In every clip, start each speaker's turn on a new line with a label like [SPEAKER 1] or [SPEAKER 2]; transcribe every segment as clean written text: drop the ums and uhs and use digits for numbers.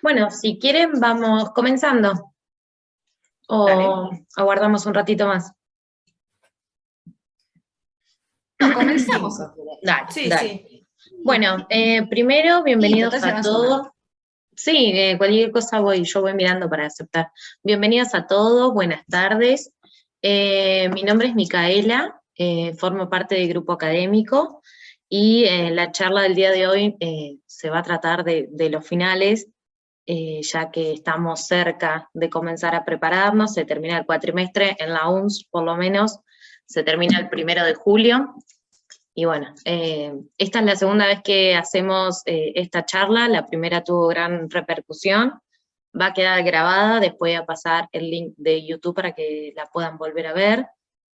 [SPEAKER 1] Bueno, si quieren, vamos comenzando
[SPEAKER 2] Dale.
[SPEAKER 1] o aguardamos un ratito más.
[SPEAKER 3] No, comenzamos.
[SPEAKER 2] Cinco.
[SPEAKER 1] Dale,
[SPEAKER 2] Sí,
[SPEAKER 1] dale.
[SPEAKER 2] sí.
[SPEAKER 1] Bueno, primero, bienvenidos
[SPEAKER 3] total, se
[SPEAKER 1] a
[SPEAKER 3] van
[SPEAKER 1] todos.
[SPEAKER 3] sumando.
[SPEAKER 1] Sí, cualquier cosa yo voy mirando para aceptar. Bienvenidos a todos, buenas tardes. Mi nombre es Micaela, formo parte del grupo académico y la charla del día de hoy se va a tratar de los finales, ya que estamos cerca de comenzar a prepararnos, se termina el cuatrimestre, en la UNS por lo menos, se termina el 1 de julio. Y bueno, esta es la segunda vez que hacemos esta charla, la primera tuvo gran repercusión, va a quedar grabada, después voy a pasar el link de YouTube para que la puedan volver a ver.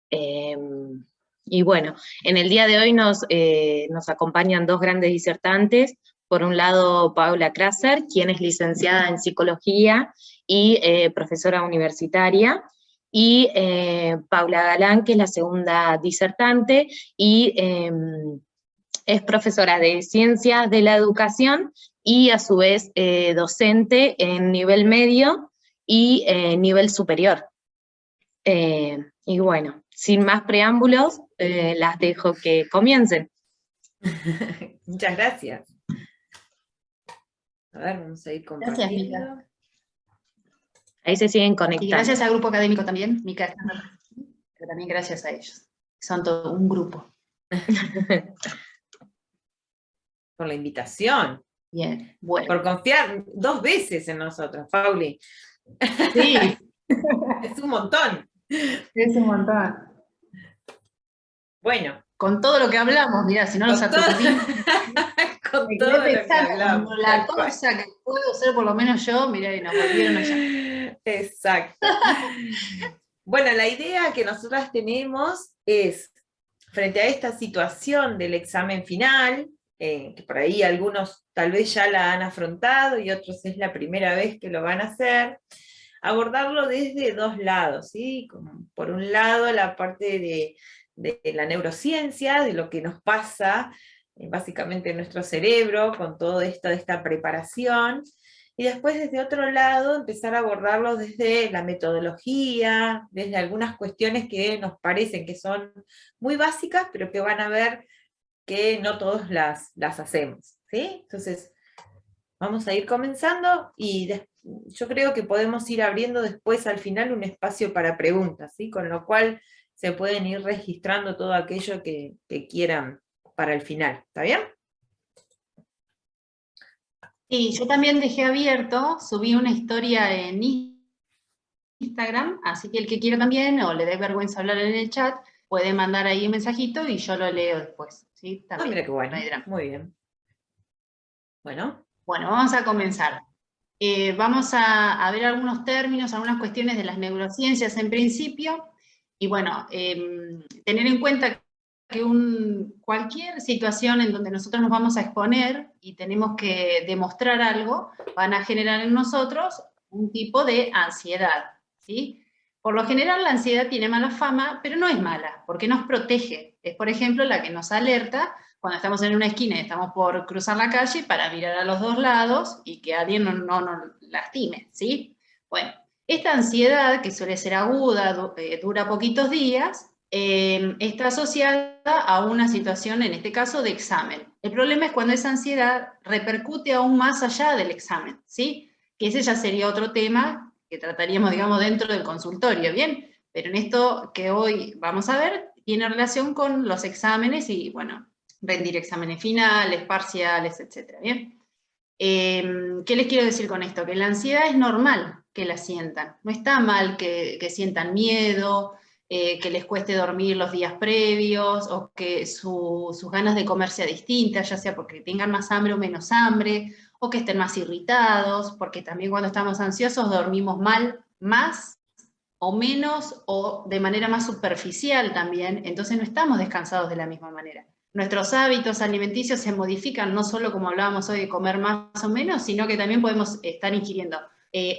[SPEAKER 1] Y bueno, en el día de hoy nos acompañan dos grandes disertantes. Por un lado, Paula Kraser, quien es licenciada en Psicología y profesora universitaria, y Paula Galán, que es la segunda disertante, y es profesora de Ciencias de la Educación y a su vez docente en nivel medio y nivel superior. Y bueno, sin más preámbulos, las dejo que comiencen.
[SPEAKER 2] Muchas gracias. A ver, vamos a ir
[SPEAKER 3] Gracias,
[SPEAKER 2] compartiendo.
[SPEAKER 3] Mica.
[SPEAKER 1] Ahí se siguen
[SPEAKER 3] Y
[SPEAKER 1] conectando.
[SPEAKER 3] gracias al grupo académico también, Mica, pero también gracias a ellos. Son todo un grupo.
[SPEAKER 2] Por la invitación.
[SPEAKER 3] Bien, bueno.
[SPEAKER 2] Por confiar 2 veces en nosotros, Pauli.
[SPEAKER 3] Sí,
[SPEAKER 2] Es un montón.
[SPEAKER 3] es un montón.
[SPEAKER 2] Bueno.
[SPEAKER 3] Con todo lo que hablamos, mirá, si no nos
[SPEAKER 2] Con todo,
[SPEAKER 3] aturdimos.
[SPEAKER 2] con
[SPEAKER 3] Me
[SPEAKER 2] todo
[SPEAKER 3] quedé
[SPEAKER 2] lo que
[SPEAKER 3] pensando,
[SPEAKER 2] hablamos.
[SPEAKER 3] como la cosa que puedo ser por lo menos yo, mirá, y nos volvieron allá.
[SPEAKER 2] Exacto. Bueno, la idea que nosotras tenemos es, frente a esta situación del examen final, que por ahí algunos tal vez ya la han afrontado y otros es la primera vez que lo van a hacer, abordarlo desde 2 lados, ¿sí? Como por un lado la parte de la neurociencia, de lo que nos pasa básicamente en nuestro cerebro con todo esto de esta preparación, y después desde otro lado empezar a abordarlo desde la metodología, desde algunas cuestiones que nos parecen que son muy básicas, pero que van a ver que no todos las hacemos, ¿sí? Entonces, vamos a ir comenzando y yo creo que podemos ir abriendo después al final un espacio para preguntas, ¿sí? Con lo cual se pueden ir registrando todo aquello que quieran para el final, ¿está bien?
[SPEAKER 3] Sí, yo también dejé abierto, subí una historia en Instagram, así que el que quiera también, o le dé vergüenza hablar en el chat, puede mandar ahí un mensajito y yo lo leo después, ¿sí? También,
[SPEAKER 2] Mira qué bueno,
[SPEAKER 3] no hay drama.
[SPEAKER 2] muy bien. Bueno,
[SPEAKER 3] vamos a comenzar. Vamos a ver algunos términos, algunas cuestiones de las neurociencias en principio, y bueno, tener en cuenta que cualquier situación en donde nosotros nos vamos a exponer y tenemos que demostrar algo, van a generar en nosotros un tipo de ansiedad, ¿sí? Por lo general la ansiedad tiene mala fama, pero no es mala, porque nos protege. Es, por ejemplo, la que nos alerta cuando estamos en una esquina y estamos por cruzar la calle para mirar a los 2 lados y que alguien no nos lastime, ¿sí? Bueno, esta ansiedad, que suele ser aguda, dura poquitos días, está asociada a una situación, en este caso, de examen. El problema es cuando esa ansiedad repercute aún más allá del examen, ¿sí? Que ese ya sería otro tema que trataríamos, digamos, dentro del consultorio, ¿bien? Pero en esto que hoy vamos a ver, tiene relación con los exámenes y, bueno, rendir exámenes finales, parciales, etcétera, ¿bien? ¿Qué les quiero decir con esto? Que la ansiedad es normal que la sientan. No está mal que sientan miedo, que les cueste dormir los días previos, o que sus ganas de comer sea distintas, ya sea porque tengan más hambre o menos hambre, o que estén más irritados, porque también cuando estamos ansiosos dormimos mal, más o menos, o de manera más superficial también, entonces no estamos descansados de la misma manera. Nuestros hábitos alimenticios se modifican, no solo como hablábamos hoy de comer más o menos, sino que también podemos estar ingiriendo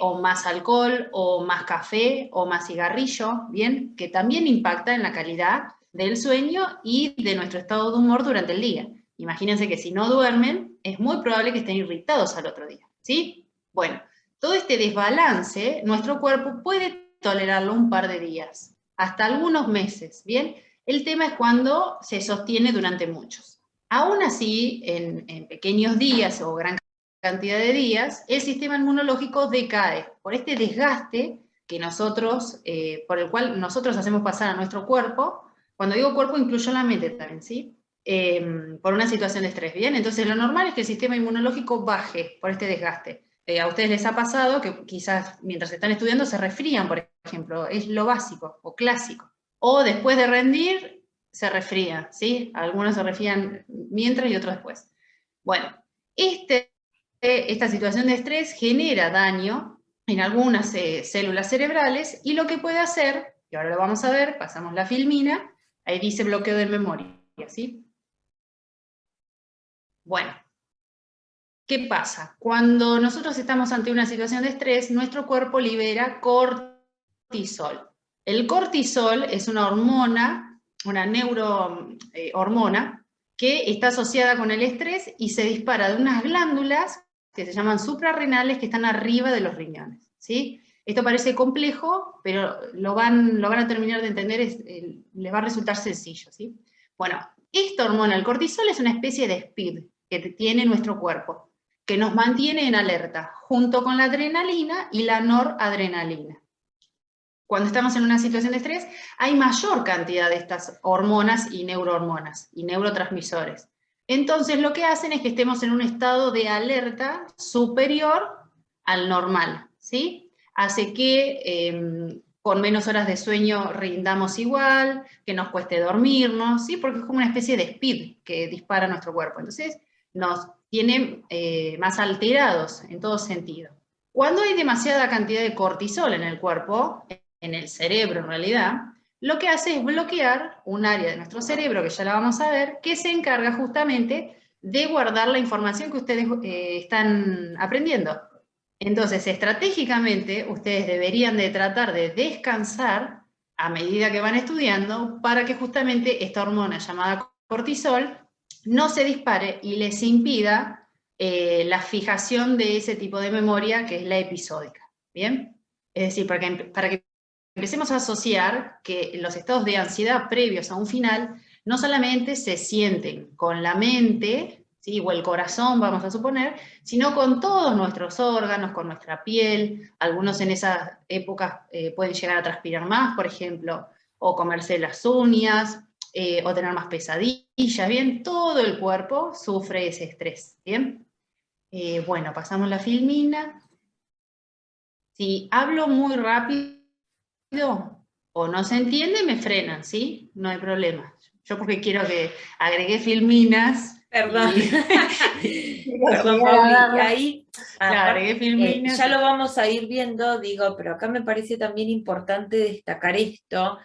[SPEAKER 3] o más alcohol, o más café, o más cigarrillo, ¿bien? Que también impacta en la calidad del sueño y de nuestro estado de humor durante el día. Imagínense que si no duermen, es muy probable que estén irritados al otro día, ¿sí? Bueno, todo este desbalance, nuestro cuerpo puede tolerarlo un par de días, hasta algunos meses, ¿bien? El tema es cuando se sostiene durante muchos. Aún así, en pequeños días o gran cantidad de días, el sistema inmunológico decae por este desgaste que nosotros, por el cual nosotros hacemos pasar a nuestro cuerpo. Cuando digo cuerpo, incluyo la mente también, ¿sí? Por una situación de estrés, ¿bien? Entonces lo normal es que el sistema inmunológico baje por este desgaste. A ustedes les ha pasado que quizás mientras están estudiando se resfrían, por ejemplo, es lo básico o clásico. O después de rendir se resfrían, ¿sí? Algunos se resfrían mientras y otros después. Bueno, esta situación de estrés genera daño en algunas células cerebrales y lo que puede hacer, y ahora lo vamos a ver, pasamos la filmina, ahí dice bloqueo de memoria, ¿sí? Bueno, ¿qué pasa? Cuando nosotros estamos ante una situación de estrés, nuestro cuerpo libera cortisol. El cortisol es una hormona, una neurohormona, que está asociada con el estrés y se dispara de unas glándulas que se llaman suprarrenales que están arriba de los riñones, ¿sí? Esto parece complejo, pero lo van a terminar de entender, les va a resultar sencillo, ¿sí? Bueno, esta hormona, el cortisol, es una especie de speed que tiene nuestro cuerpo, que nos mantiene en alerta, junto con la adrenalina y la noradrenalina. Cuando estamos en una situación de estrés, hay mayor cantidad de estas hormonas y neurohormonas y neurotransmisores. Entonces, lo que hacen es que estemos en un estado de alerta superior al normal, ¿sí? Hace que con menos horas de sueño rindamos igual, que nos cueste dormirnos, ¿sí? Porque es como una especie de speed que dispara nuestro cuerpo. Entonces, nos tiene más alterados en todo sentido. Cuando hay demasiada cantidad de cortisol en el cuerpo, en el cerebro en realidad, lo que hace es bloquear un área de nuestro cerebro, que ya la vamos a ver, que se encarga justamente de guardar la información que ustedes están aprendiendo. Entonces, estratégicamente, ustedes deberían de tratar de descansar a medida que van estudiando para que justamente esta hormona llamada cortisol no se dispare y les impida la fijación de ese tipo de memoria que es la episódica. ¿Bien? Es decir, para que empecemos a asociar que los estados de ansiedad previos a un final no solamente se sienten con la mente, ¿sí? O el corazón, vamos a suponer, sino con todos nuestros órganos, con nuestra piel. Algunos en esas épocas pueden llegar a transpirar más, por ejemplo, o comerse las uñas, o tener más pesadillas, ¿bien? Todo el cuerpo sufre ese estrés, ¿bien? Bueno, pasamos la filmina. Si hablo muy rápido o no se entiende, me frenan, ¿sí? No hay problema. Yo porque quiero que agregué filminas.
[SPEAKER 2] Perdón.
[SPEAKER 3] Perdón,
[SPEAKER 2] Pauli. Ahí,
[SPEAKER 3] agregué filminas.
[SPEAKER 2] Ya lo vamos a ir viendo, digo, pero acá me parece también importante destacar esto,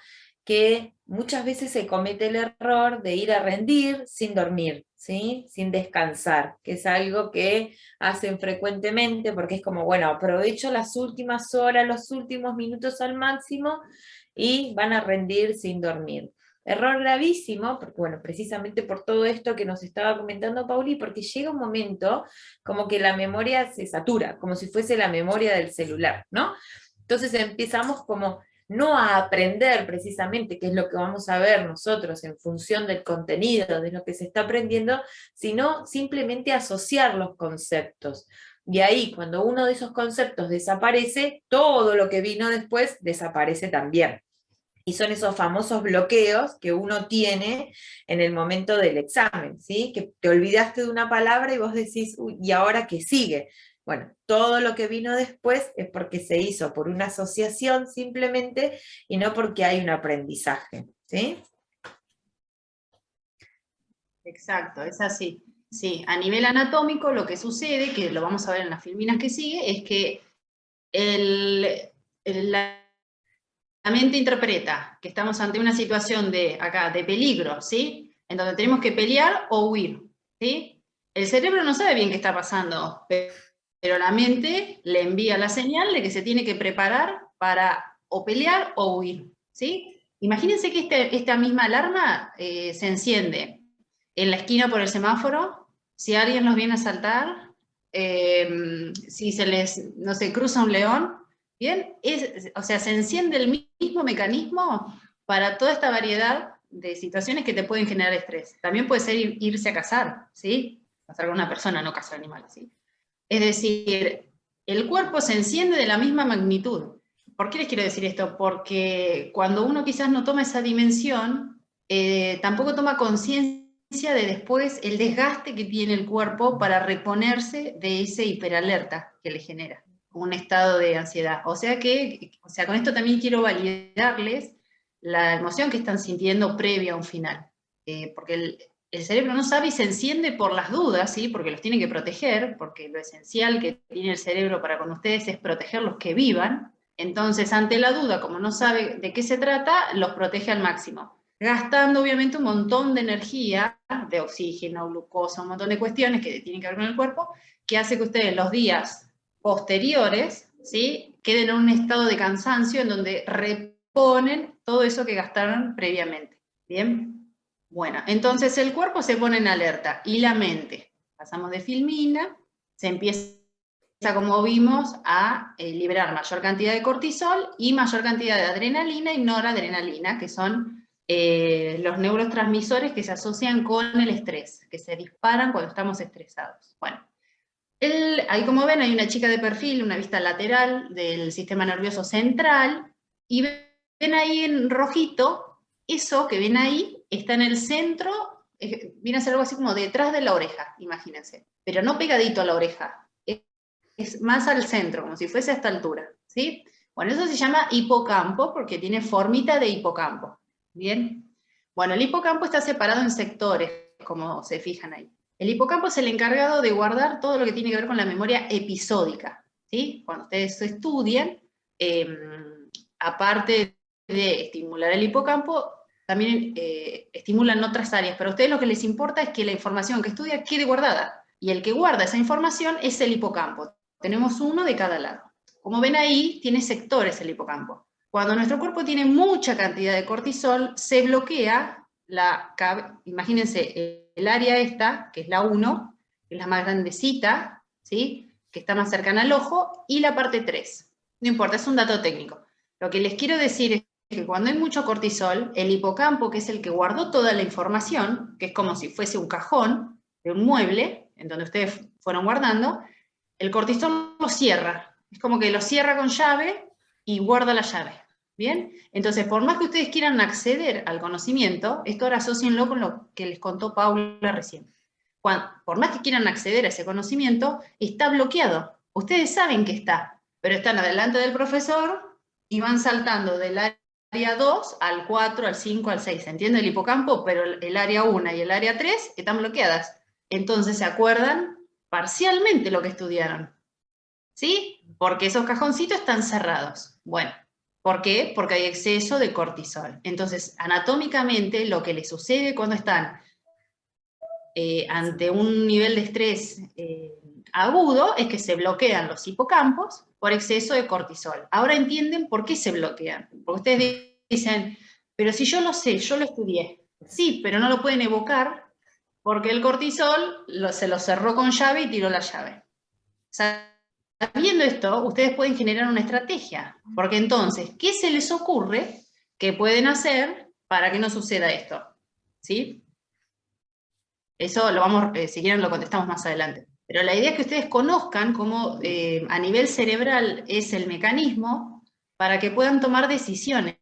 [SPEAKER 2] que muchas veces se comete el error de ir a rendir sin dormir, ¿sí? Sin descansar, que es algo que hacen frecuentemente porque es como, bueno, aprovecho las últimas horas, los últimos minutos al máximo y van a rendir sin dormir. Error gravísimo, porque bueno, precisamente por todo esto que nos estaba comentando Pauli, porque llega un momento como que la memoria se satura, como si fuese la memoria del celular, ¿no? Entonces empezamos como no a aprender precisamente qué es lo que vamos a ver nosotros en función del contenido, de lo que se está aprendiendo, sino simplemente asociar los conceptos. Y ahí, cuando uno de esos conceptos desaparece, todo lo que vino después desaparece también. Y son esos famosos bloqueos que uno tiene en el momento del examen, ¿sí? Que te olvidaste de una palabra y vos decís, uy, ¿y ahora qué sigue? Bueno, todo lo que vino después es porque se hizo por una asociación simplemente y no porque hay un aprendizaje, ¿sí?
[SPEAKER 3] Exacto, es así. Sí, a nivel anatómico lo que sucede, que lo vamos a ver en las filminas que sigue, es que la mente interpreta que estamos ante una situación de peligro, ¿sí? En donde tenemos que pelear o huir, ¿sí? El cerebro no sabe bien qué está pasando, pero la mente le envía la señal de que se tiene que preparar para o pelear o huir, ¿sí? Imagínense que esta misma alarma se enciende en la esquina por el semáforo, si alguien nos viene a asaltar, si se les, no sé, cruza un león, ¿bien? O sea, se enciende el mismo mecanismo para toda esta variedad de situaciones que te pueden generar estrés. También puede ser irse a cazar, ¿sí? Cazar con una persona, no cazar animales, ¿sí? Es decir, el cuerpo se enciende de la misma magnitud. ¿Por qué les quiero decir esto? Porque cuando uno quizás no toma esa dimensión, tampoco toma conciencia de después el desgaste que tiene el cuerpo para reponerse de ese hiperalerta que le genera, un estado de ansiedad. O sea, con esto también quiero validarles la emoción que están sintiendo previa a un final. Porque el cerebro no sabe y se enciende por las dudas, ¿sí? Porque los tiene que proteger, porque lo esencial que tiene el cerebro para con ustedes es proteger los que vivan. Entonces, ante la duda, como no sabe de qué se trata, los protege al máximo, gastando obviamente un montón de energía, de oxígeno, glucosa, un montón de cuestiones que tienen que ver con el cuerpo, que hace que ustedes los días posteriores, ¿sí?, queden en un estado de cansancio en donde reponen todo eso que gastaron previamente. ¿Bien? Bueno, entonces el cuerpo se pone en alerta y la mente, pasamos de filmina, se empieza, como vimos, a liberar mayor cantidad de cortisol y mayor cantidad de adrenalina y noradrenalina, que son los neurotransmisores que se asocian con el estrés, que se disparan cuando estamos estresados. Bueno, ahí como ven hay una chica de perfil, una vista lateral del sistema nervioso central, y ven ahí en rojito, eso que ven ahí está en el centro, viene a ser algo así como detrás de la oreja, imagínense, pero no pegadito a la oreja, es más al centro, como si fuese a esta altura, ¿sí? Bueno, eso se llama hipocampo porque tiene formita de hipocampo, ¿bien? Bueno, el hipocampo está separado en sectores, como se fijan ahí. El hipocampo es el encargado de guardar todo lo que tiene que ver con la memoria episódica, ¿sí? Cuando ustedes estudian, aparte de estimular el hipocampo, también estimulan otras áreas, pero a ustedes lo que les importa es que la información que estudia quede guardada, y el que guarda esa información es el hipocampo. Tenemos uno de cada lado. Como ven ahí, tiene sectores el hipocampo. Cuando nuestro cuerpo tiene mucha cantidad de cortisol, se bloquea imagínense, el área esta, que es la 1, que es la más grandecita, ¿sí?, que está más cercana al ojo, y la parte 3. No importa, es un dato técnico. Lo que les quiero decir es que cuando hay mucho cortisol, el hipocampo, que es el que guardó toda la información, que es como si fuese un cajón de un mueble, en donde ustedes fueron guardando, el cortisol lo cierra. Es como que lo cierra con llave y guarda la llave. ¿Bien? Entonces, por más que ustedes quieran acceder al conocimiento, esto ahora asócienlo con lo que les contó Paula recién. Por más que quieran acceder a ese conocimiento, está bloqueado. Ustedes saben que está, pero están adelante del profesor y van saltando del área 2 al 4, al 5, al 6. ¿Se entiende el hipocampo? Pero el área 1 y el área 3 están bloqueadas. Entonces se acuerdan parcialmente lo que estudiaron. ¿Sí? Porque esos cajoncitos están cerrados. Bueno, ¿por qué? Porque hay exceso de cortisol. Entonces, anatómicamente, lo que les sucede cuando están ante un nivel de estrés agudo es que se bloquean los hipocampos por exceso de cortisol. Ahora entienden por qué se bloquean. Porque ustedes dicen, pero si yo lo sé, yo lo estudié. Sí, pero no lo pueden evocar porque el cortisol se lo cerró con llave y tiró la llave. Sabiendo esto, ustedes pueden generar una estrategia, porque entonces, ¿qué se les ocurre que pueden hacer para que no suceda esto? ¿Sí? Eso lo vamos, si quieren lo contestamos más adelante. Pero la idea es que ustedes conozcan cómo a nivel cerebral es el mecanismo para que puedan tomar decisiones,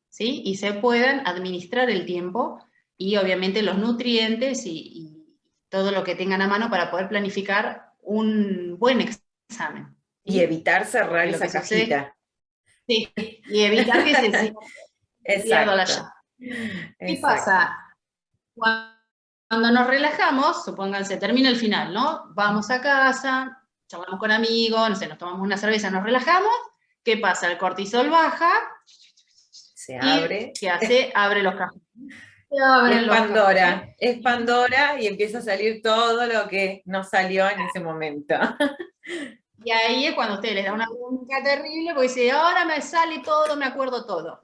[SPEAKER 3] ¿sí? Y se puedan administrar el tiempo y obviamente los nutrientes y todo lo que tengan a mano para poder planificar un buen examen. ¿Sí?
[SPEAKER 2] Y evitar cerrar
[SPEAKER 3] Lo
[SPEAKER 2] esa
[SPEAKER 3] que sucede,
[SPEAKER 2] cajita.
[SPEAKER 3] sí, y evitar que se pierda la llave. ¿Qué pasa? Cuando nos relajamos, supónganse, termina el final, ¿no? Vamos a casa, charlamos con amigos, no sé, nos tomamos una cerveza, nos relajamos. ¿Qué pasa? El cortisol baja.
[SPEAKER 2] Se abre.
[SPEAKER 3] ¿Qué hace? Abre los cajones.
[SPEAKER 2] Es Pandora y empieza a salir todo lo que no salió en ese momento.
[SPEAKER 3] Y ahí es cuando usted les da una bronca terrible, porque dice, ahora me sale todo, me acuerdo todo.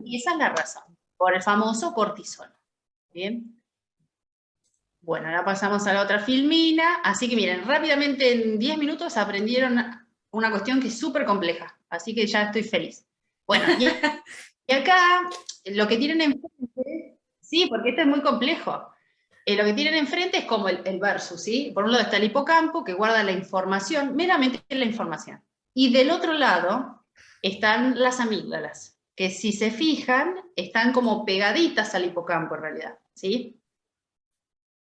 [SPEAKER 3] Y esa es la razón, por el famoso cortisol. ¿Bien? Bueno, ahora pasamos a la otra filmina. Así que miren, rápidamente en 10 minutos aprendieron una cuestión que es súper compleja. Así que ya estoy feliz. Bueno, y acá lo que tienen enfrente, sí, porque esto es muy complejo. Lo que tienen enfrente es como el versus, ¿sí? Por un lado está el hipocampo, que guarda la información, meramente la información. Y del otro lado están las amígdalas, que si se fijan, están como pegaditas al hipocampo en realidad, ¿sí?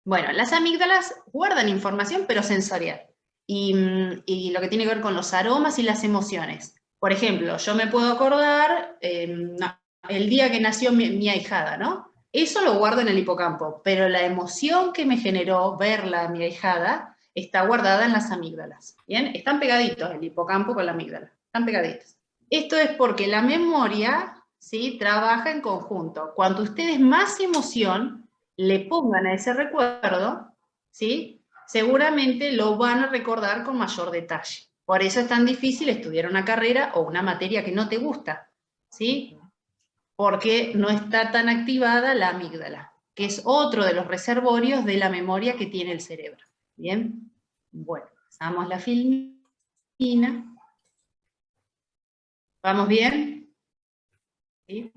[SPEAKER 3] Bueno, las amígdalas guardan información, pero sensorial. Y lo que tiene que ver con los aromas y las emociones. Por ejemplo, yo me puedo acordar el día que nació mi ahijada, ¿no? Eso lo guardo en el hipocampo, pero la emoción que me generó verla a mi ahijada está guardada en las amígdalas. ¿Bien? Están pegaditos el hipocampo con la amígdala, están pegaditos. Esto es porque la memoria, ¿sí?, trabaja en conjunto. Cuanto ustedes más emoción le pongan a ese recuerdo, ¿sí?, seguramente lo van a recordar con mayor detalle. Por eso es tan difícil estudiar una carrera o una materia que no te gusta, ¿sí? Porque no está tan activada la amígdala, que es otro de los reservorios de la memoria que tiene el cerebro. ¿Bien? Bueno, pasamos la filmina. ¿Vamos bien? ¿Sí?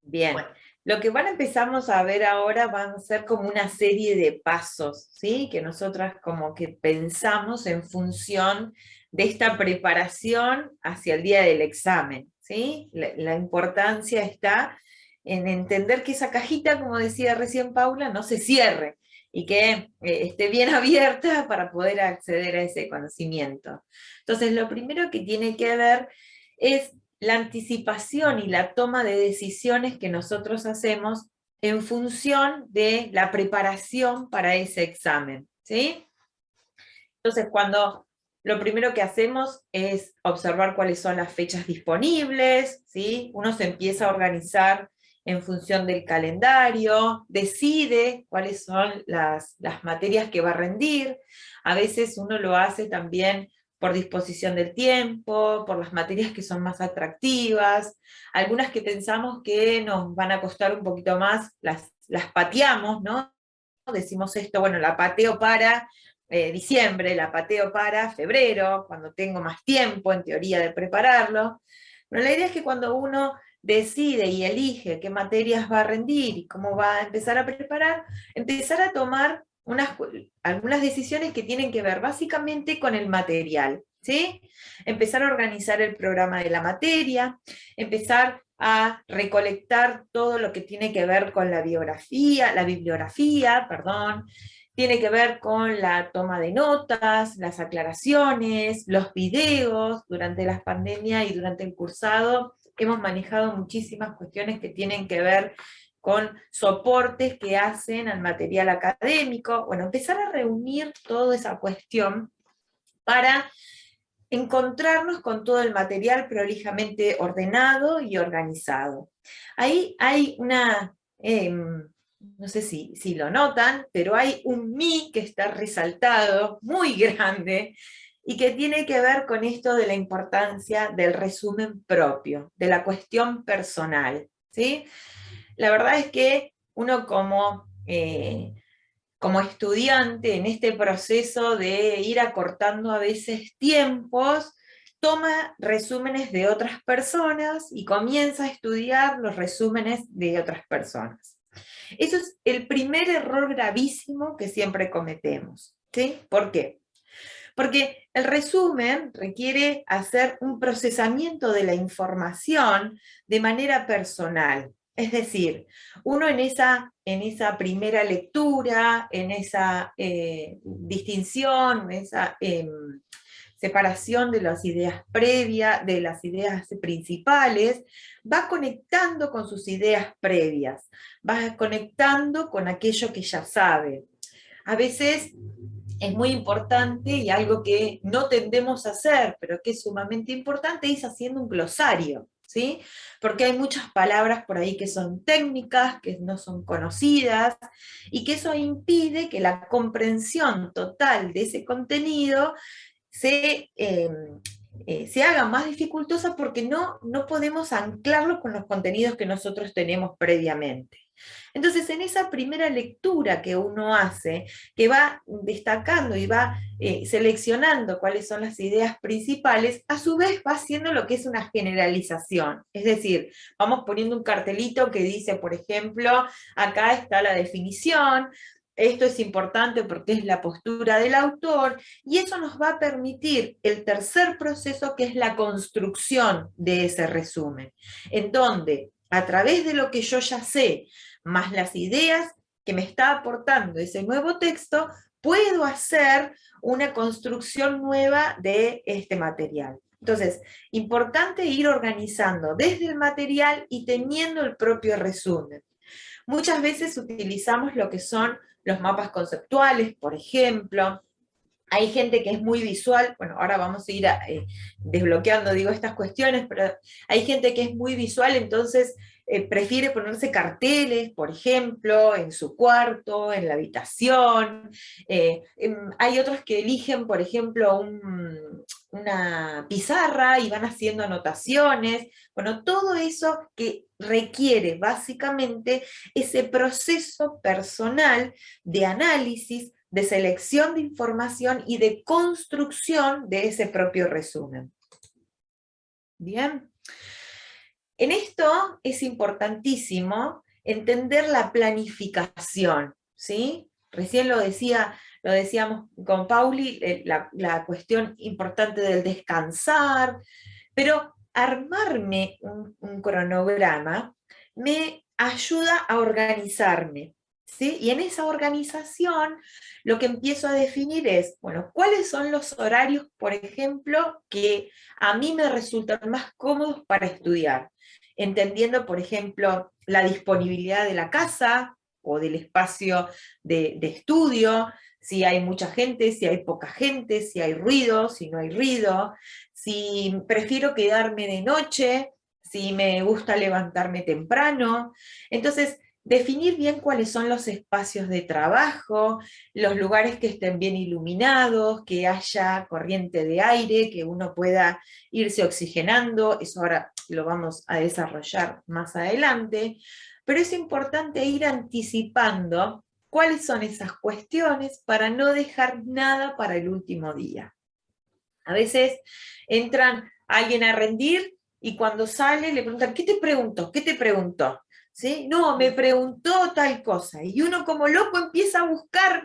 [SPEAKER 2] Bien.
[SPEAKER 3] Bueno.
[SPEAKER 2] Lo que empezamos a ver ahora van a ser como una serie de pasos, ¿sí? Que nosotras como que pensamos en función de esta preparación hacia el día del examen, ¿sí? La importancia está en entender que esa cajita, como decía recién Paula, no se cierre y que esté bien abierta para poder acceder a ese conocimiento. Entonces, lo primero que tiene que ver es la anticipación y la toma de decisiones que nosotros hacemos en función de la preparación para ese examen, ¿sí? Entonces, lo primero que hacemos es observar cuáles son las fechas disponibles, ¿sí? Uno se empieza a organizar en función del calendario, decide cuáles son las materias que va a rendir. A veces uno lo hace también por disposición del tiempo, por las materias que son más atractivas, algunas que pensamos que nos van a costar un poquito más, las pateamos, ¿no? Decimos esto, bueno, la pateo para diciembre, la pateo para febrero, cuando tengo más tiempo, en teoría, de prepararlo. Pero la idea es que cuando uno decide y elige qué materias va a rendir y cómo va a empezar a preparar, empezar a tomar algunas decisiones que tienen que ver básicamente con el material, ¿sí? Empezar a organizar el programa de la materia, empezar a recolectar todo lo que tiene que ver con la bibliografía, perdón, tiene que ver con la toma de notas, las aclaraciones, los videos. Durante la pandemia y durante el cursado hemos manejado muchísimas cuestiones que tienen que ver con soportes que hacen al material académico. Bueno, empezar a reunir toda esa cuestión para encontrarnos con todo el material prolijamente ordenado y organizado. Ahí hay no sé si lo notan, pero hay un mi que está resaltado, muy grande, y que tiene que ver con esto de la importancia del resumen propio, de la cuestión personal, ¿sí? La verdad es que uno como estudiante en este proceso de ir acortando a veces tiempos, toma resúmenes de otras personas y comienza a estudiar los resúmenes de otras personas. Eso es el primer error gravísimo que siempre cometemos, ¿sí? ¿Por qué? Porque el resumen requiere hacer un procesamiento de la información de manera personal. Es decir, uno en esa primera lectura, en esa distinción, en esa separación de las ideas previas, de las ideas principales, va conectando con sus ideas previas, va conectando con aquello que ya sabe. A veces es muy importante y algo que no tendemos a hacer, pero que es sumamente importante, es haciendo un glosario, ¿sí? Porque hay muchas palabras por ahí que son técnicas, que no son conocidas, y que eso impide que la comprensión total de ese contenido se haga más dificultosa porque no podemos anclarlo con los contenidos que nosotros tenemos previamente. Entonces, en esa primera lectura que uno hace, que va destacando y va seleccionando cuáles son las ideas principales, a su vez va haciendo lo que es una generalización. Es decir, vamos poniendo un cartelito que dice, por ejemplo, acá está la definición, esto es importante porque es la postura del autor, y eso nos va a permitir el tercer proceso, que es la construcción de ese resumen, en donde, a través de lo que yo ya sé, más las ideas que me está aportando ese nuevo texto, puedo hacer una construcción nueva de este material. Entonces, importante ir organizando desde el material y teniendo el propio resumen. Muchas veces utilizamos lo que son los mapas conceptuales, por ejemplo. Hay gente que es muy visual, bueno, ahora vamos a ir desbloqueando, digo, estas cuestiones, pero hay gente que es muy visual, entonces prefiere ponerse carteles, por ejemplo, en su cuarto, en la habitación. Hay otros que eligen, por ejemplo, una pizarra y van haciendo anotaciones. Bueno, todo eso que requiere básicamente ese proceso personal de análisis, de selección de información y de construcción de ese propio resumen. Bien. En esto es importantísimo entender la planificación, ¿sí? Recién lo decíamos con Pauli, la cuestión importante del descansar, pero armarme un cronograma me ayuda a organizarme, ¿sí? Y en esa organización lo que empiezo a definir es, bueno, ¿cuáles son los horarios, por ejemplo, que a mí me resultan más cómodos para estudiar? Entendiendo, por ejemplo, la disponibilidad de la casa o del espacio de estudio, si hay mucha gente, si hay poca gente, si hay ruido, si no hay ruido, si prefiero quedarme de noche, si me gusta levantarme temprano. Entonces, definir bien cuáles son los espacios de trabajo, los lugares que estén bien iluminados, que haya corriente de aire, que uno pueda irse oxigenando, eso ahora lo vamos a desarrollar más adelante, pero es importante ir anticipando cuáles son esas cuestiones para no dejar nada para el último día. A veces entran alguien a rendir y cuando sale le preguntan, ¿qué te preguntó? ¿Qué te preguntó? ¿Sí? No, me preguntó tal cosa. Y uno como loco empieza a buscar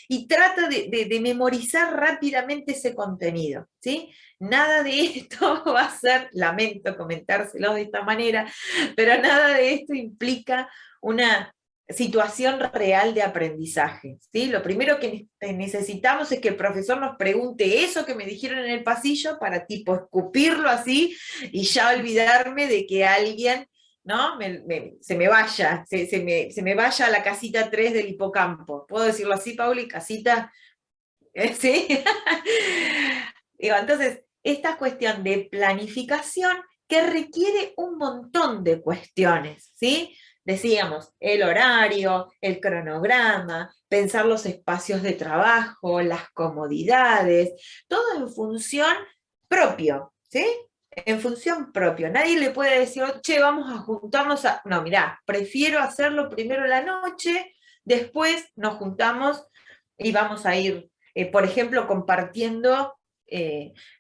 [SPEAKER 2] y trata de memorizar rápidamente ese contenido. ¿Sí? Nada de esto va a ser, lamento comentárselo de esta manera, pero nada de esto implica una situación real de aprendizaje, ¿sí? Lo primero que necesitamos es que el profesor nos pregunte eso que me dijeron en el pasillo para tipo escupirlo así y ya olvidarme de que alguien, ¿no? se me vaya, se me vaya a la casita 3 del hipocampo. ¿Puedo decirlo así, Pauli? Casita, ¿sí? Digo, entonces, esta cuestión de planificación que requiere un montón de cuestiones, ¿sí? Decíamos, el horario, el cronograma, pensar los espacios de trabajo, las comodidades, todo en función propio, ¿sí? En función propio. Nadie le puede decir, che, vamos a juntarnos a... No, mirá, prefiero hacerlo primero la noche, después nos juntamos y vamos a ir, por ejemplo, compartiendo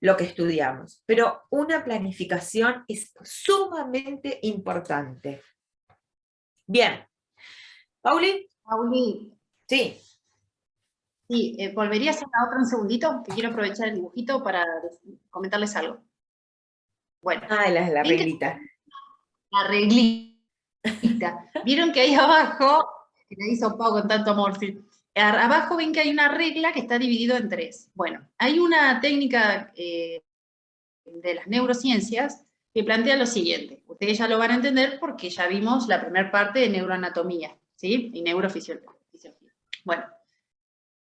[SPEAKER 2] lo que estudiamos. Pero una planificación es sumamente importante. Bien. ¿Pauli?
[SPEAKER 3] Pauli.
[SPEAKER 2] Sí.
[SPEAKER 3] Sí, volvería a hacer la otra un segundito, que quiero aprovechar el dibujito para comentarles algo. Bueno.
[SPEAKER 2] Ah, la reglita.
[SPEAKER 3] La reglita. Vieron que ahí abajo, que la hizo Pau con tanto amor, sí. Abajo ven que hay una regla que está dividido en 3. Bueno, hay una técnica de las neurociencias que plantea lo siguiente. Ustedes ya lo van a entender porque ya vimos la primera parte de neuroanatomía, ¿sí? Y neurofisiología. Bueno,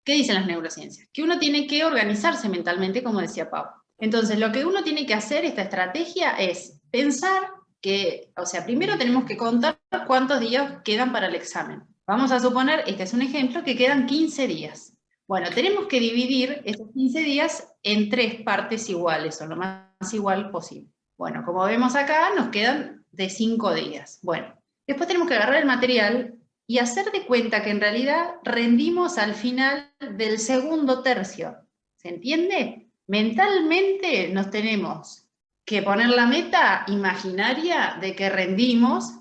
[SPEAKER 3] ¿qué dicen las neurociencias? Que uno tiene que organizarse mentalmente, como decía Pau. Entonces, lo que uno tiene que hacer, esta estrategia, es pensar que, o sea, primero tenemos que contar cuántos días quedan para el examen. Vamos a suponer, este es un ejemplo, que quedan 15 días. Bueno, tenemos que dividir esos 15 días en 3 partes iguales, o lo más igual posible. Bueno, como vemos acá, nos quedan de 5 días. Bueno, Después tenemos que agarrar el material y hacer de cuenta que en realidad rendimos al final del segundo tercio. ¿Se entiende? Mentalmente nos tenemos que poner la meta imaginaria de que rendimos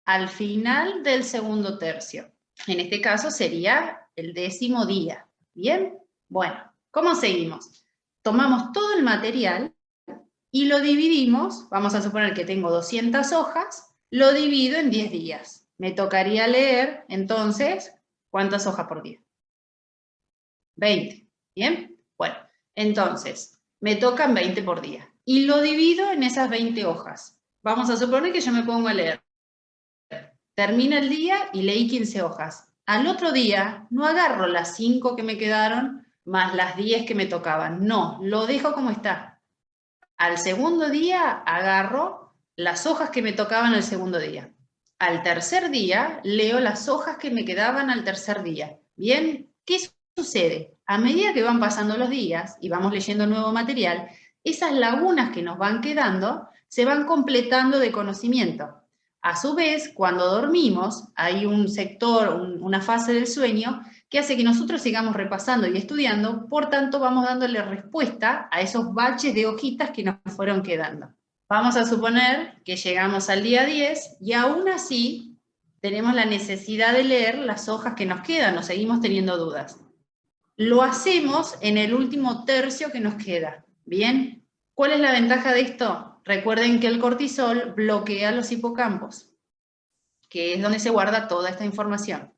[SPEAKER 3] al final del segundo tercio. En este caso sería el 10º día. ¿Bien? Bueno, ¿cómo seguimos? Tomamos todo el material y lo dividimos, vamos a suponer que tengo 200 hojas, lo divido en 10 días. Me tocaría leer, entonces, ¿cuántas hojas por día? 20, ¿bien? Bueno, entonces, me tocan 20 por día. Y lo divido en esas 20 hojas. Vamos a suponer que yo me pongo a leer. Termina el día y leí 15 hojas. Al otro día, no agarro las 5 que me quedaron, más las 10 que me tocaban. No, lo dejo como está. Al segundo día agarro las hojas que me tocaban el segundo día. Al tercer día leo las hojas que me quedaban al tercer día. ¿Bien? ¿Qué sucede? A medida que van pasando los días y vamos leyendo nuevo material, esas lagunas que nos van quedando se van completando de conocimiento. A su vez, cuando dormimos, hay un sector, una fase del sueño que hace que nosotros sigamos repasando y estudiando, por tanto vamos dándole respuesta a esos baches de hojitas que nos fueron quedando. Vamos a suponer que llegamos al día 10 y aún así tenemos la necesidad de leer las hojas que nos quedan, nos seguimos teniendo dudas. Lo hacemos en el último tercio que nos queda, ¿bien? ¿Cuál es la ventaja de esto? Recuerden que el cortisol bloquea los hipocampos, que es donde se guarda toda esta información.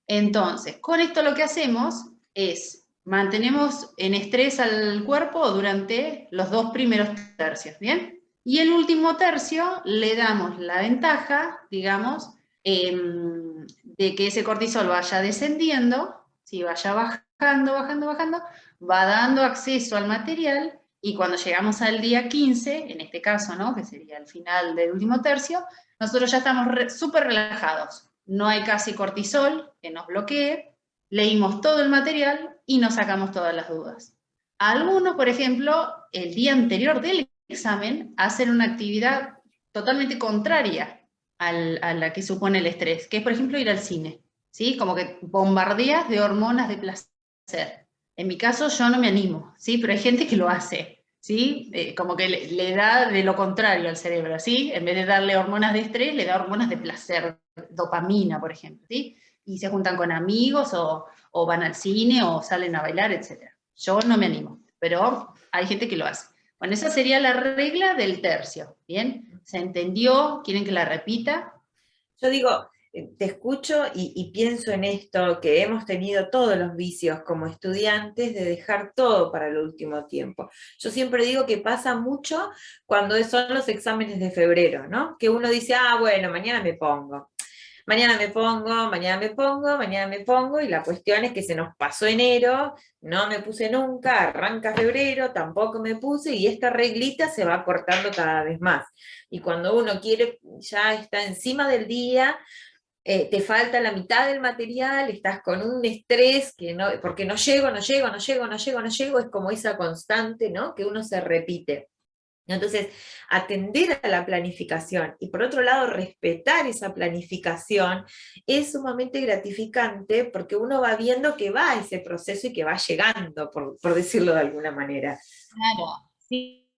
[SPEAKER 3] Entonces, con esto lo que hacemos es, mantenemos en estrés al cuerpo durante los 2 primeros tercios, ¿bien? Y el último tercio le damos la ventaja, digamos, de que ese cortisol vaya descendiendo, ¿sí? Vaya bajando, bajando, bajando, va dando acceso al material y cuando llegamos al día 15, en este caso, ¿no? Que sería el final del último tercio, nosotros ya estamos súper relajados. No hay casi cortisol que nos bloquee, leímos todo el material y nos sacamos todas las dudas. Algunos, por ejemplo, el día anterior del examen, hacen una actividad totalmente contraria a la que supone el estrés, que es, por ejemplo, ir al cine, ¿sí? Como que bombardeas de hormonas de placer. En mi caso, yo no me animo, ¿sí? Pero hay gente que lo hace, ¿sí? Como que le da de lo contrario al cerebro, ¿sí? En vez de darle hormonas de estrés, le da hormonas de placer, dopamina, por ejemplo, ¿sí? Y se juntan con amigos o van al cine o salen a bailar, etc. Yo no me animo, pero hay gente que lo hace. Bueno, esa sería la regla del tercio, ¿bien? ¿Se entendió? ¿Quieren que la repita?
[SPEAKER 2] Yo digo, te escucho y pienso en esto, que hemos tenido todos los vicios como estudiantes de dejar todo para el último tiempo. Yo siempre digo que pasa mucho cuando son los exámenes de febrero, ¿no? Que uno dice, ah, bueno, mañana me pongo. Mañana me pongo, mañana me pongo, mañana me pongo, y la cuestión es que se nos pasó enero, no me puse nunca, arranca febrero, tampoco me puse, y esta reglita se va cortando cada vez más. Y cuando uno quiere, ya está encima del día, te falta la mitad del material, estás con un estrés que no, porque no llego, no llego, no llego, no llego, no llego, es como esa constante, ¿no? Que uno se repite. Entonces, atender a la planificación y por otro lado respetar esa planificación es sumamente gratificante porque uno va viendo que va ese proceso y que va llegando, por decirlo de alguna manera.
[SPEAKER 3] Claro, sí.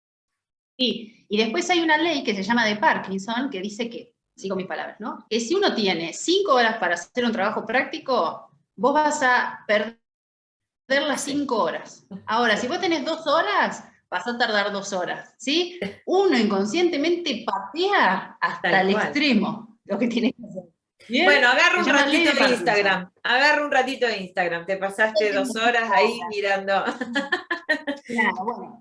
[SPEAKER 3] Y después hay una ley que se llama de Parkinson que dice que, sigo mis palabras, ¿no? Que si uno tiene 5 horas para hacer un trabajo práctico, vos vas a perder las 5 horas. Ahora, si vos tenés 2 horas, vas a tardar 2 horas, ¿sí? Uno inconscientemente patea hasta el extremo lo que tiene que hacer. ¿Bien?
[SPEAKER 2] Bueno, agarra un ratito de Instagram. Agarra un ratito de Instagram. Te pasaste 2 horas ahí mirando.
[SPEAKER 3] Claro, bueno.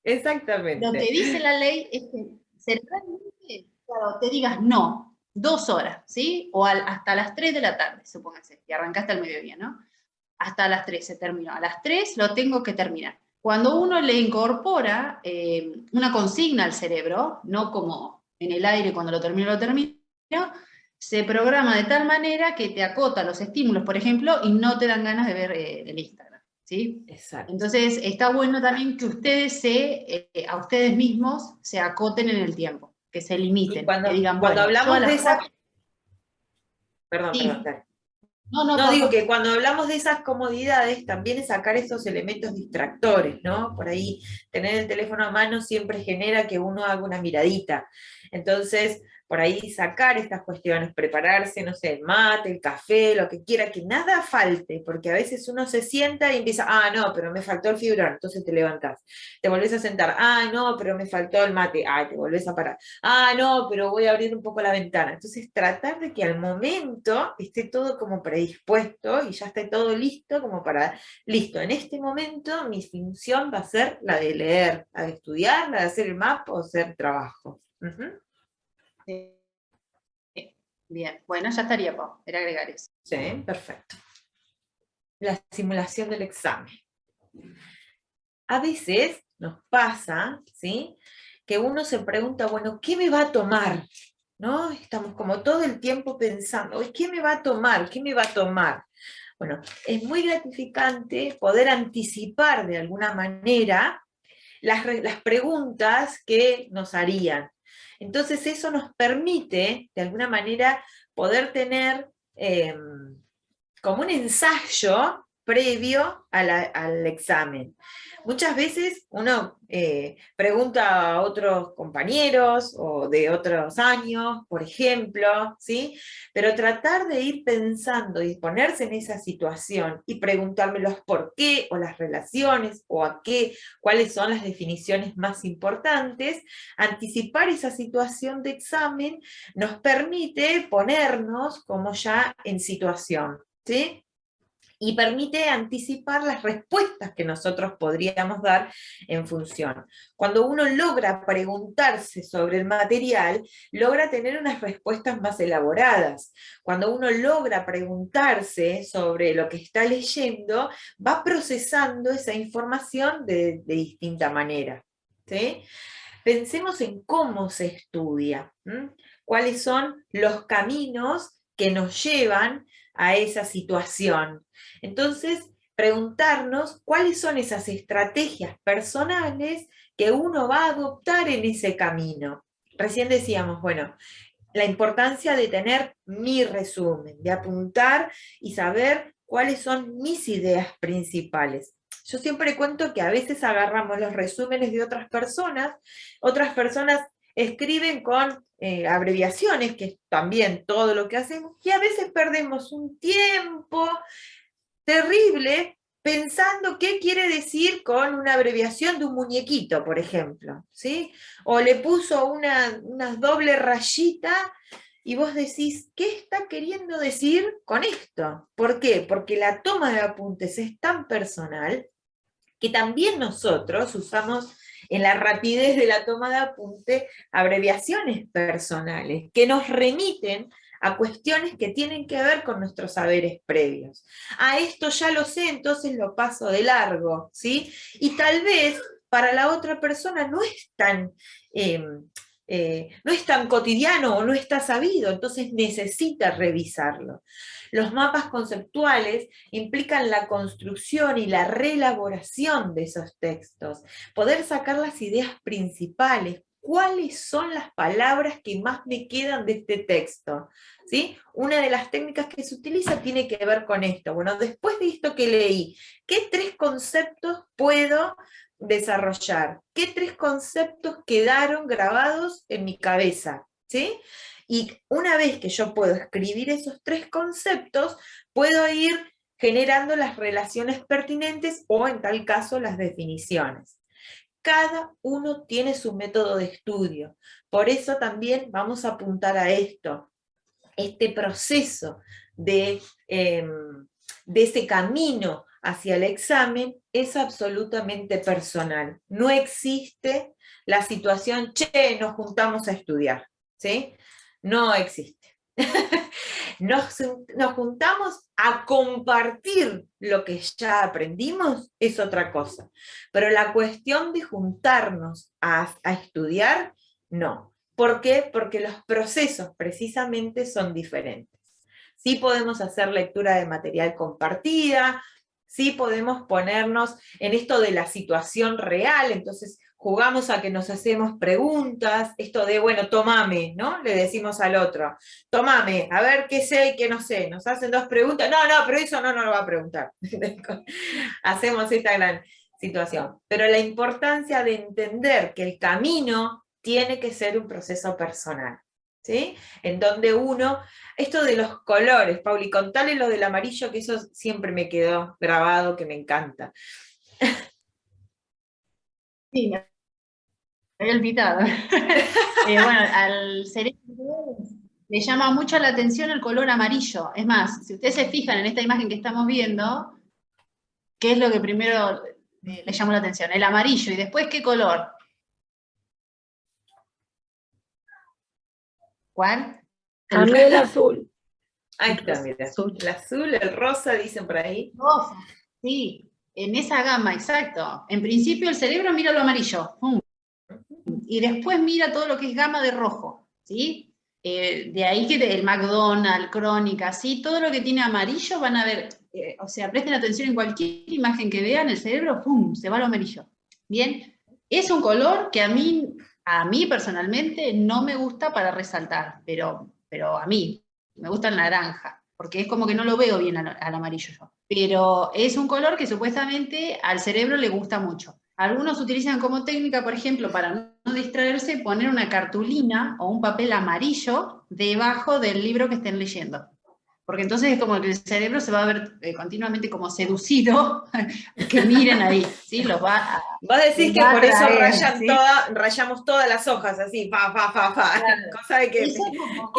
[SPEAKER 2] Exactamente.
[SPEAKER 3] Lo que dice la ley es que cerebralmente, claro, te digas no, 2 horas, ¿sí? O hasta las 3 de la tarde, supóngase, y arrancaste al mediodía, ¿no? Hasta las 3 se terminó. A las 3 lo tengo que terminar. Cuando uno le incorpora una consigna al cerebro, no como en el aire cuando lo termino, se programa de tal manera que te acota los estímulos, por ejemplo, y no te dan ganas de ver el Instagram, ¿sí?
[SPEAKER 2] Exacto.
[SPEAKER 3] Entonces, está bueno también que ustedes a ustedes mismos se acoten en el tiempo, que se limiten,
[SPEAKER 2] Y cuando,
[SPEAKER 3] que digan,
[SPEAKER 2] cuando
[SPEAKER 3] bueno,
[SPEAKER 2] hablamos de esa...
[SPEAKER 3] cosas...
[SPEAKER 2] Perdón,
[SPEAKER 3] Sí.
[SPEAKER 2] perdón, dale.
[SPEAKER 3] No, no,
[SPEAKER 2] No, digo que cuando hablamos de esas comodidades, también es sacar esos elementos distractores, ¿no? Por ahí, tener el teléfono a mano siempre genera que uno haga una miradita. Entonces, por ahí sacar estas cuestiones, prepararse, no sé, el mate, el café, lo que quiera, que nada falte, porque a veces uno se sienta y empieza, ah, no, pero me faltó el fibrón, entonces te levantás. Te volvés a sentar, ah, no, pero me faltó el mate, ah, te volvés a parar. Ah, no, pero voy a abrir un poco la ventana. Entonces, tratar de que al momento esté todo como predispuesto y ya esté todo listo, como para, listo, en este momento mi función va a ser la de leer, la de estudiar, la de hacer el mapa o hacer trabajo.
[SPEAKER 3] Bien, bueno, ya estaría, Pau, era agregar eso.
[SPEAKER 2] Sí, perfecto. La simulación del examen. A veces nos pasa, ¿sí?, que uno se pregunta, bueno, ¿qué me va a tomar? ¿No? Estamos como todo el tiempo pensando, ¿qué me va a tomar? ¿Qué me va a tomar? Bueno, es muy gratificante poder anticipar de alguna manera las preguntas que nos harían. Entonces eso nos permite, de alguna manera, poder tener como un ensayo previo al examen. Muchas veces uno pregunta a otros compañeros o de otros años, por ejemplo, ¿sí? Pero tratar de ir pensando y ponerse en esa situación y preguntarme los por qué o las relaciones o a qué, cuáles son las definiciones más importantes, anticipar esa situación de examen nos permite ponernos como ya en situación, ¿sí? Y permite anticipar las respuestas que nosotros podríamos dar en función. Cuando uno logra preguntarse sobre el material, logra tener unas respuestas más elaboradas. Cuando uno logra preguntarse sobre lo que está leyendo, va procesando esa información de distinta manera, ¿sí? Pensemos en cómo se estudia, cuáles son los caminos que nos llevan a esa situación. Entonces, preguntarnos cuáles son esas estrategias personales que uno va a adoptar en ese camino. Recién decíamos, bueno, la importancia de tener mi resumen, de apuntar y saber cuáles son mis ideas principales. Yo siempre cuento que a veces agarramos los resúmenes de otras personas escriben con abreviaciones, que es también todo lo que hacemos, y a veces perdemos un tiempo terrible pensando qué quiere decir con una abreviación de un muñequito, por ejemplo, ¿sí? O le puso una doble rayita y vos decís, ¿qué está queriendo decir con esto? ¿Por qué? Porque la toma de apuntes es tan personal que también nosotros usamos en la rapidez de la toma de apunte abreviaciones personales que nos remiten a cuestiones que tienen que ver con nuestros saberes previos. A esto ya lo sé, entonces lo paso de largo, ¿sí? Y tal vez para la otra persona no es tan no es tan cotidiano o no está sabido, entonces necesita revisarlo. Los mapas conceptuales implican la construcción y la reelaboración de esos textos, poder sacar las ideas principales, cuáles son las palabras que más me quedan de este texto, ¿sí? Una de las técnicas que se utiliza tiene que ver con esto. Bueno, después de esto que leí, ¿qué 3 conceptos puedo desarrollar? ¿Qué 3 conceptos quedaron grabados en mi cabeza? ¿Sí? Y una vez que yo puedo escribir esos 3 conceptos, puedo ir generando las relaciones pertinentes o en tal caso las definiciones. Cada uno tiene su método de estudio, por eso también vamos a apuntar a esto, este proceso de ese camino hacia el examen es absolutamente personal. No existe la situación, che, nos juntamos a estudiar, ¿sí? No existe. Nos juntamos a compartir lo que ya aprendimos, es otra cosa. Pero la cuestión de juntarnos a estudiar, no. ¿Por qué? Porque los procesos precisamente son diferentes. Sí podemos hacer lectura de material compartida, sí podemos ponernos en esto de la situación real, entonces jugamos a que nos hacemos preguntas, esto de, bueno, tomame, ¿no? Le decimos al otro, tomame, a ver qué sé y qué no sé, nos hacen dos preguntas, no, pero eso no lo va a preguntar. Hacemos esta gran situación. Pero la importancia de entender que el camino tiene que ser un proceso personal, ¿sí? En donde uno, esto de los colores, Pauli, contale lo del amarillo, que eso siempre me quedó grabado, que me encanta.
[SPEAKER 3] Sí, me había olvidado. Bueno, al cerebro le llama mucho la atención el color amarillo. Es más, si ustedes se fijan en esta imagen que estamos viendo, ¿qué es lo que primero le llamó la atención? El amarillo. ¿Y después qué color?
[SPEAKER 1] ¿Cuál?
[SPEAKER 4] A mí el azul.
[SPEAKER 2] Ahí está, mira. El azul, el rosa, dicen por ahí.
[SPEAKER 3] Rosa, sí, en esa gama, exacto. En principio el cerebro mira lo amarillo, y después mira todo lo que es gama de rojo, ¿sí? De ahí que el McDonald's, Crónica, ¿sí? Todo lo que tiene amarillo van a ver, o sea, presten atención en cualquier imagen que vean, el cerebro, ¡pum!, se va a lo amarillo. Bien, es un color que a mí personalmente no me gusta para resaltar, pero a mí me gusta el naranja, porque es como que no lo veo bien al amarillo yo. Pero es un color que supuestamente al cerebro le gusta mucho. Algunos utilizan como técnica, por ejemplo, para no distraerse, poner una cartulina o un papel amarillo debajo del libro que estén leyendo. Porque entonces es como que el cerebro se va a ver continuamente como seducido, que miren ahí, ¿sí? Los va a,
[SPEAKER 2] Vos decís que
[SPEAKER 3] va a
[SPEAKER 2] por eso
[SPEAKER 3] atraer,
[SPEAKER 2] rayan
[SPEAKER 3] ¿sí?
[SPEAKER 2] rayamos todas las hojas así, fa.
[SPEAKER 3] Claro.
[SPEAKER 2] Cosa de que.
[SPEAKER 3] Eso como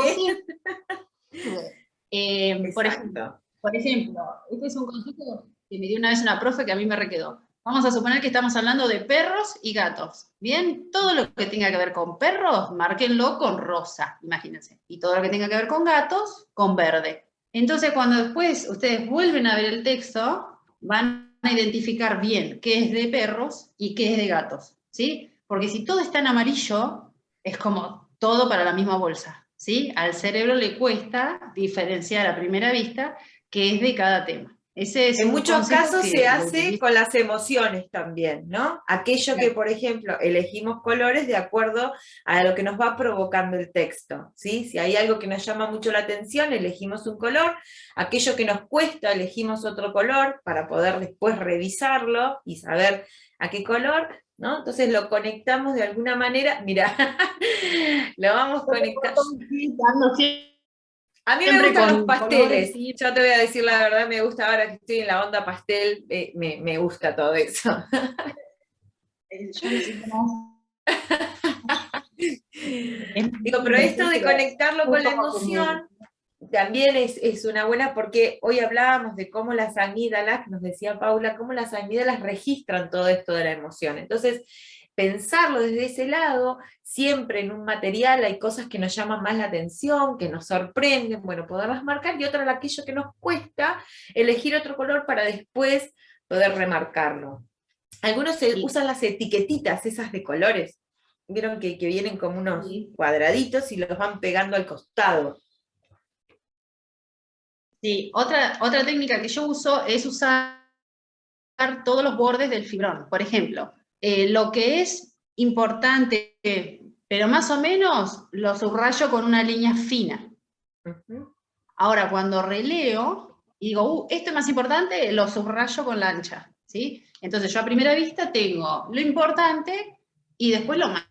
[SPEAKER 3] por ejemplo, este es un consejo que me dio una vez una profe que a mí me requedó. Vamos a suponer que estamos hablando de perros y gatos. Bien, todo lo que tenga que ver con perros, márquenlo con rosa, imagínense. Y todo lo que tenga que ver con gatos, con verde. Entonces, cuando después ustedes vuelven a ver el texto, van a identificar bien qué es de perros y qué es de gatos, ¿sí? Porque si todo está en amarillo, es como todo para la misma bolsa, ¿sí? Al cerebro le cuesta diferenciar a primera vista qué es de cada tema. Ese es
[SPEAKER 2] En
[SPEAKER 3] un
[SPEAKER 2] muchos
[SPEAKER 3] consejo
[SPEAKER 2] casos
[SPEAKER 3] que
[SPEAKER 2] se
[SPEAKER 3] lo
[SPEAKER 2] hace
[SPEAKER 3] utilizo.
[SPEAKER 2] con las emociones también, ¿no? Aquello que, por ejemplo, elegimos colores de acuerdo a lo que nos va provocando el texto, ¿sí? Si hay algo que nos llama mucho la atención, elegimos un color, aquello que nos cuesta, elegimos otro color para poder después revisarlo y saber a qué color, ¿no? Entonces lo conectamos de alguna manera, mira, lo vamos conectando. A mí me
[SPEAKER 3] Siempre
[SPEAKER 2] gustan los
[SPEAKER 3] con colores,
[SPEAKER 2] pasteles,
[SPEAKER 3] sí.
[SPEAKER 2] yo te voy a decir la verdad, me gusta ahora que estoy en la onda pastel, me gusta todo eso.
[SPEAKER 3] Yo necesito más.
[SPEAKER 2] Digo, pero esto de conectarlo con la emoción también es una buena, porque hoy hablábamos de cómo las amígdalas, nos decía Paula, cómo las amígdalas registran todo esto de la emoción. Entonces, pensarlo desde ese lado, siempre en un material hay cosas que nos llaman más la atención, que nos sorprenden, bueno, poderlas marcar, y otra aquello que nos cuesta, elegir otro color para después poder remarcarlo. Algunos usan las etiquetitas esas de colores, vieron que vienen como unos cuadraditos y los van pegando al costado.
[SPEAKER 3] Sí, otra técnica que yo uso es usar todos los bordes del fibrón. Por ejemplo, lo que es importante, pero más o menos lo subrayo con una línea fina. Ahora, cuando releo, y digo, esto es más importante, lo subrayo con la ancha, ¿sí? Entonces yo a primera vista tengo lo importante y después lo más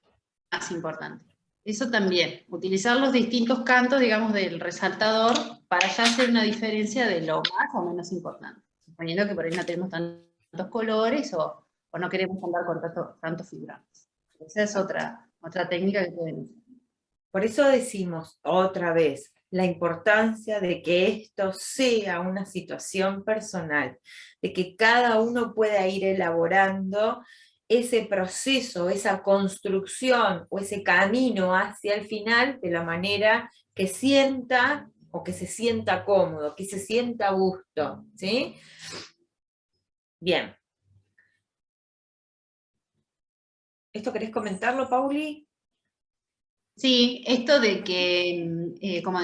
[SPEAKER 3] importante. Eso también, utilizar los distintos cantos, digamos, del resaltador para ya hacer una diferencia de lo más o menos importante. Suponiendo que por ahí no tenemos tantos colores o no queremos andar con tantos fibrones. Esa es otra técnica que pueden usar.
[SPEAKER 2] Por eso decimos otra vez la importancia de que esto sea una situación personal, de que cada uno pueda ir elaborando ese proceso, esa construcción o ese camino hacia el final de la manera que sienta o que se sienta cómodo, que se sienta a gusto, ¿sí? Bien. ¿Esto querés comentarlo, Pauli?
[SPEAKER 3] Sí, esto de que, como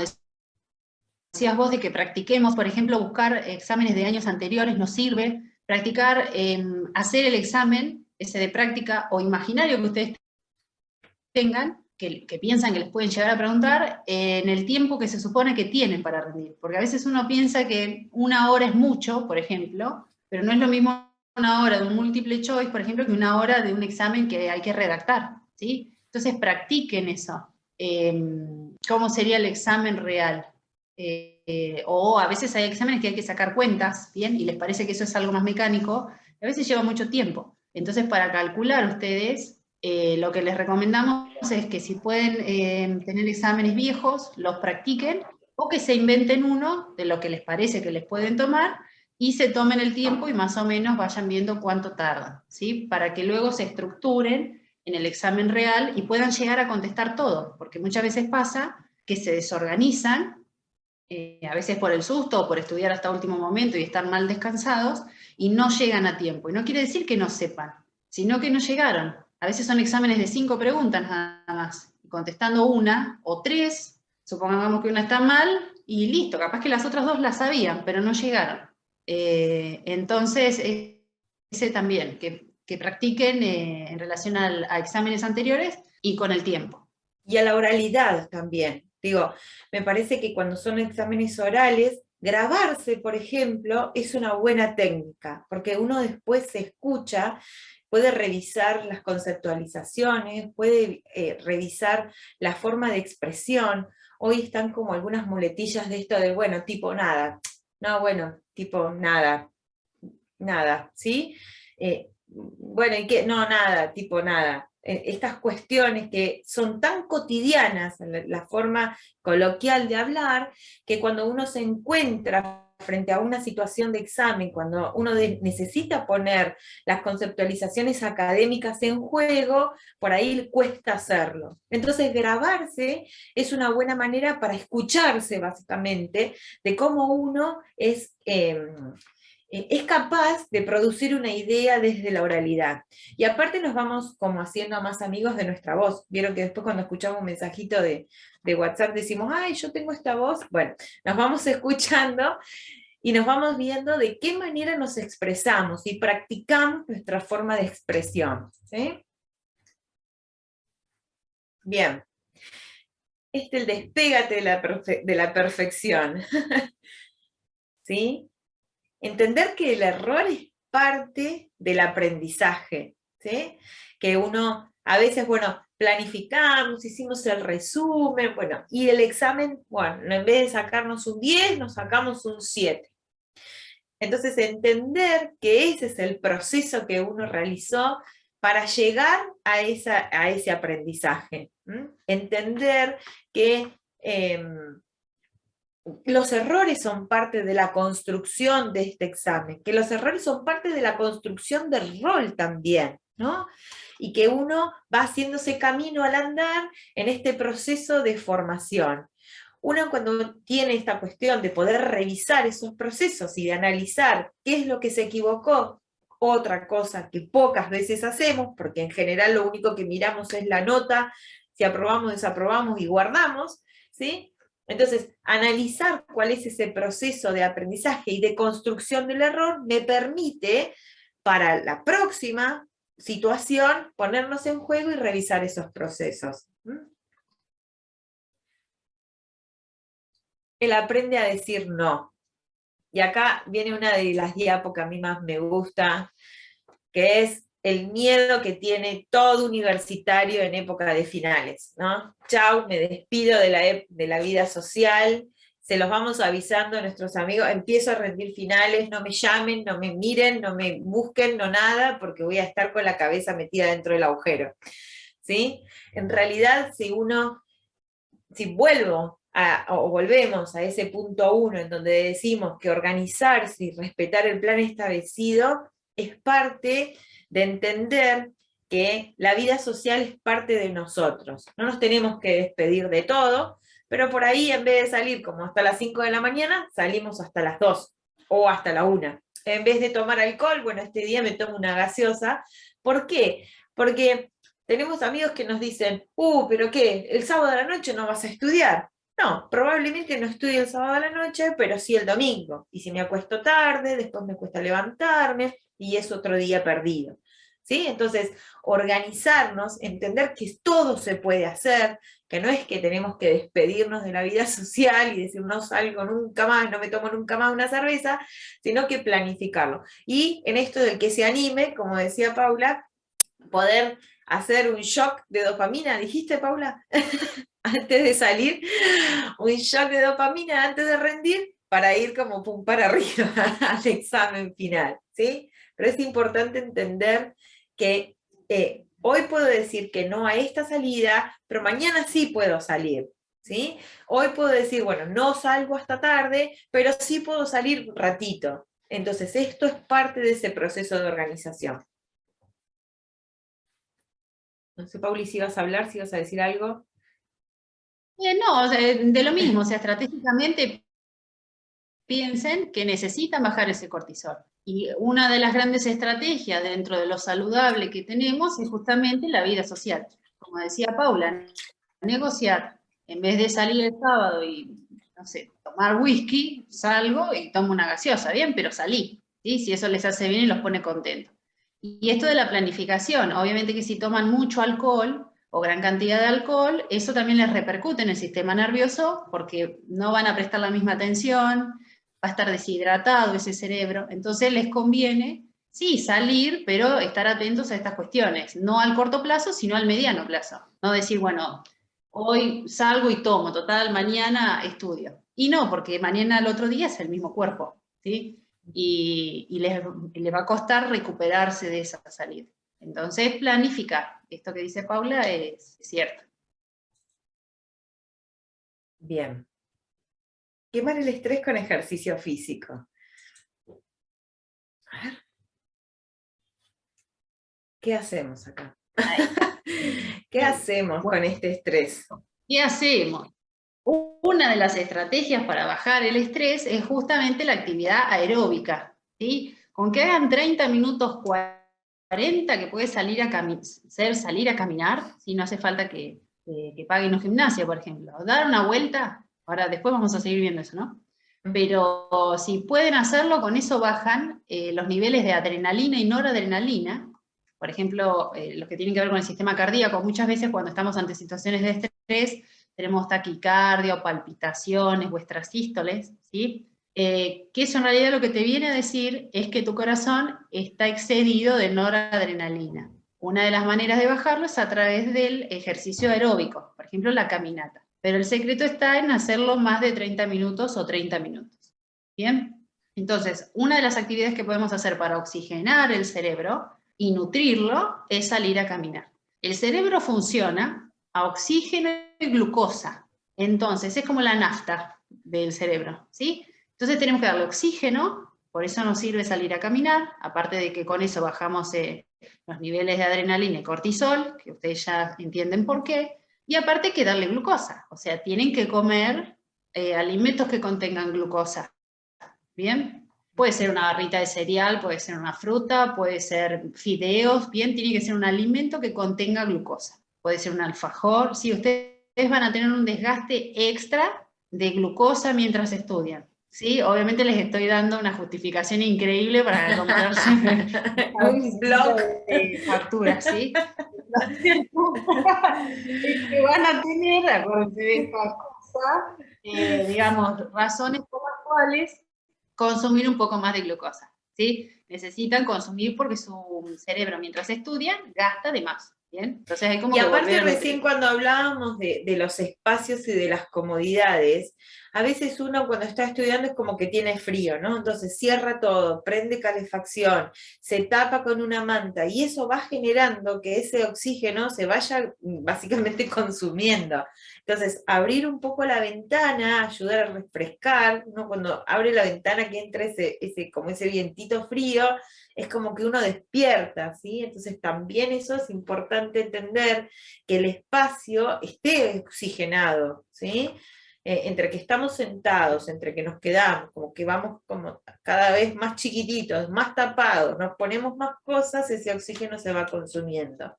[SPEAKER 3] decías vos, de que practiquemos, por ejemplo, buscar exámenes de años anteriores nos sirve, practicar, hacer el examen, ese de práctica o imaginario que ustedes tengan, que piensan que les pueden llegar a preguntar, en el tiempo que se supone que tienen para rendir. Porque a veces uno piensa que 1 hora es mucho, por ejemplo, pero no es lo mismo 1 hora de un multiple choice, por ejemplo, que 1 hora de un examen que hay que redactar, ¿sí? Entonces practiquen eso. ¿Cómo sería el examen real? O a veces hay exámenes que hay que sacar cuentas, ¿bien? Y les parece que eso es algo más mecánico, a veces lleva mucho tiempo. Entonces, para calcular ustedes, lo que les recomendamos es que si pueden tener exámenes viejos, los practiquen, o que se inventen uno de lo que les parece que les pueden tomar, y se tomen el tiempo y más o menos vayan viendo cuánto tardan, ¿sí? Para que luego se estructuren en el examen real y puedan llegar a contestar todo, porque muchas veces pasa que se desorganizan, a veces por el susto o por estudiar hasta último momento y estar mal descansados, y no llegan a tiempo. Y no quiere decir que no sepan, sino que no llegaron. A veces son exámenes de 5 preguntas nada más, contestando 1 o 3, supongamos que una está mal, y listo, capaz que las otras 2 las sabían, pero no llegaron. Entonces, ese también, que practiquen en relación a exámenes anteriores y con el tiempo.
[SPEAKER 2] Y a la oralidad también. Digo, me parece que cuando son exámenes orales, grabarse, por ejemplo, es una buena técnica, porque uno después se escucha, puede revisar las conceptualizaciones, puede revisar la forma de expresión. Hoy están como algunas muletillas de esto de, bueno, tipo nada, no, bueno, tipo nada, nada, ¿sí? Bueno, ¿y qué? No, nada, tipo nada. Estas cuestiones que son tan cotidianas en la forma coloquial de hablar, que cuando uno se encuentra frente a una situación de examen, cuando uno necesita poner las conceptualizaciones académicas en juego, por ahí cuesta hacerlo. Entonces, grabarse es una buena manera para escucharse, básicamente, de cómo uno es capaz de producir una idea desde la oralidad. Y aparte nos vamos como haciendo más amigos de nuestra voz. Vieron que después cuando escuchamos un mensajito de WhatsApp decimos, ay, yo tengo esta voz. Bueno, nos vamos escuchando y nos vamos viendo de qué manera nos expresamos y practicamos nuestra forma de expresión. ¿Sí? Bien. El despégate de la perfección. ¿Sí? Entender que el error es parte del aprendizaje, ¿sí? Que uno, a veces, bueno, planificamos, hicimos el resumen, bueno, y el examen, bueno, en vez de sacarnos un 10, nos sacamos un 7. Entonces, entender que ese es el proceso que uno realizó para llegar a ese aprendizaje. Entender que los errores son parte de la construcción de este examen, que los errores son parte de la construcción del rol también, ¿no? Y que uno va haciéndose camino al andar en este proceso de formación. Uno cuando tiene esta cuestión de poder revisar esos procesos y de analizar qué es lo que se equivocó, otra cosa que pocas veces hacemos, porque en general lo único que miramos es la nota, si aprobamos, desaprobamos y guardamos, ¿sí? Entonces, analizar cuál es ese proceso de aprendizaje y de construcción del error me permite, para la próxima situación, ponernos en juego y revisar esos procesos. Él aprende a decir no. Y acá viene una de las diapos que a mí más me gusta, que es el miedo que tiene todo universitario en época de finales, ¿no? Chau, me despido de la vida social, se los vamos avisando a nuestros amigos, empiezo a rendir finales, no me llamen, no me miren, no me busquen, no nada, porque voy a estar con la cabeza metida dentro del agujero, ¿sí? En realidad, si volvemos a ese punto 1 en donde decimos que organizarse y respetar el plan establecido es parte de entender que la vida social es parte de nosotros. No nos tenemos que despedir de todo, pero por ahí en vez de salir como hasta las 5 de la mañana, salimos hasta las 2 o hasta la 1. En vez de tomar alcohol, bueno, este día me tomo una gaseosa. ¿Por qué? Porque tenemos amigos que nos dicen, pero ¿qué? ¿El sábado de la noche no vas a estudiar? No, probablemente no estudio el sábado a la noche, pero sí el domingo. Y si me acuesto tarde, después me cuesta levantarme y es otro día perdido. ¿Sí? Entonces, organizarnos, entender que todo se puede hacer, que no es que tenemos que despedirnos de la vida social y decir no salgo nunca más, no me tomo nunca más una cerveza, sino que planificarlo. Y en esto del que se anime, como decía Paula, poder hacer un shock de dopamina, ¿dijiste, Paula? Antes de salir, un shock de dopamina antes de rendir, para ir como pum para arriba al examen final, ¿sí? Pero es importante entender que hoy puedo decir que no a esta salida, pero mañana sí puedo salir, ¿sí? Hoy puedo decir, bueno, no salgo hasta tarde, pero sí puedo salir un ratito. Entonces, esto es parte de ese proceso de organización. No sé, Pauli, si ibas a hablar, si ibas a decir algo.
[SPEAKER 3] No, o sea, de lo mismo, o sea, estratégicamente piensen que necesitan bajar ese cortisol. Y una de las grandes estrategias dentro de lo saludable que tenemos es justamente la vida social. Como decía Paula, negociar, en vez de salir el sábado y, no sé, tomar whisky, salgo y tomo una gaseosa, bien, pero salí, ¿sí? Si eso les hace bien y los pone contentos. Y esto de la planificación, obviamente que si toman mucho alcohol o gran cantidad de alcohol, eso también les repercute en el sistema nervioso porque no van a prestar la misma atención, va a estar deshidratado ese cerebro, entonces les conviene, sí, salir, pero estar atentos a estas cuestiones, no al corto plazo, sino al mediano plazo. No decir, bueno, hoy salgo y tomo, total, mañana estudio. Y no, porque mañana al otro día es el mismo cuerpo, ¿sí? Y les va a costar recuperarse de esa salida. Entonces, planificar. Esto que dice Paula es cierto.
[SPEAKER 2] Bien. Quemar el estrés con ejercicio físico. A ver. ¿Qué hacemos acá? ¿Qué hacemos con este estrés?
[SPEAKER 3] ¿Qué hacemos? Una de las estrategias para bajar el estrés es justamente la actividad aeróbica, ¿sí? Con que hagan 30 minutos 40, que puede salir a caminar, si no hace falta que paguen un gimnasio, por ejemplo. Dar una vuelta, ahora después vamos a seguir viendo eso, ¿no? Pero si pueden hacerlo, con eso bajan los niveles de adrenalina y noradrenalina. Por ejemplo, los que tienen que ver con el sistema cardíaco, muchas veces cuando estamos ante situaciones de estrés, tenemos taquicardia o palpitaciones o extrasístoles, ¿sí? Que eso en realidad lo que te viene a decir es que tu corazón está excedido de noradrenalina. Una de las maneras de bajarlo es a través del ejercicio aeróbico, por ejemplo la caminata. Pero el secreto está en hacerlo más de 30 minutos o 30 minutos. ¿Bien? Entonces, una de las actividades que podemos hacer para oxigenar el cerebro y nutrirlo es salir a caminar. El cerebro funciona a oxígeno y glucosa. Entonces, es como la nafta del cerebro, ¿sí? Entonces tenemos que darle oxígeno, por eso nos sirve salir a caminar, aparte de que con eso bajamos los niveles de adrenalina y cortisol, que ustedes ya entienden por qué, y aparte hay que darle glucosa, o sea, tienen que comer alimentos que contengan glucosa, ¿bien? Puede ser una barrita de cereal, puede ser una fruta, puede ser fideos, bien, tiene que ser un alimento que contenga glucosa. Puede ser un alfajor, sí, ustedes van a tener un desgaste extra de glucosa mientras estudian. Sí, obviamente les estoy dando una justificación increíble para comprarse
[SPEAKER 2] un blog
[SPEAKER 3] de facturas, ¿sí? Lo cierto es que van a tener, acuérdense de esta cosa, digamos, razones por las cuales consumir un poco más de glucosa, ¿sí? Necesitan consumir porque su cerebro, mientras estudian, gasta de más, ¿bien? Entonces hay como
[SPEAKER 2] y
[SPEAKER 3] que
[SPEAKER 2] aparte
[SPEAKER 3] volver a
[SPEAKER 2] recién cuando hablábamos de los espacios y de las comodidades, a veces uno cuando está estudiando es como que tiene frío, ¿no? Entonces cierra todo, prende calefacción, se tapa con una manta y eso va generando que ese oxígeno se vaya básicamente consumiendo. Entonces, abrir un poco la ventana, ayudar a refrescar, ¿no? Cuando abre la ventana que entra como ese vientito frío, es como que uno despierta, ¿sí? Entonces también eso es importante entender, que el espacio esté oxigenado, ¿sí? Entre que estamos sentados, entre que nos quedamos, como que vamos como cada vez más chiquititos, más tapados, nos ponemos más cosas, ese oxígeno se va consumiendo.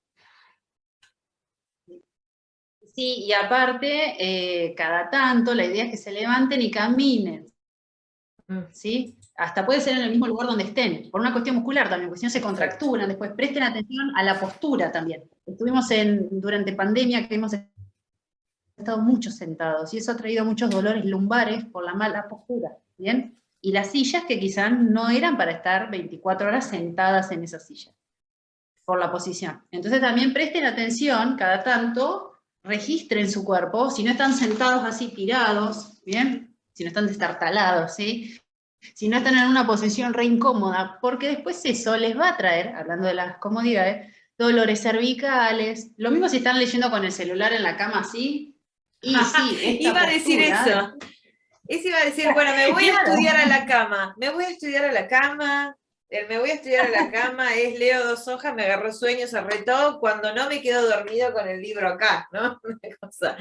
[SPEAKER 3] Sí, y aparte, cada tanto, la idea es que se levanten y caminen, ¿sí? Hasta puede ser en el mismo lugar donde estén, por una cuestión muscular también, porque si no se contracturan después. Presten atención a la postura también. Estuvimos durante pandemia que hemos estado muchos sentados, y eso ha traído muchos dolores lumbares por la mala postura, ¿bien? Y las sillas que quizás no eran para estar 24 horas sentadas en esa silla, por la posición. Entonces también presten atención, cada tanto, registren su cuerpo, si no están sentados así tirados, ¿bien? Si no están destartalados, ¿sí? Si no están en una posición re incómoda, porque después eso les va a traer, hablando de las comodidades, dolores cervicales. Lo mismo si están leyendo con el celular en la cama así, y sí, esta
[SPEAKER 2] iba a decir
[SPEAKER 3] postura,
[SPEAKER 2] eso. Eso iba a decir, bueno, me voy a
[SPEAKER 3] claro.
[SPEAKER 2] estudiar a la cama, me voy a estudiar a la cama, el me voy a estudiar a la cama es leo 2 hojas, me agarró sueño, cerré todo, cuando no me quedo dormido con el libro acá, ¿no? Una cosa.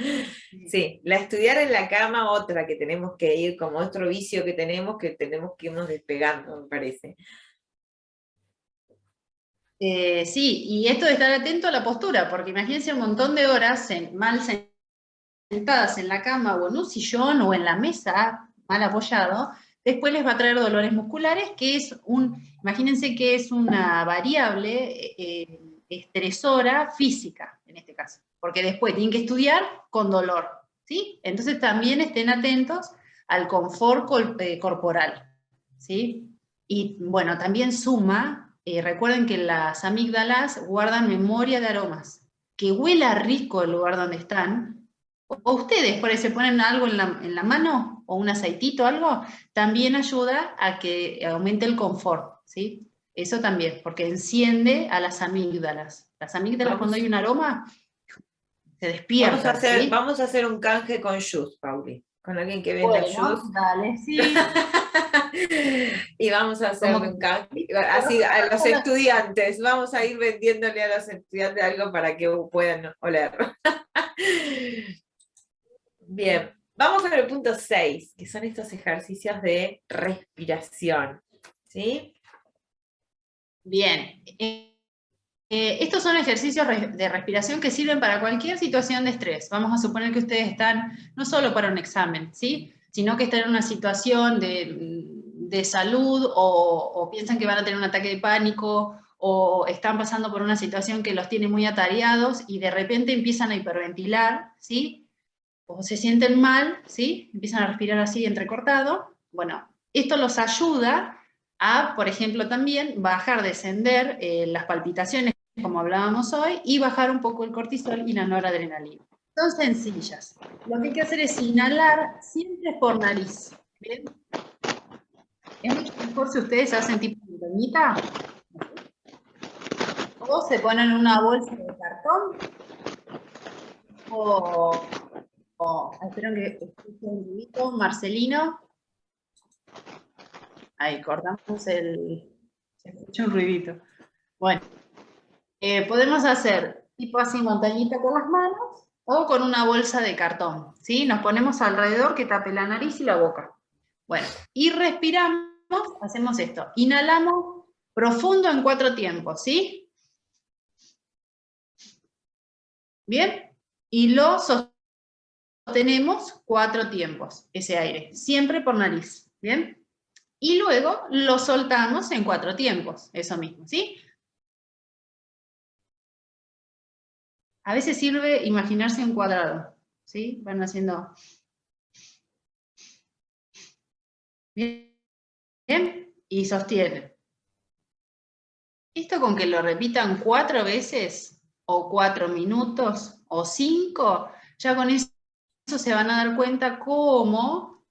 [SPEAKER 2] Sí, la estudiar en la cama, otra que tenemos que ir, como otro vicio que tenemos que irnos despegando, me parece.
[SPEAKER 3] Sí, y esto de estar atento a la postura, porque imagínense un montón de horas mal sentadas en la cama o en un sillón o en la mesa, mal apoyado, después les va a traer dolores musculares, que es imagínense que es una variable estresora física, en este caso, porque después tienen que estudiar con dolor, ¿sí? Entonces también estén atentos al confort corporal, ¿sí? Y bueno, también suma, recuerden que las amígdalas guardan memoria de aromas, que huela rico el lugar donde están, o ustedes por ahí se ponen algo en la mano, o un aceitito, algo, también ayuda a que aumente el confort, ¿sí? Eso también, porque enciende a las amígdalas. Las amígdalas cuando hay un aroma, se despiertan, ¿sí?
[SPEAKER 2] Vamos a hacer un canje con Just, Pauli, con alguien que venda
[SPEAKER 3] Bueno,
[SPEAKER 2] Just.
[SPEAKER 3] dale, sí.
[SPEAKER 2] Y vamos a hacerle un canje, así a los estudiantes, vamos a ir vendiéndole a los estudiantes algo para que puedan oler. Bien, vamos con el punto 6, que son estos ejercicios de respiración, ¿sí?
[SPEAKER 3] Bien. Estos son ejercicios de respiración que sirven para cualquier situación de estrés. Vamos a suponer que ustedes están no solo para un examen, ¿sí? Sino que están en una situación de salud o piensan que van a tener un ataque de pánico o están pasando por una situación que los tiene muy atareados y de repente empiezan a hiperventilar, ¿sí? O se sienten mal, ¿sí? Empiezan a respirar así entrecortado. Bueno, esto los ayuda a, por ejemplo, también bajar, descender las palpitaciones, como hablábamos hoy, y bajar un poco el cortisol y la noradrenalina. Son sencillas. Lo que hay que hacer es inhalar siempre por nariz. ¿Bien? Es mucho mejor si ustedes hacen tipo montañita, o se ponen una bolsa de cartón, o espero que escuche un ruidito, Marcelino. Ahí cortamos se escucha un ruidito. Bueno, podemos hacer tipo así montañita con las manos o con una bolsa de cartón, ¿sí? Nos ponemos alrededor que tape la nariz y la boca. Bueno, y respiramos, hacemos esto. Inhalamos profundo en 4 tiempos, ¿sí? ¿Bien? Y lo sostenemos 4 tiempos, ese aire, siempre por nariz, ¿bien? Y luego lo soltamos en 4 tiempos, eso mismo, ¿sí? A veces sirve imaginarse un cuadrado, ¿sí? Van haciendo... Bien, y sostienen. Esto con que lo repitan 4 veces, o 4 minutos, o 5, ya con eso se van a dar cuenta cómo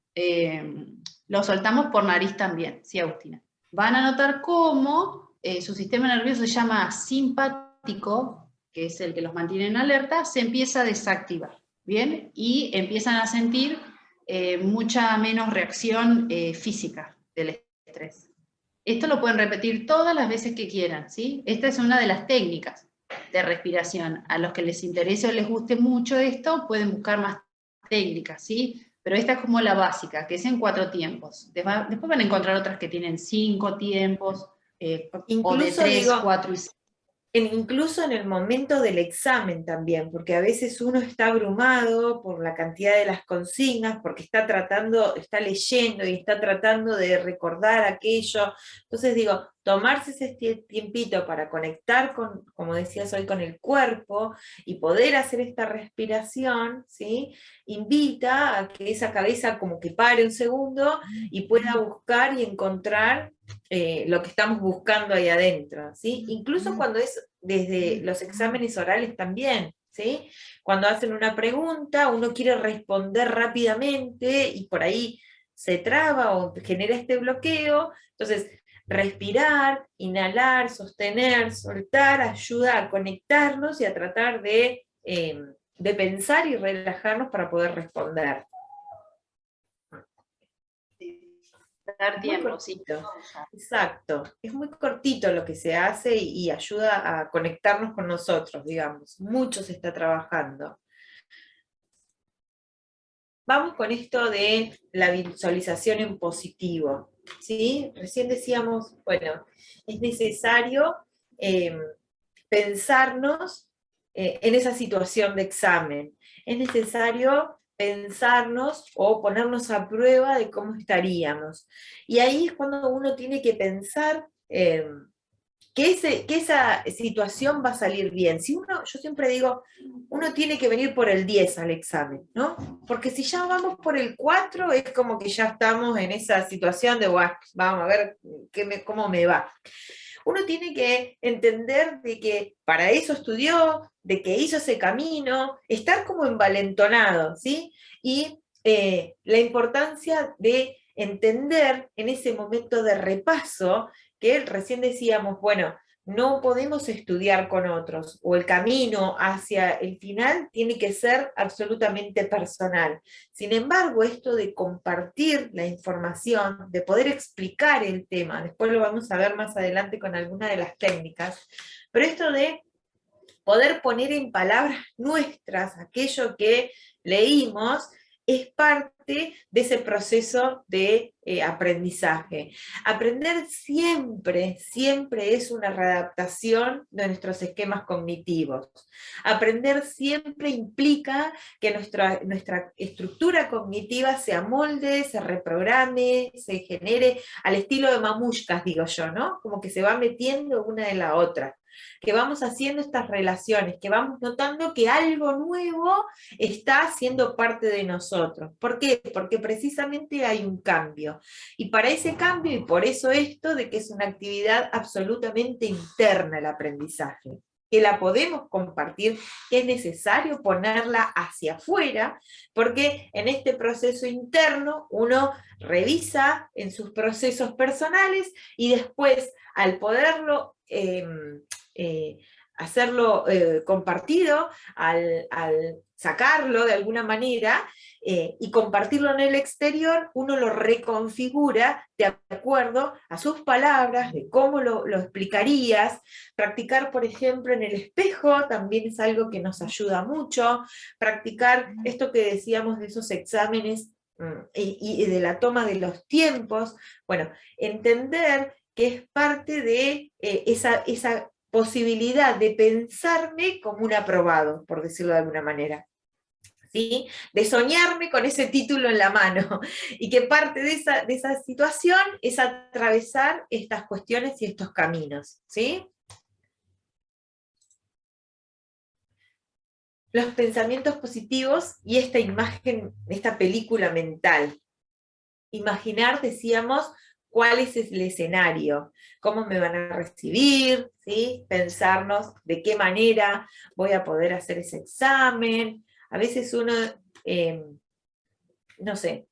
[SPEAKER 3] lo soltamos por nariz también, ¿sí, Agustina? Van a notar cómo su sistema nervioso se llama simpático, que es el que los mantiene en alerta, se empieza a desactivar, ¿bien? Y empiezan a sentir mucha menos reacción física del estrés. Esto lo pueden repetir todas las veces que quieran, ¿sí? Esta es una de las técnicas de respiración. A los que les interese o les guste mucho esto, pueden buscar más técnicas, ¿sí? Pero esta es como la básica, que es en 4 tiempos. Después van a encontrar otras que tienen 5 tiempos, o de 3, 4 y 5.
[SPEAKER 2] incluso en el momento del examen también, porque a veces uno está abrumado por la cantidad de las consignas, porque está leyendo y está tratando de recordar aquello. Entonces digo, tomarse ese tiempito para conectar con, como decías hoy, con el cuerpo y poder hacer esta respiración, ¿sí? Invita a que esa cabeza como que pare un segundo y pueda buscar y encontrar lo que estamos buscando ahí adentro, ¿sí? Incluso cuando es desde los exámenes orales también, ¿sí? Cuando hacen una pregunta, uno quiere responder rápidamente y por ahí se traba o genera este bloqueo, entonces respirar, inhalar, sostener, soltar, ayuda a conectarnos y a tratar de pensar y relajarnos para poder responder.
[SPEAKER 3] Dar tiempo, sí.
[SPEAKER 2] Exacto, es muy cortito lo que se hace y ayuda a conectarnos con nosotros, digamos. Mucho se está trabajando. Vamos con esto de la visualización en positivo, ¿sí? Recién decíamos, bueno, es necesario pensarnos en esa situación de examen. Es necesario pensarnos o ponernos a prueba de cómo estaríamos. Y ahí es cuando uno tiene que pensar que esa situación va a salir bien. Si yo siempre digo, uno tiene que venir por el 10 al examen, ¿no? Porque si ya vamos por el 4, es como que ya estamos en esa situación de, bueno, vamos a ver cómo me va. Uno tiene que entender de que para eso estudió, de que hizo ese camino, estar como envalentonado, ¿sí? Y la importancia de entender en ese momento de repaso, que recién decíamos, bueno, no podemos estudiar con otros, o el camino hacia el final tiene que ser absolutamente personal. Sin embargo, esto de compartir la información, de poder explicar el tema, después lo vamos a ver más adelante con alguna de las técnicas, pero esto de poder poner en palabras nuestras aquello que leímos, es parte de ese proceso de aprendizaje. Aprender siempre, siempre es una readaptación de nuestros esquemas cognitivos. Aprender siempre implica que nuestra estructura cognitiva se amolde, se reprograme, se genere al estilo de mamushkas, digo yo, ¿no? Como que se va metiendo una en la otra, que vamos haciendo estas relaciones, que vamos notando que algo nuevo está siendo parte de nosotros. ¿Por qué? Porque precisamente hay un cambio. Y para ese cambio, y por eso esto de que es una actividad absolutamente interna el aprendizaje, que la podemos compartir, que es necesario ponerla hacia afuera, porque en este proceso interno uno revisa en sus procesos personales y después al poderlo hacerlo compartido, al sacarlo de alguna manera y compartirlo en el exterior, uno lo reconfigura de acuerdo a sus palabras, de cómo lo explicarías. Practicar, por ejemplo, en el espejo también es algo que nos ayuda mucho. Practicar esto que decíamos de esos exámenes y de la toma de los tiempos. Bueno, entender que es parte de esa posibilidad de pensarme como un aprobado, por decirlo de alguna manera. ¿Sí? De soñarme con ese título en la mano, y que parte de esa situación es atravesar estas cuestiones y estos caminos. ¿Sí? Los pensamientos positivos y esta imagen, esta película mental. Imaginar, decíamos, cuál es el escenario, cómo me van a recibir, ¿sí? Pensarnos de qué manera voy a poder hacer ese examen. A veces uno, no sé,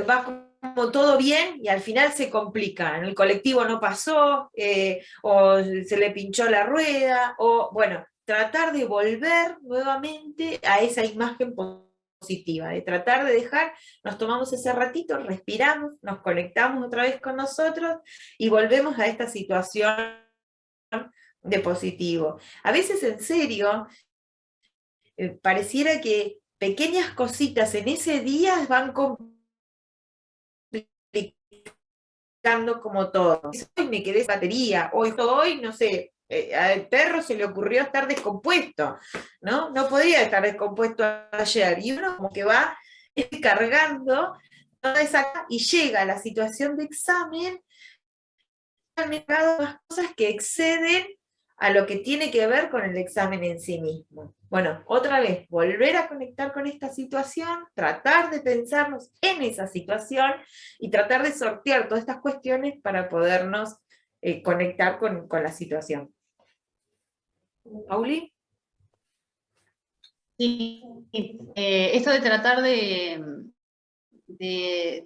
[SPEAKER 2] va como todo bien y al final se complica. En el colectivo no pasó, o se le pinchó la rueda, o bueno, tratar de volver nuevamente a esa imagen positiva, de tratar de nos tomamos ese ratito, respiramos, nos conectamos otra vez con nosotros y volvemos a esta situación de positivo. A veces, en serio, pareciera que pequeñas cositas en ese día van complicando como todo. Hoy me quedé sin batería, hoy no sé, al perro se le ocurrió estar descompuesto, ¿no? No podía estar descompuesto ayer, y uno como que va cargando toda esa, y llega a la situación de examen, más cosas que exceden a lo que tiene que ver con el examen en sí mismo. Bueno, otra vez, volver a conectar con esta situación, tratar de pensarnos en esa situación y tratar de sortear todas estas cuestiones para podernos conectar con la situación. ¿Pauli?
[SPEAKER 3] Sí, esto de tratar de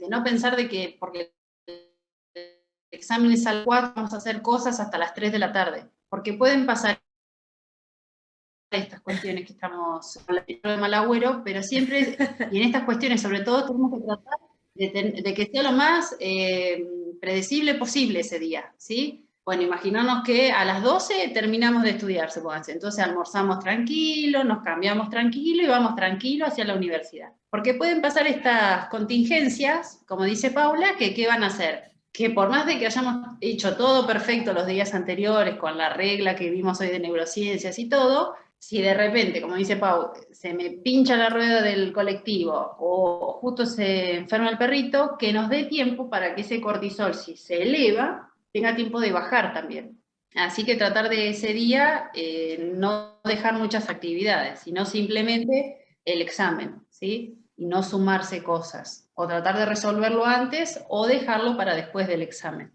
[SPEAKER 3] no pensar de que porque el examen es a las 4 vamos a hacer cosas hasta las 3 de la tarde, porque pueden pasar estas cuestiones que estamos hablando de mal agüero, pero siempre, y en estas cuestiones sobre todo, tenemos que tratar de que sea lo más predecible posible ese día, ¿sí? Bueno, imaginarnos que a las 12 terminamos de estudiar, supónganse, entonces almorzamos tranquilo, nos cambiamos tranquilo y vamos tranquilo hacia la universidad. Porque pueden pasar estas contingencias, como dice Paula, que ¿qué van a hacer? Que por más de que hayamos hecho todo perfecto los días anteriores, con la regla que vimos hoy de neurociencias y todo, si de repente, como dice Pau, se me pincha la rueda del colectivo o justo se enferma el perrito, que nos dé tiempo para que ese cortisol, si se eleva, tenga tiempo de bajar también. Así que tratar de ese día no dejar muchas actividades, sino simplemente el examen, ¿sí? Y no sumarse cosas, o tratar de resolverlo antes o dejarlo para después del examen.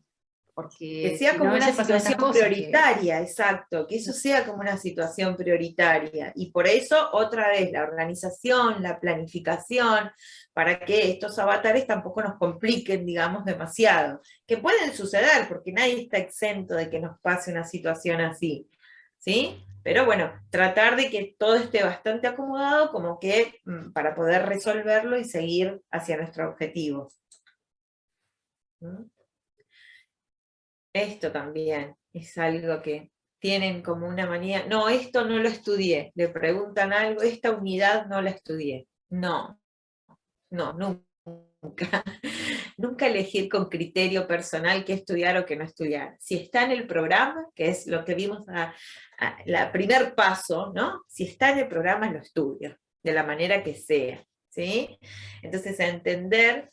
[SPEAKER 3] Porque
[SPEAKER 2] Que sea
[SPEAKER 3] si
[SPEAKER 2] como
[SPEAKER 3] no, a
[SPEAKER 2] una
[SPEAKER 3] veces pasan estas
[SPEAKER 2] situación
[SPEAKER 3] cosas
[SPEAKER 2] prioritaria, exacto, que eso sea como una situación prioritaria. Y por eso, otra vez, la organización, la planificación, para que estos avatares tampoco nos compliquen, digamos, demasiado. Que pueden suceder, porque nadie está exento de que nos pase una situación así, ¿sí? Pero bueno, tratar de que todo esté bastante acomodado como que para poder resolverlo y seguir hacia nuestro objetivo. ¿Mm? Esto también es algo que tienen como una manía. No, esto no lo estudié. Le preguntan algo, esta unidad no la estudié. No, nunca. Nunca elegir con criterio personal qué estudiar o qué no estudiar. Si está en el programa, que es lo que vimos la primer paso, ¿no? Si está en el programa, lo estudio, de la manera que sea, ¿sí? Entonces, a entender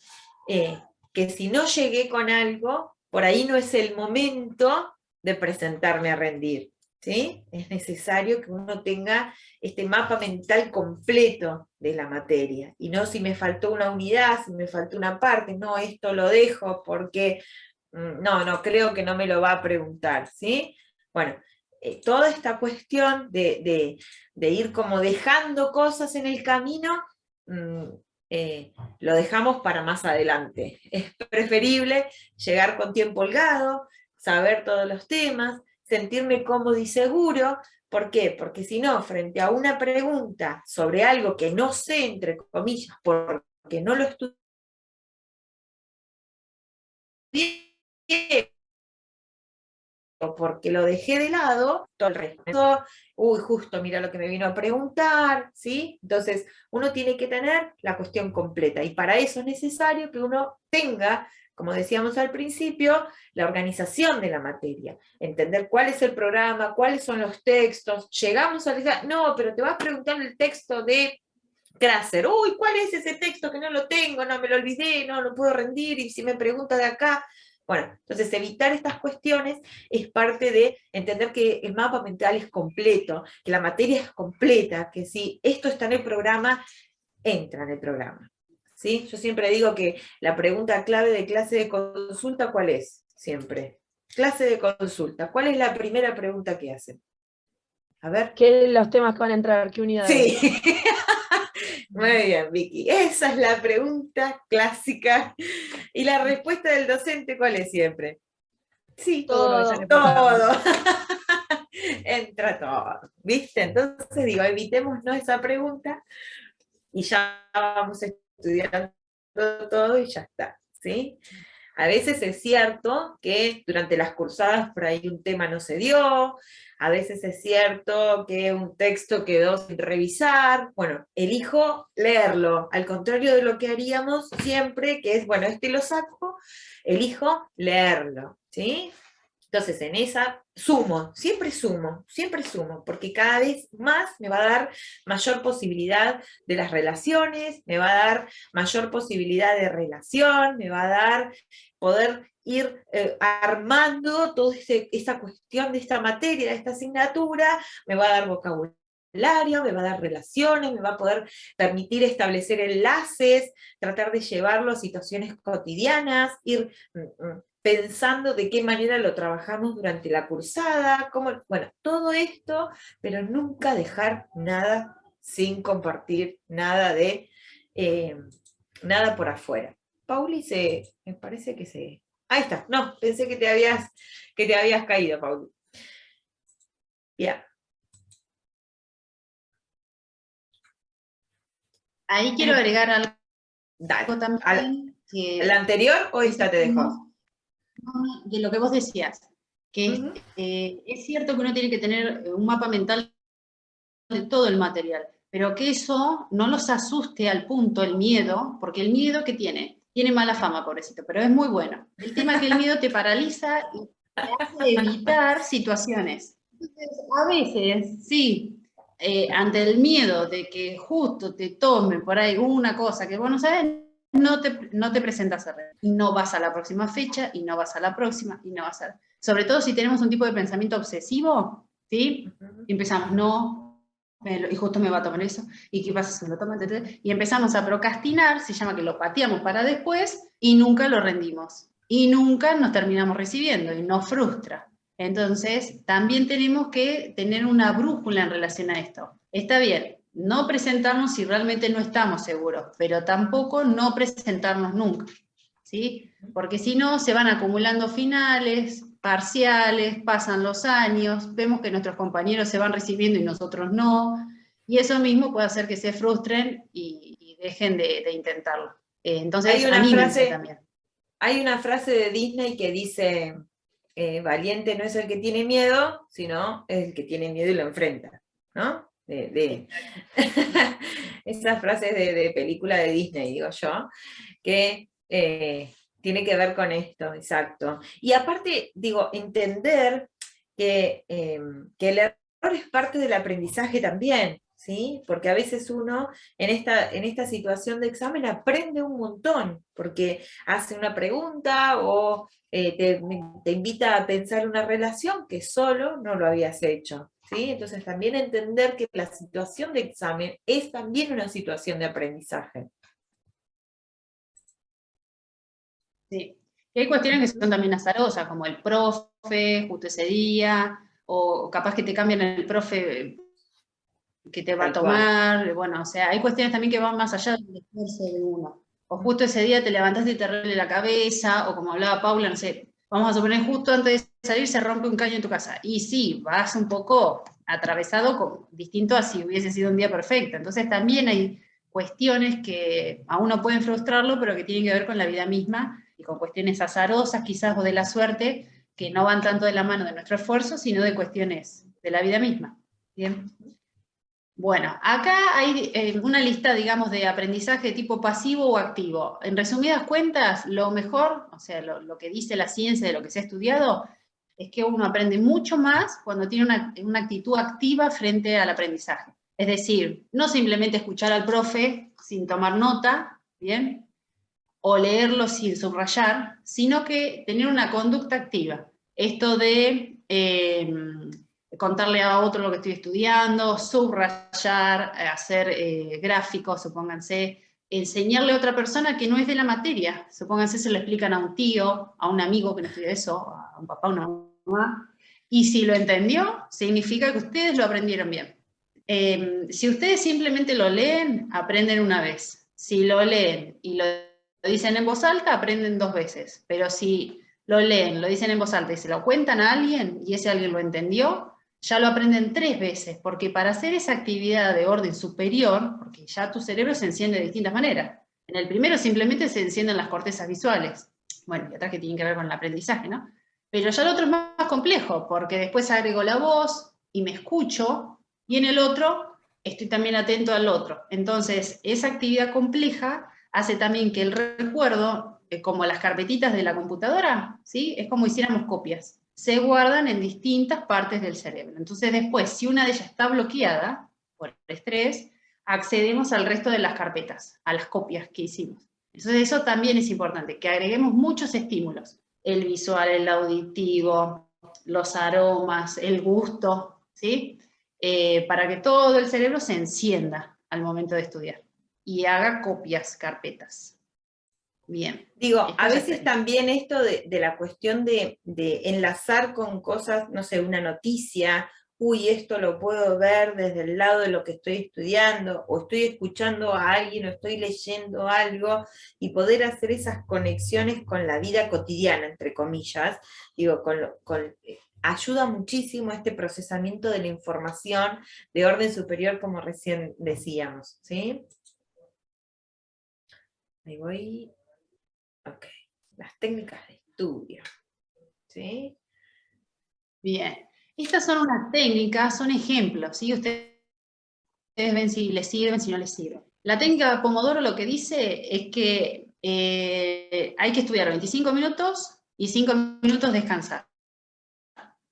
[SPEAKER 2] que si no llegué con algo, por ahí no es el momento de presentarme a rendir, ¿sí? Es necesario que uno tenga este mapa mental completo de la materia, y no si me faltó una unidad, si me faltó una parte, no, esto lo dejo porque, no, creo que no me lo va a preguntar, ¿sí? Bueno, toda esta cuestión de ir como dejando cosas en el camino, lo dejamos para más adelante. Es preferible llegar con tiempo holgado, saber todos los temas, sentirme cómodo y seguro. ¿Por qué? Porque si no, frente a una pregunta sobre algo que no sé, entre comillas, porque no lo estudié, o porque lo dejé de lado, todo el resto, uy, justo mira lo que me vino a preguntar, ¿sí? Entonces, uno tiene que tener la cuestión completa, y para eso es necesario que uno tenga, como decíamos al principio, la organización de la materia, entender cuál es el programa, cuáles son los textos, llegamos a decir, no, pero te vas a preguntar el texto de Krasser, uy, ¿cuál es ese texto que no lo tengo? No, me lo olvidé, no puedo rendir, y si me pregunta de acá. Bueno, entonces evitar estas cuestiones es parte de entender que el mapa mental es completo, que la materia es completa, que si esto está en el programa, entra en el programa, ¿sí? Yo siempre digo que la pregunta clave de clase de consulta, ¿cuál es? Siempre. Clase de consulta, ¿cuál es la primera pregunta que hacen? A ver.
[SPEAKER 4] ¿Qué los temas que van a entrar? ¿Qué unidades?
[SPEAKER 2] Sí. Muy bien, Vicky. Esa es la pregunta clásica. ¿Y la respuesta del docente cuál es siempre? Sí,
[SPEAKER 4] Todo.
[SPEAKER 2] todo. Entra todo. ¿Viste? Entonces digo, evitémonos esa pregunta y ya vamos estudiando todo y ya está, ¿sí? A veces es cierto que durante las cursadas por ahí un tema no se dio, a veces es cierto que un texto quedó sin revisar. Bueno, elijo leerlo, al contrario de lo que haríamos siempre, que es, bueno, este lo saco, elijo leerlo, ¿sí? Entonces, en esa sumo, siempre sumo, porque cada vez más me va a dar mayor posibilidad de las relaciones, me va a dar mayor posibilidad de relación, me va a dar poder ir armando toda esa cuestión de esta materia, de esta asignatura, me va a dar vocabulario, me va a dar relaciones, me va a poder permitir establecer enlaces, tratar de llevarlo a situaciones cotidianas, ir pensando de qué manera lo trabajamos durante la cursada, bueno, todo esto, pero nunca dejar nada sin compartir, nada por afuera. Pauli me parece que se... Ahí está, no, pensé que te habías caído, Pauli. Ya.
[SPEAKER 3] Ahí quiero agregar algo
[SPEAKER 2] también. ¿El anterior o esta te dejó?
[SPEAKER 3] De lo que vos decías, que es cierto que uno tiene que tener un mapa mental de todo el material, pero que eso no los asuste al punto, el miedo, porque el miedo que tiene mala fama, pobrecito, pero es muy bueno. El tema es que el miedo te paraliza y te hace evitar situaciones. Entonces, a veces, sí, ante el miedo de que justo te tome por ahí una cosa que vos no sabés, no te presentas a red. Y no vas a la próxima fecha, y no vas a la próxima, y no vas a... Sobre todo si tenemos un tipo de pensamiento obsesivo, ¿sí? Y empezamos, no, y justo me va a tomar eso, y qué pasa si me lo toma, y empezamos a procrastinar, se llama que lo pateamos para después, y nunca lo rendimos. Y nunca nos terminamos recibiendo, y nos frustra. Entonces, también tenemos que tener una brújula en relación a esto. Está bien, no presentarnos si realmente no estamos seguros, pero tampoco no presentarnos nunca, ¿sí? Porque si no, se van acumulando finales, parciales, pasan los años, vemos que nuestros compañeros se van recibiendo y nosotros no, y eso mismo puede hacer que se frustren y dejen de intentarlo. Entonces, anímense también.
[SPEAKER 2] Hay una frase de Disney que dice, valiente no es el que tiene miedo, sino el que tiene miedo y lo enfrenta, ¿no? Esas frases de película de Disney, digo yo, que tiene que ver con esto, exacto. Y aparte, digo, entender que el error es parte del aprendizaje también, ¿sí? Porque a veces uno en esta situación de examen aprende un montón, porque hace una pregunta o te invita a pensar una relación que solo no lo habías hecho. ¿Sí? Entonces también entender que la situación de examen es también una situación de aprendizaje.
[SPEAKER 3] Sí, y hay cuestiones que son también azarosas, como el profe, justo ese día, o capaz que te cambian el profe que te va a tomar, bueno, o sea, hay cuestiones también que van más allá del esfuerzo de uno. O justo ese día te levantaste y te duele la cabeza, o como hablaba Paula, no sé, vamos a suponer justo antes de salir se rompe un caño en tu casa. Y sí, vas un poco atravesado, distinto a si hubiese sido un día perfecto. Entonces también hay cuestiones que a uno pueden frustrarlo, pero que tienen que ver con la vida misma y con cuestiones azarosas quizás o de la suerte, que no van tanto de la mano de nuestro esfuerzo, sino de cuestiones de la vida misma. ¿Bien? Bueno, acá hay una lista, digamos, de aprendizaje tipo pasivo o activo. En resumidas cuentas, lo mejor, o sea, lo que dice la ciencia de lo que se ha estudiado, es que uno aprende mucho más cuando tiene una actitud activa frente al aprendizaje. Es decir, no simplemente escuchar al profe sin tomar nota, ¿bien? O leerlo sin subrayar, sino que tener una conducta activa. Esto de contarle a otro lo que estoy estudiando, subrayar, hacer gráficos, supónganse, enseñarle a otra persona que no es de la materia, supónganse se lo explican a un tío, a un amigo que no estudia eso, a un papá, a una mamá, y si lo entendió, significa que ustedes lo aprendieron bien. Si ustedes simplemente lo leen, aprenden una vez. Si lo leen y lo dicen en voz alta, aprenden 2 veces, pero si lo leen, lo dicen en voz alta y se lo cuentan a alguien, y ese alguien lo entendió, ya lo aprenden 3 veces, porque para hacer esa actividad de orden superior, porque ya tu cerebro se enciende de distintas maneras. En el primero simplemente se encienden las cortezas visuales, bueno, y otras que tienen que ver con el aprendizaje, ¿no? Pero ya el otro es más complejo, porque después agrego la voz y me escucho, y en el otro estoy también atento al otro. Entonces, esa actividad compleja hace también que el recuerdo, como las carpetitas de la computadora, ¿sí? Es como hiciéramos copias. se guardan en distintas partes del cerebro. Entonces después, si una de ellas está bloqueada por el estrés, accedemos al resto de las carpetas, a las copias que hicimos. Entonces eso también es importante, que agreguemos muchos estímulos, el visual, el auditivo, los aromas, el gusto, ¿sí? Para que todo el cerebro se encienda al momento de estudiar y haga copias, carpetas. Bien.
[SPEAKER 2] Digo, a veces también esto de la cuestión de enlazar con cosas, no sé, una noticia, uy, esto lo puedo ver desde el lado de lo que estoy estudiando, o estoy escuchando a alguien, o estoy leyendo algo, y poder hacer esas conexiones con la vida cotidiana, entre comillas, digo, ayuda muchísimo este procesamiento de la información de orden superior, como recién decíamos, ¿sí? Ahí voy. Ok, las técnicas de estudio, ¿sí?
[SPEAKER 3] Bien, estas son unas técnicas, son ejemplos, ¿sí? Ustedes ven si les sirven, si no les sirven. La técnica de Pomodoro lo que dice es que hay que estudiar 25 minutos y 5 minutos descansar.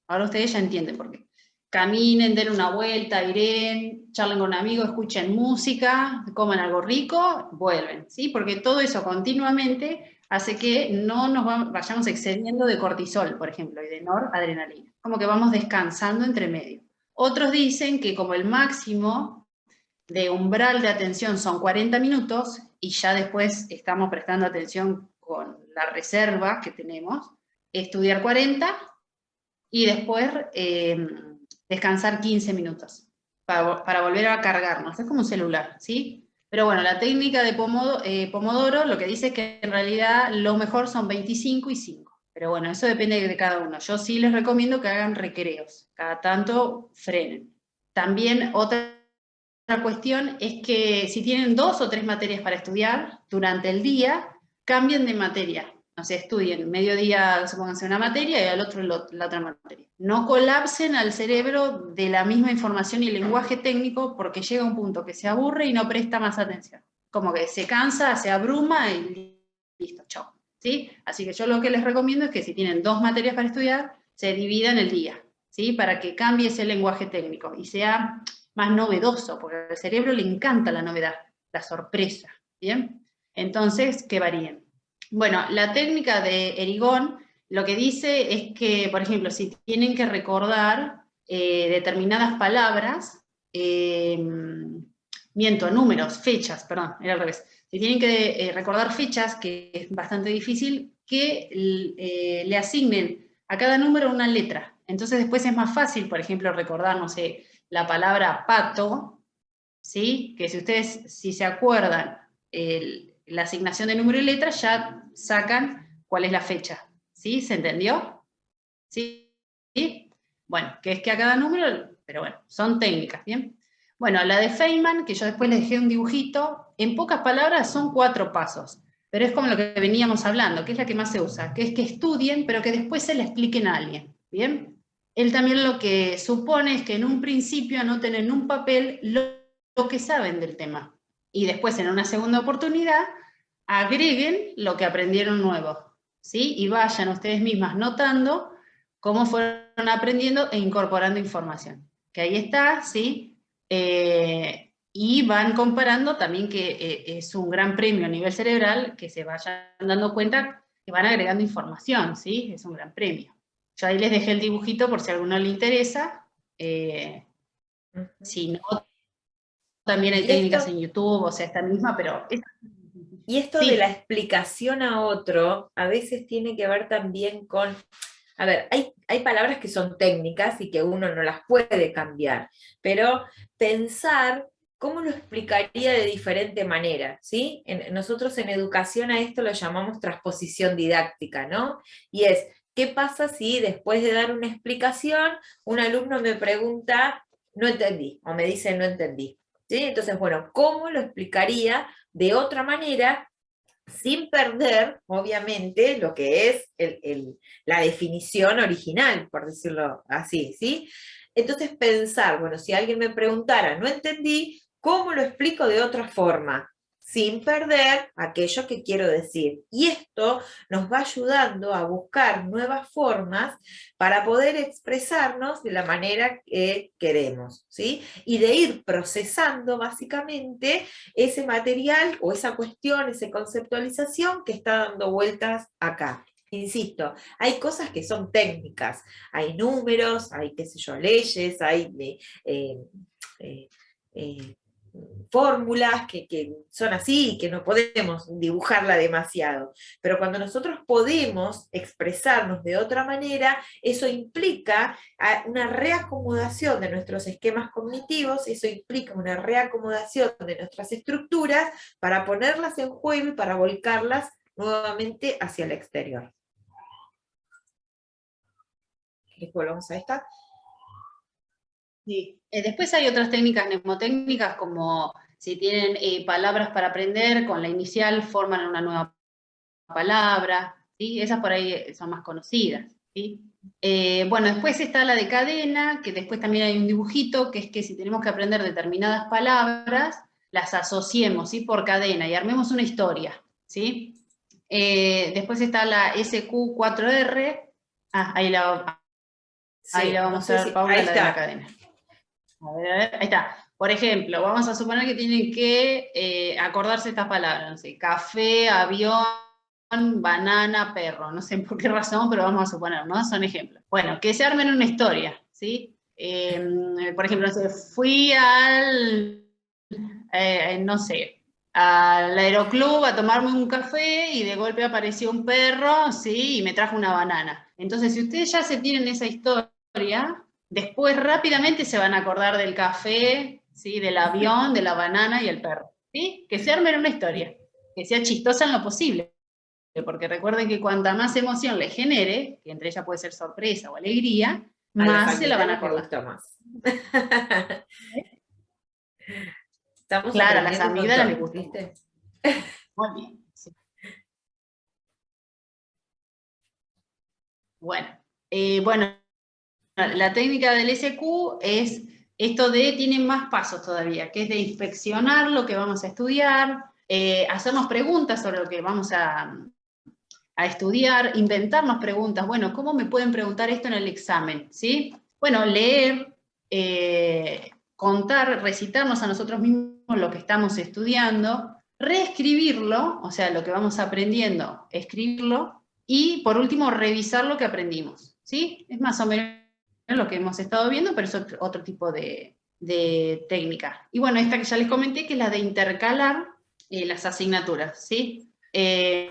[SPEAKER 3] Ahora ustedes ya entienden por qué. Caminen, den una vuelta, irén, charlen con un amigo, escuchen música, coman algo rico, vuelven, ¿sí? Porque todo eso continuamente hace que no nos vayamos excediendo de cortisol, por ejemplo, y de noradrenalina. Como que vamos descansando entre medio. Otros dicen que como el máximo de umbral de atención son 40 minutos, y ya después estamos prestando atención con la reserva que tenemos, estudiar 40 y después descansar 15 minutos para volver a cargarnos. Es como un celular, ¿sí? Pero bueno, la técnica de Pomodoro lo que dice es que en realidad lo mejor son 25 y 5. Pero bueno, eso depende de cada uno. Yo sí les recomiendo que hagan recreos. Cada tanto frenen. También otra cuestión es que si tienen 2 o 3 materias para estudiar durante el día, cambien de materia. No sé, estudien mediodía, supónganse una materia y al otro la otra materia. No colapsen al cerebro de la misma información y lenguaje técnico, porque llega un punto que se aburre y no presta más atención. Como que se cansa, se abruma y listo, chao. ¿Sí? Así que yo lo que les recomiendo es que si tienen 2 materias para estudiar, se dividan el día, ¿sí? Para que cambie ese lenguaje técnico y sea más novedoso, porque al cerebro le encanta la novedad, la sorpresa, ¿bien? Entonces, que varíen. Bueno, la técnica de Erigón lo que dice es que, por ejemplo, si tienen que recordar determinadas palabras, números, fechas, perdón, era al revés. Si tienen que recordar fechas, que es bastante difícil, que le asignen a cada número una letra. Entonces después es más fácil, por ejemplo, recordar, no sé, la palabra pato, ¿sí? Que si ustedes, si se acuerdan, la asignación de número y letra, ya sacan cuál es la fecha, ¿sí? ¿Se entendió? ¿Sí? Bueno, que es que a cada número, pero bueno, son técnicas, ¿bien? Bueno, la de Feynman, que yo después les dejé un dibujito, en pocas palabras son 4 pasos, pero es como lo que veníamos hablando, que es la que más se usa, que es que estudien, pero que después se la expliquen a alguien, ¿bien? Él también lo que supone es que en un principio anoten en un papel lo que saben del tema, y después en una segunda oportunidad agreguen lo que aprendieron nuevo, ¿sí? Y vayan ustedes mismas notando cómo fueron aprendiendo e incorporando información. Que ahí está, ¿sí? Y van comparando también que es un gran premio a nivel cerebral, que se vayan dando cuenta que van agregando información, ¿sí? Es un gran premio. Yo ahí les dejé el dibujito por si a alguno le interesa. Si no, también hay técnicas en YouTube, o sea, esta misma, pero...
[SPEAKER 2] Y esto sí, de la explicación a otro, a veces tiene que ver también con... A ver, hay palabras que son técnicas y que uno no las puede cambiar, pero pensar cómo lo explicaría de diferente manera, ¿sí? Nosotros en educación a esto lo llamamos transposición didáctica, ¿no? Y es, ¿qué pasa si después de dar una explicación, un alumno me pregunta, no entendí, o me dice, no entendí? ¿Sí? Entonces, bueno, ¿cómo lo explicaría de otra manera sin perder, obviamente, lo que es la definición original, por decirlo así, ¿sí? Entonces pensar, bueno, si alguien me preguntara, no entendí, ¿cómo lo explico de otra forma? sin perder aquello que quiero decir. Y esto nos va ayudando a buscar nuevas formas para poder expresarnos de la manera que queremos, ¿sí? Y de ir procesando básicamente ese material o esa cuestión, esa conceptualización que está dando vueltas acá. Insisto, hay cosas que son técnicas, hay números, hay, qué sé yo, leyes, hay fórmulas que son así y que no podemos dibujarla demasiado. Pero cuando nosotros podemos expresarnos de otra manera, eso implica una reacomodación de nuestros esquemas cognitivos, eso implica una reacomodación de nuestras estructuras para ponerlas en juego y para volcarlas nuevamente hacia el exterior. ¿Querés que volvamos a esta?
[SPEAKER 3] Sí. Después hay otras técnicas mnemotécnicas, como si tienen palabras para aprender, con la inicial forman una nueva palabra, ¿sí? Esas por ahí son más conocidas, ¿sí? Bueno, después está la de cadena, que después también hay un dibujito, que es que si tenemos que aprender determinadas palabras, las asociemos, ¿sí? Por cadena, y armemos una historia, ¿sí? Después está la SQ4R, ahí la va a mostrar Paula, la de la cadena. A ver, ahí está. Por ejemplo, vamos a suponer que tienen que acordarse estas palabras, no sé, café, avión, banana, perro, no sé por qué razón, pero vamos a suponer, ¿no? Son ejemplos. Bueno, que se armen una historia, ¿sí? Por ejemplo, no sé, fui no sé, al aeroclub a tomarme un café y de golpe apareció un perro, ¿sí? Y me trajo una banana. Entonces, si ustedes ya se tienen esa historia, después rápidamente se van a acordar del café, ¿sí? Del avión, de la banana y el perro, ¿sí? Que se armen una historia, que sea chistosa en lo posible, porque recuerden que cuanta más emoción les genere, que entre ellas puede ser sorpresa o alegría, más se la van a acordar.
[SPEAKER 2] Más. Estamos
[SPEAKER 3] claro, a las
[SPEAKER 2] aprendiendo
[SPEAKER 3] amígdalas les
[SPEAKER 2] montón,
[SPEAKER 3] gusta.
[SPEAKER 2] ¿viste?
[SPEAKER 3] Muy bien. Sí. Bueno, la técnica del SQ es esto de, tiene más pasos todavía, que es de inspeccionar lo que vamos a estudiar, hacernos preguntas sobre lo que vamos a estudiar, inventarnos preguntas. Bueno, ¿cómo me pueden preguntar esto en el examen? ¿Sí? Bueno, leer, contar, recitarnos a nosotros mismos lo que estamos estudiando, reescribirlo, o sea, lo que vamos aprendiendo, escribirlo, y por último, revisar lo que aprendimos. ¿Sí? Es más o menos lo que hemos estado viendo, pero es otro tipo de técnica. Y bueno, esta que ya les comenté, que es la de intercalar las asignaturas, ¿sí? ¿Y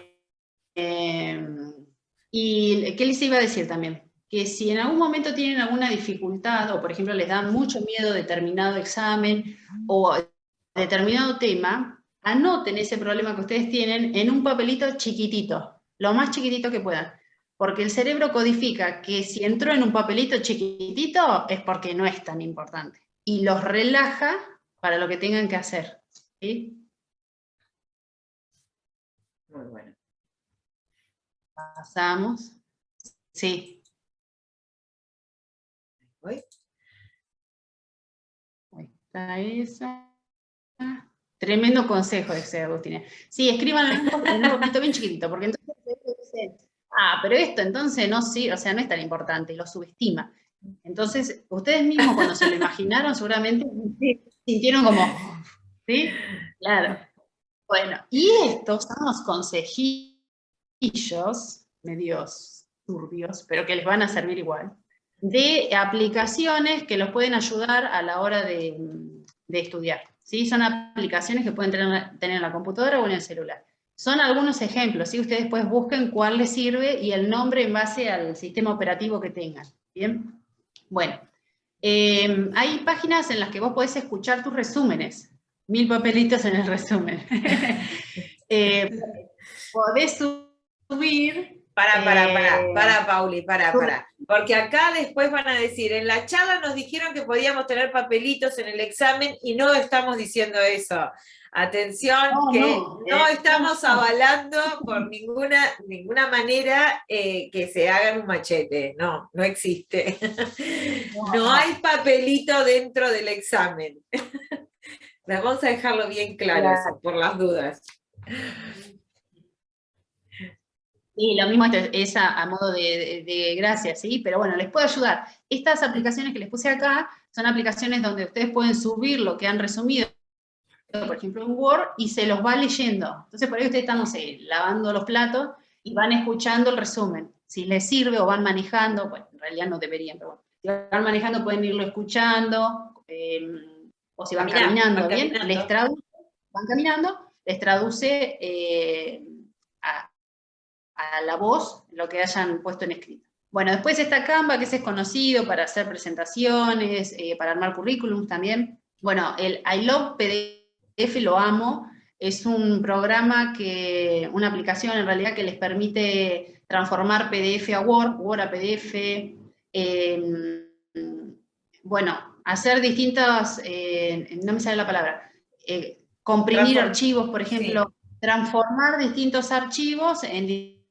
[SPEAKER 3] qué les iba a decir también? Que si en algún momento tienen alguna dificultad, o por ejemplo les da mucho miedo determinado examen o determinado tema, anoten ese problema que ustedes tienen en un papelito chiquitito, lo más chiquitito que puedan. Porque el cerebro codifica que si entró en un papelito chiquitito es porque no es tan importante. Y los relaja para lo que tengan que hacer. ¿Sí?
[SPEAKER 2] Muy bueno.
[SPEAKER 3] Pasamos. Sí.
[SPEAKER 2] ¿Voy?
[SPEAKER 3] Ahí está esa. Tremendo consejo ese, Agustina. Sí, escriban en un papelito bien chiquitito, porque entonces dicen, pero esto entonces no, sí, o sea, no es tan importante, lo subestima. Entonces, ustedes mismos cuando se lo imaginaron, seguramente sintieron como, ¿sí? Claro. Bueno, y estos son los consejillos, medios turbios, pero que les van a servir igual, de aplicaciones que los pueden ayudar a la hora de estudiar. ¿Sí? Son aplicaciones que pueden tener en la computadora o en el celular. Son algunos ejemplos, ¿sí? Ustedes después busquen cuál les sirve y el nombre en base al sistema operativo que tengan. ¿Bien? Bueno, hay páginas en las que vos podés escuchar tus resúmenes. 1000 papelitos en el resumen. Podés subir...
[SPEAKER 2] Para, Pauli, para. Porque acá después van a decir, en la charla nos dijeron que podíamos tener papelitos en el examen y no estamos diciendo eso. Atención, no estamos avalando por ninguna manera que se hagan un machete. No existe. No hay papelito dentro del examen. Vamos a dejarlo bien claro, eso, por las dudas.
[SPEAKER 3] Y lo mismo es a modo de gracia, ¿sí? Pero bueno, les puedo ayudar. Estas aplicaciones que les puse acá son aplicaciones donde ustedes pueden subir lo que han resumido, por ejemplo, en Word, y se los va leyendo. Entonces, por ahí ustedes están, no sé, lavando los platos y van escuchando el resumen. Si les sirve o van manejando, bueno, en realidad no deberían, pero bueno, si van manejando pueden irlo escuchando, o si van caminando, ¿bien? Les traduce, van caminando, les traduce a la voz lo que hayan puesto en escrito. Bueno, después está Canva, que ese es conocido para hacer presentaciones, para armar currículums también. Bueno, el I Love PDF lo amo, es un programa una aplicación en realidad que les permite transformar PDF a Word, Word a PDF, bueno, hacer distintas, no me sale la palabra, comprimir archivos, por ejemplo, sí. Transformar distintos archivos en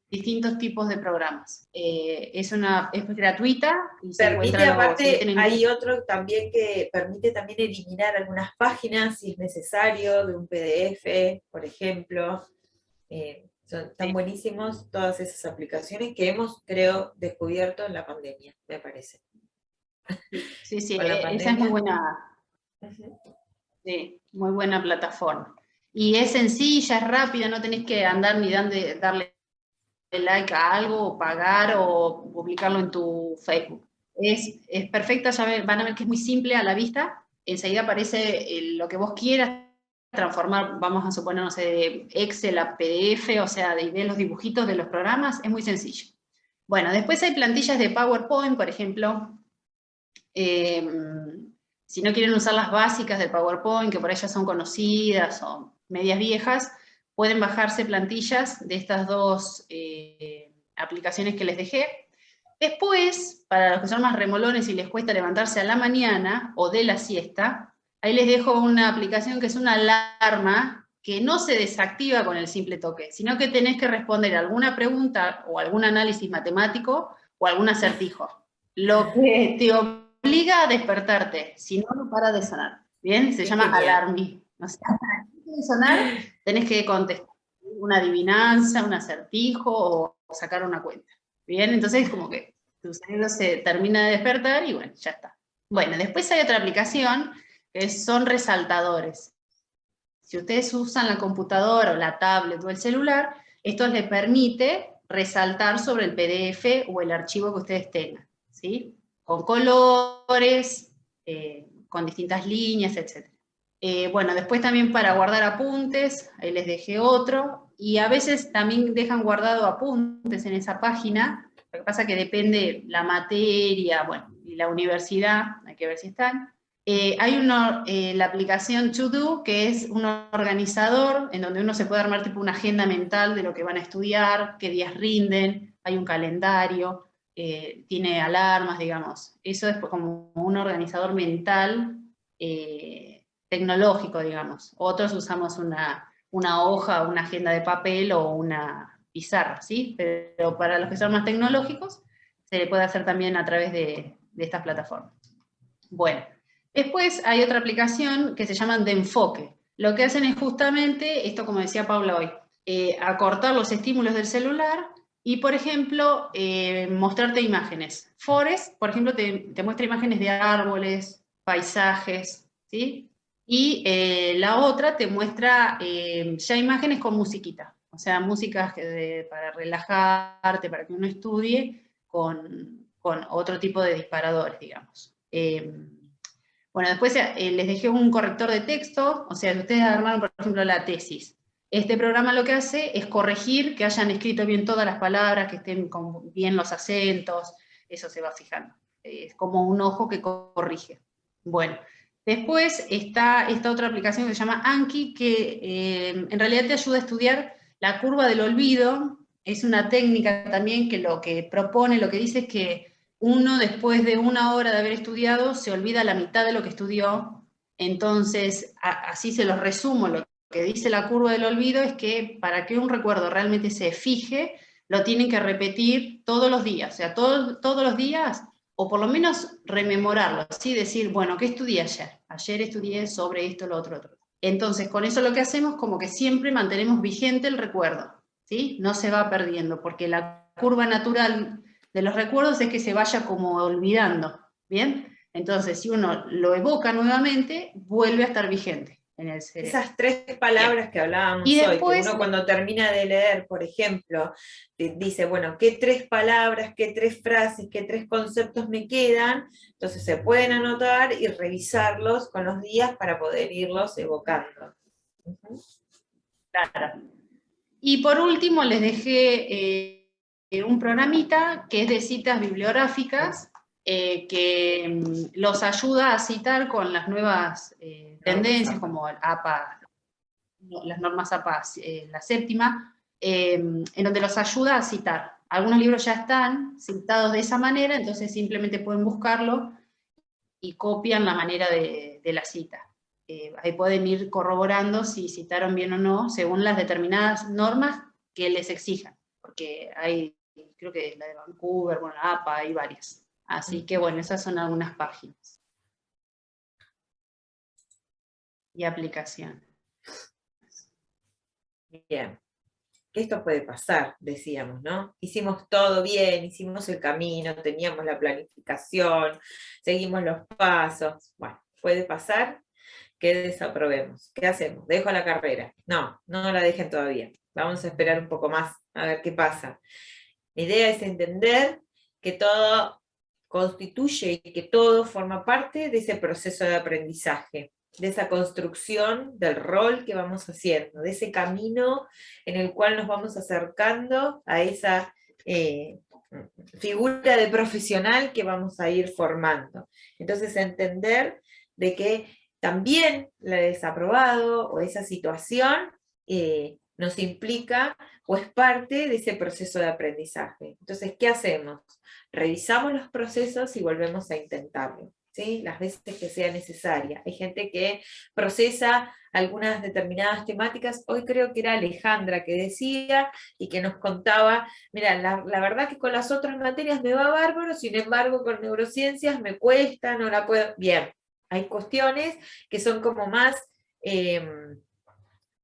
[SPEAKER 3] distintos tipos de programas. Es gratuita y se
[SPEAKER 2] permite, aparte, hay otro también que permite también eliminar algunas páginas si es necesario, de un PDF, por ejemplo. Están buenísimos todas esas aplicaciones que hemos, creo, descubierto en la pandemia, me parece.
[SPEAKER 3] Sí, esa es muy buena. Sí, muy buena plataforma. Y es sencilla, es rápida, no tenés que andar ni darle like a algo, o pagar, o publicarlo en tu Facebook. Es perfecta, van a ver que es muy simple a la vista, enseguida aparece lo que vos quieras transformar, vamos a suponer, no sé, de Excel a PDF, o sea, de los dibujitos de los programas, es muy sencillo. Bueno, después hay plantillas de PowerPoint, por ejemplo, si no quieren usar las básicas del PowerPoint, que por ahí ya son conocidas o medias viejas, pueden bajarse plantillas de estas dos aplicaciones que les dejé. Después, para los que son más remolones y les cuesta levantarse a la mañana o de la siesta, ahí les dejo una aplicación que es una alarma que no se desactiva con el simple toque, sino que tenés que responder alguna pregunta o algún análisis matemático o algún acertijo. Lo que te obliga a despertarte, si no, no para de sonar. ¿Bien? Se llama Alarmi. O sea, antes de sonar, tenés que contestar una adivinanza, un acertijo o sacar una cuenta. ¿Bien? Entonces, como que tu cerebro se termina de despertar y bueno, ya está. Bueno, después hay otra aplicación que son resaltadores. Si ustedes usan la computadora o la tablet o el celular, esto les permite resaltar sobre el PDF o el archivo que ustedes tengan, ¿sí? Con colores, con distintas líneas, etc. Bueno, después también para guardar apuntes, ahí les dejé otro, y a veces también dejan guardado apuntes en esa página, lo que pasa que depende la materia, bueno, y la universidad, hay que ver si están. Hay la aplicación To Do, que es un organizador en donde uno se puede armar tipo una agenda mental de lo que van a estudiar, qué días rinden, hay un calendario, tiene alarmas, digamos. Eso es como un organizador mental tecnológico, digamos. Otros usamos una hoja, una agenda de papel o una pizarra, ¿sí? Pero para los que son más tecnológicos, se puede hacer también a través de estas plataformas. Bueno. Después hay otra aplicación que se llama de enfoque. Lo que hacen es justamente, esto como decía Paula hoy, acortar los estímulos del celular y, por ejemplo, mostrarte imágenes. Forest, por ejemplo, te muestra imágenes de árboles, paisajes, ¿sí? Y la otra te muestra ya imágenes con musiquita, o sea, músicas para relajarte, para que uno estudie con otro tipo de disparadores, digamos. Bueno, después les dejé un corrector de texto, o sea, si ustedes armaron, por ejemplo, la tesis. Este programa lo que hace es corregir que hayan escrito bien todas las palabras, que estén con bien los acentos, eso se va fijando. Es como un ojo que corrige. Bueno, después está esta otra aplicación que se llama Anki, que en realidad te ayuda a estudiar la curva del olvido. Es una técnica también que lo que propone, lo que dice es que uno después de una hora de haber estudiado se olvida la mitad de lo que estudió, entonces así se los resumo. Lo que dice la curva del olvido es que para que un recuerdo realmente se fije, lo tienen que repetir todos los días, o sea, todos los días, o por lo menos rememorarlo, ¿sí? Decir, bueno, ¿qué estudié ayer? Ayer estudié sobre esto, lo otro, otro. Entonces, con eso lo que hacemos, como que siempre mantenemos vigente el recuerdo, ¿sí? No se va perdiendo, porque la curva natural de los recuerdos es que se vaya como olvidando, ¿bien? Entonces, si uno lo evoca nuevamente, vuelve a estar vigente en el cerebro.
[SPEAKER 2] Esas 3 palabras que hablábamos
[SPEAKER 3] y
[SPEAKER 2] hoy,
[SPEAKER 3] después,
[SPEAKER 2] que uno cuando termina de leer, por ejemplo, dice, bueno, ¿qué 3 palabras, qué 3 frases, qué 3 conceptos me quedan? Entonces se pueden anotar y revisarlos con los días para poder irlos evocando.
[SPEAKER 3] Claro. Y por último les dejé un programita que es de citas bibliográficas, que los ayuda a citar con las nuevas tendencias, como el APA, las normas APA, la séptima, en donde los ayuda a citar. Algunos libros ya están citados de esa manera, entonces simplemente pueden buscarlo y copian la manera de la cita. Ahí pueden ir corroborando si citaron bien o no, según las determinadas normas que les exijan, porque hay, creo que la de Vancouver, bueno, la APA, hay varias. Así que bueno, esas son algunas páginas. Y aplicación.
[SPEAKER 2] Bien. Esto puede pasar, decíamos, ¿no? Hicimos todo bien, hicimos el camino, teníamos la planificación, seguimos los pasos. Bueno, puede pasar que desaprobemos. ¿Qué hacemos? ¿Dejo la carrera? No, no la dejen todavía. Vamos a esperar un poco más a ver qué pasa. La idea es entender que todo constituye y que todo forma parte de ese proceso de aprendizaje, de esa construcción del rol que vamos haciendo, de ese camino en el cual nos vamos acercando a esa figura de profesional que vamos a ir formando. Entonces entender de que también el desaprobado o esa situación nos implica o es parte de ese proceso de aprendizaje. Entonces, ¿qué hacemos? Revisamos los procesos y volvemos a intentarlo, ¿sí? Las veces que sea necesaria. Hay gente que procesa algunas determinadas temáticas. Hoy creo que era Alejandra que decía y que nos contaba, mira, la verdad que con las otras materias me va bárbaro, sin embargo con neurociencias me cuesta, no la puedo... Bien, hay cuestiones que son como más...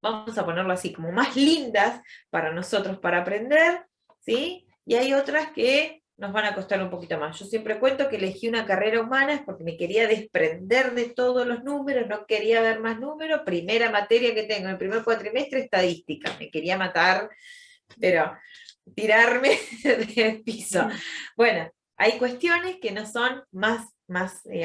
[SPEAKER 2] vamos a ponerlo así, como más lindas para nosotros para aprender, ¿sí? Y hay otras que nos van a costar un poquito más. Yo siempre cuento que elegí una carrera humana es porque me quería desprender de todos los números, no quería ver más números. Primera materia que tengo en el primer cuatrimestre, estadística. Me quería matar, pero tirarme del piso. Bueno, hay cuestiones que no son más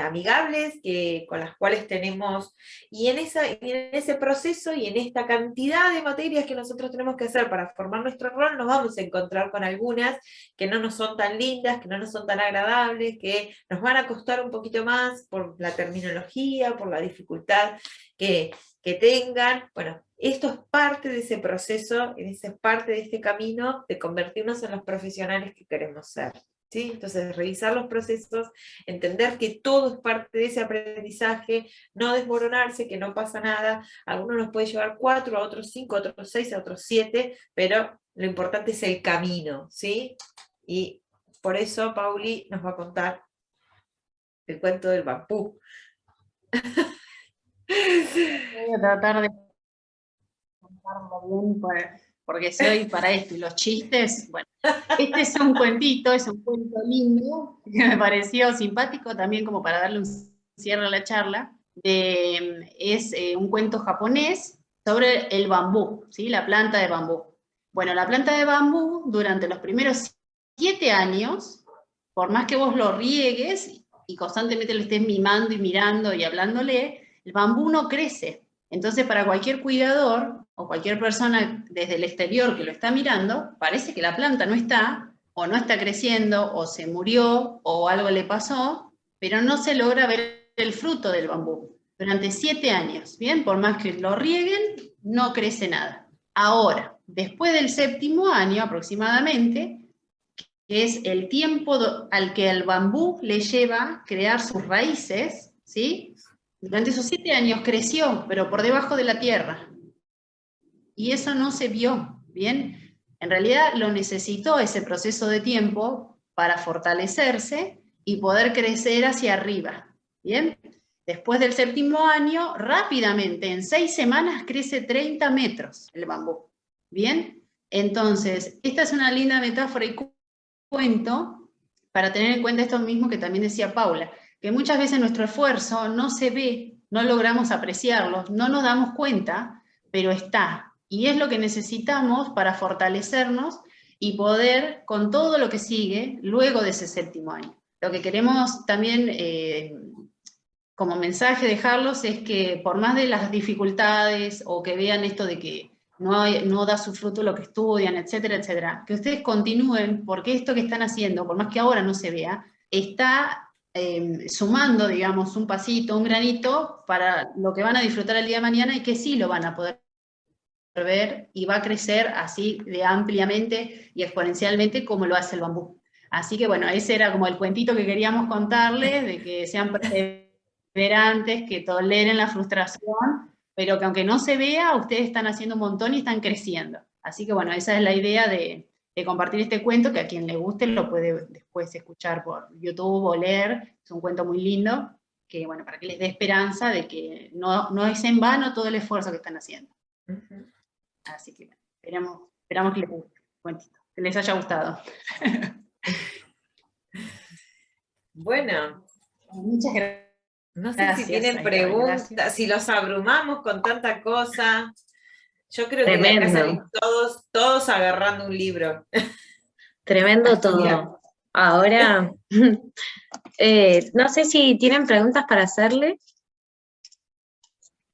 [SPEAKER 2] amigables, con las cuales tenemos, y en ese proceso y en esta cantidad de materias que nosotros tenemos que hacer para formar nuestro rol, nos vamos a encontrar con algunas que no nos son tan lindas, que no nos son tan agradables, que nos van a costar un poquito más por la terminología, por la dificultad que tengan. Bueno, esto es parte de ese proceso, es parte de este camino de convertirnos en los profesionales que queremos ser. ¿Sí? Entonces, revisar los procesos, entender que todo es parte de ese aprendizaje, no desmoronarse, que no pasa nada. A algunos nos puede llevar 4, a otros 5, a otros 6, a otros 7, pero lo importante es el camino, ¿sí? Y por eso Pauli nos va a contar el cuento del bambú.
[SPEAKER 3] Voy a tratar de contarlo bien, porque soy para esto, y los chistes, bueno, este es un cuentito, es un cuento lindo, que me pareció simpático también como para darle un cierre a la charla, es un cuento japonés sobre el bambú, ¿sí? La planta de bambú. Bueno, la planta de bambú, durante los primeros 7 años, por más que vos lo riegues y constantemente lo estés mimando y mirando y hablándole, el bambú no crece. Entonces, para cualquier cuidador o cualquier persona desde el exterior que lo está mirando, parece que la planta no está, o no está creciendo, o se murió, o algo le pasó, pero no se logra ver el fruto del bambú. Durante 7 años, ¿bien? Por más que lo rieguen, no crece nada. Ahora, después del 7º año aproximadamente, que es el tiempo al que el bambú le lleva crear sus raíces, ¿sí? Durante esos 7 años creció, pero por debajo de la tierra. Y eso no se vio, ¿bien? En realidad lo necesitó ese proceso de tiempo para fortalecerse y poder crecer hacia arriba, ¿bien? Después del 7º año, rápidamente, en 6 semanas, crece 30 metros el bambú. ¿Bien? Entonces, esta es una linda metáfora y cuento para tener en cuenta esto mismo que también decía Paula, que muchas veces nuestro esfuerzo no se ve, no logramos apreciarlo, no nos damos cuenta, pero está. Y es lo que necesitamos para fortalecernos y poder, con todo lo que sigue, luego de ese 7º año. Lo que queremos también como mensaje dejarlos es que por más de las dificultades o que vean esto de que no da su fruto lo que estudian, etcétera, etcétera, que ustedes continúen, porque esto que están haciendo, por más que ahora no se vea, está sumando, digamos, un pasito, un granito para lo que van a disfrutar el día de mañana y que sí lo van a poder ver y va a crecer así de ampliamente y exponencialmente como lo hace el bambú. Así que bueno, ese era como el cuentito que queríamos contarles, de que sean perseverantes, que toleren la frustración, pero que aunque no se vea, ustedes están haciendo un montón y están creciendo. Así que bueno, esa es la idea de compartir este cuento, que a quien le guste lo puede después escuchar por YouTube o leer. Es un cuento muy lindo, que bueno, para que les dé esperanza de que no es en vano todo el esfuerzo que están haciendo. Así que bueno, esperamos que les guste el cuentito, que les haya gustado.
[SPEAKER 2] Bueno.
[SPEAKER 3] Muchas gracias.
[SPEAKER 2] No sé si tienen preguntas, si los abrumamos con tanta cosa. Yo creo que de acá salen todos agarrando un libro.
[SPEAKER 1] Tremendo todo. Ahora, no sé si tienen preguntas para hacerle.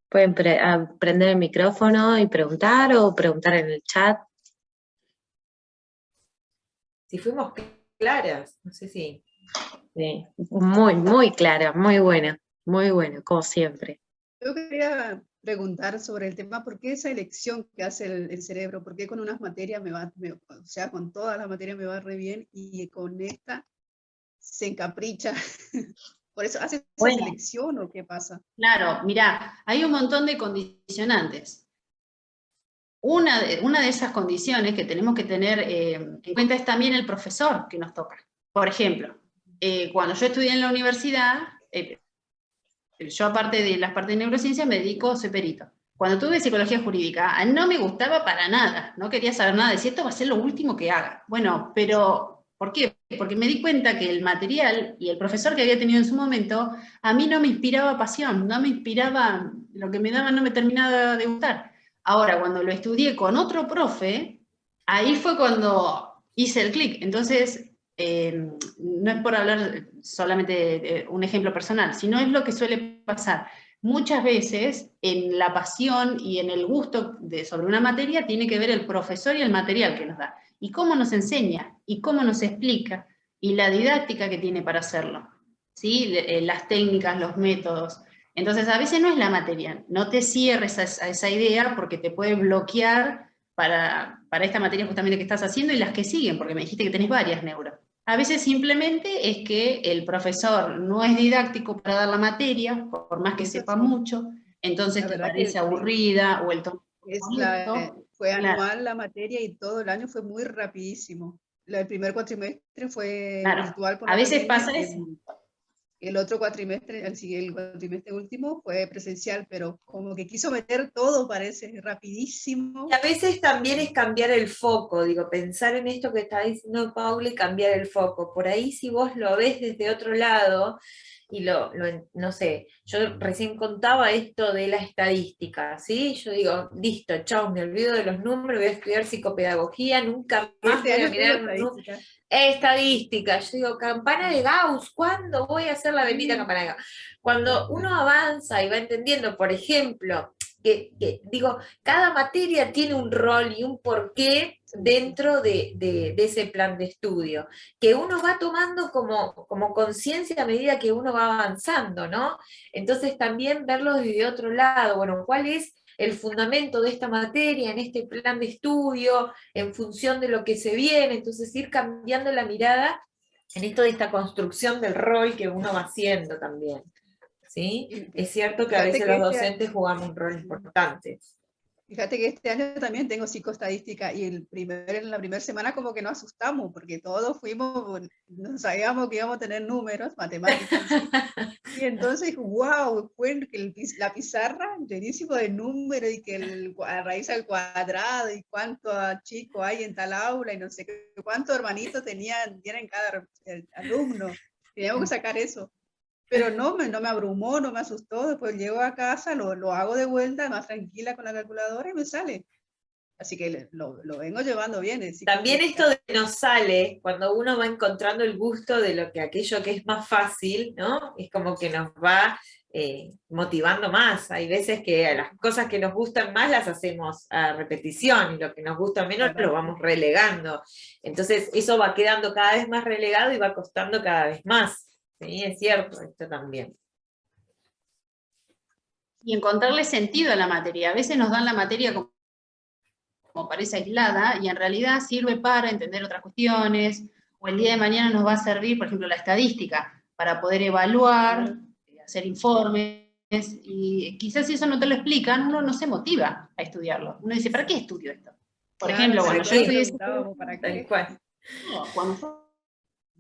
[SPEAKER 1] Pueden prender el micrófono y preguntar o preguntar en el chat.
[SPEAKER 2] Si fuimos claras, no sé si...
[SPEAKER 1] Sí, muy clara, muy buena, como siempre.
[SPEAKER 5] Yo quería preguntar sobre el tema, ¿por qué esa elección que hace el cerebro? ¿Por qué con unas materias o sea, con todas las materias me va re bien y con esta se encapricha? ¿Por eso hace esa selección o qué pasa?
[SPEAKER 3] Claro, mirá, hay un montón de condicionantes. Una de esas condiciones que tenemos que tener en cuenta es también el profesor que nos toca. Por ejemplo, cuando yo estudié en la universidad, yo aparte de las partes de neurociencia me dedico, soy perito. Cuando tuve psicología jurídica, no me gustaba para nada, no quería saber nada de si esto va a ser lo último que haga. Bueno, pero ¿por qué? Porque me di cuenta que el material y el profesor que había tenido en su momento, a mí no me inspiraba pasión, no me inspiraba, lo que me daban no me terminaba de gustar. Ahora, cuando lo estudié con otro profe, ahí fue cuando hice el clic. Entonces, no es por hablar solamente de un ejemplo personal, sino es lo que suele pasar. Muchas veces en la pasión y en el gusto sobre una materia tiene que ver el profesor y el material que nos da, y cómo nos enseña, y cómo nos explica, y la didáctica que tiene para hacerlo, ¿sí? Las técnicas, los métodos. Entonces a veces no es la materia, no te cierres a esa idea porque te puede bloquear para esta materia justamente que estás haciendo y las que siguen, porque me dijiste que tenés varias neuro. A veces simplemente es que el profesor no es didáctico para dar la materia, por más que sepa mucho, entonces te parece aburrida o el tono.
[SPEAKER 5] Fue anual la materia y todo el año fue muy rapidísimo. El primer cuatrimestre fue virtual por la
[SPEAKER 3] a veces
[SPEAKER 5] pandemia,
[SPEAKER 3] pasa eso.
[SPEAKER 5] El otro cuatrimestre, el cuatrimestre último fue presencial, pero como que quiso meter todo, parece, rapidísimo.
[SPEAKER 2] Y a veces también es cambiar el foco, digo, pensar en esto que está diciendo Paula y cambiar el foco. Por ahí si vos lo ves desde otro lado, y no sé, yo recién contaba esto de la estadística, ¿sí? Yo digo, listo, chau, me olvido de los números, voy a estudiar psicopedagogía, nunca más voy a mirar estadística. Yo digo, campana de Gauss, ¿cuándo voy a hacer la bendita campana de Gauss? Cuando uno avanza y va entendiendo, por ejemplo, que digo, cada materia tiene un rol y un porqué dentro de ese plan de estudio, que uno va tomando como conciencia a medida que uno va avanzando, ¿no? Entonces también verlo desde otro lado, bueno, ¿cuál es el fundamento de esta materia en este plan de estudio, en función de lo que se viene? Entonces ir cambiando la mirada en esto de esta construcción del rol que uno va haciendo también. ¿Sí? Es cierto que a veces los docentes jugamos un rol importante.
[SPEAKER 5] Fíjate que este año también tengo psicoestadística y en la primera semana como que nos asustamos porque todos fuimos, no sabíamos que íbamos a tener números, matemáticas. Y entonces, wow, fue que la pizarra llenísimo de números y que la raíz al cuadrado y cuánto chico hay en tal aula y no sé qué, cuántos hermanitos tienen cada alumno. Teníamos que sacar eso. Pero no me abrumó, no me asustó. Después llego a casa, lo hago de vuelta, más tranquila con la calculadora y me sale. Así que lo vengo llevando bien.
[SPEAKER 2] También esto de nos sale, cuando uno va encontrando el gusto de aquello que es más fácil, ¿no? Es como que nos va motivando más. Hay veces que las cosas que nos gustan más las hacemos a repetición y lo que nos gusta menos lo vamos relegando. Entonces eso va quedando cada vez más relegado y va costando cada vez más. Sí, es cierto, esto también.
[SPEAKER 3] Y encontrarle sentido a la materia. A veces nos dan la materia como parece aislada, y en realidad sirve para entender otras cuestiones, o el día de mañana nos va a servir, por ejemplo, la estadística, para poder evaluar, hacer informes, y quizás si eso no te lo explican, uno no se motiva a estudiarlo. Uno dice, ¿para qué estudio esto? Por ejemplo, cuando yo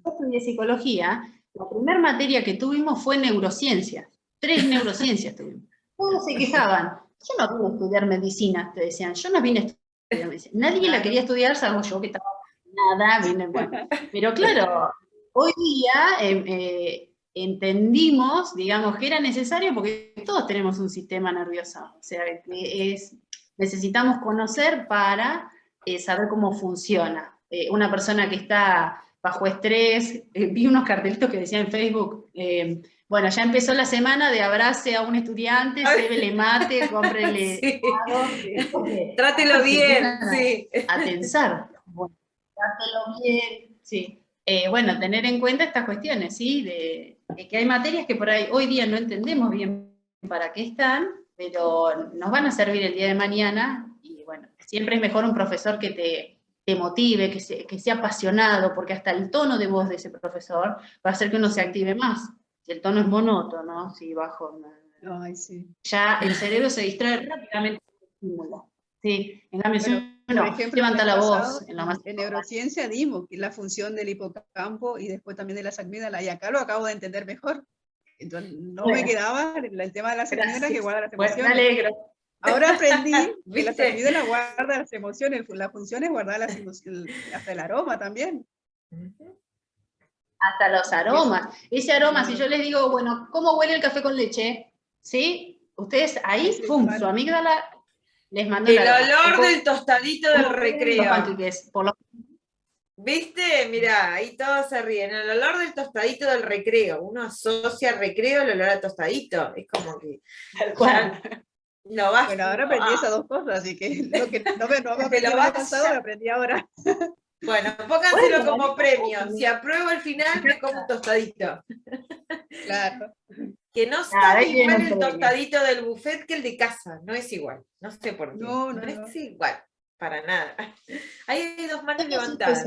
[SPEAKER 3] estudié psicología, la primera materia que tuvimos fue neurociencia. 3 neurociencias tuvimos. Todos se quejaban. Yo no vine a estudiar medicina, te decían. Yo no vine a estudiar medicina. Nadie la quería estudiar, salvo yo, que estaba nada, bueno. Pero claro, hoy día entendimos, digamos, que era necesario porque todos tenemos un sistema nervioso. O sea, que necesitamos conocer para saber cómo funciona. Una persona que está bajo estrés, vi unos cartelitos que decían en Facebook, bueno, ya empezó la semana de abrace a un estudiante, cébele mate, cómprele...
[SPEAKER 2] Sí. Trátelo bien, sí.
[SPEAKER 3] A tensar. Bueno, trátelo bien, sí. Bueno, tener en cuenta estas cuestiones, ¿sí? De que hay materias que por ahí hoy día no entendemos bien para qué están, pero nos van a servir el día de mañana, y bueno, siempre es mejor un profesor que te motive, que sea apasionado, porque hasta el tono de voz de ese profesor va a hacer que uno se active más. Si el tono es monótono, si bajo...
[SPEAKER 5] Ay, sí.
[SPEAKER 3] Ya el cerebro se distrae rápidamente con el estímulo. Sí, en cambio,
[SPEAKER 5] por ejemplo,
[SPEAKER 3] levanta la voz.
[SPEAKER 5] En neurociencia dimos la función del hipocampo y después también de las amígdalas, y acá lo acabo de entender mejor. Entonces, no me quedaba el tema de las amígdalas que guarda las emociones.
[SPEAKER 3] Pues me alegro.
[SPEAKER 5] Ahora aprendí que las amígdalas guardan las emociones, la función es guardar las emociones, hasta el aroma también.
[SPEAKER 3] Hasta los aromas. Ese aroma, si yo les digo, bueno, ¿cómo huele el café con leche? ¿Sí? Ustedes ahí, ¡pum!, su amígdala les mandó
[SPEAKER 2] el olor del tostadito del recreo. ¿Viste? Mirá, ahí todos se ríen. El olor del tostadito del recreo. Uno asocia al recreo el olor al tostadito. Es como que...
[SPEAKER 3] Tal cual.
[SPEAKER 5] No vas, bueno, ahora aprendí esas dos cosas, así que lo que no me aprendí el año pasado, lo aprendí ahora.
[SPEAKER 2] Bueno, pónganselo como premio. Si apruebo el final, me como un tostadito.
[SPEAKER 5] Claro.
[SPEAKER 2] Que no sabe igual el tostadito del buffet que el de casa. No es igual. No sé por qué. No es igual. Para nada. Ahí hay dos manos levantadas.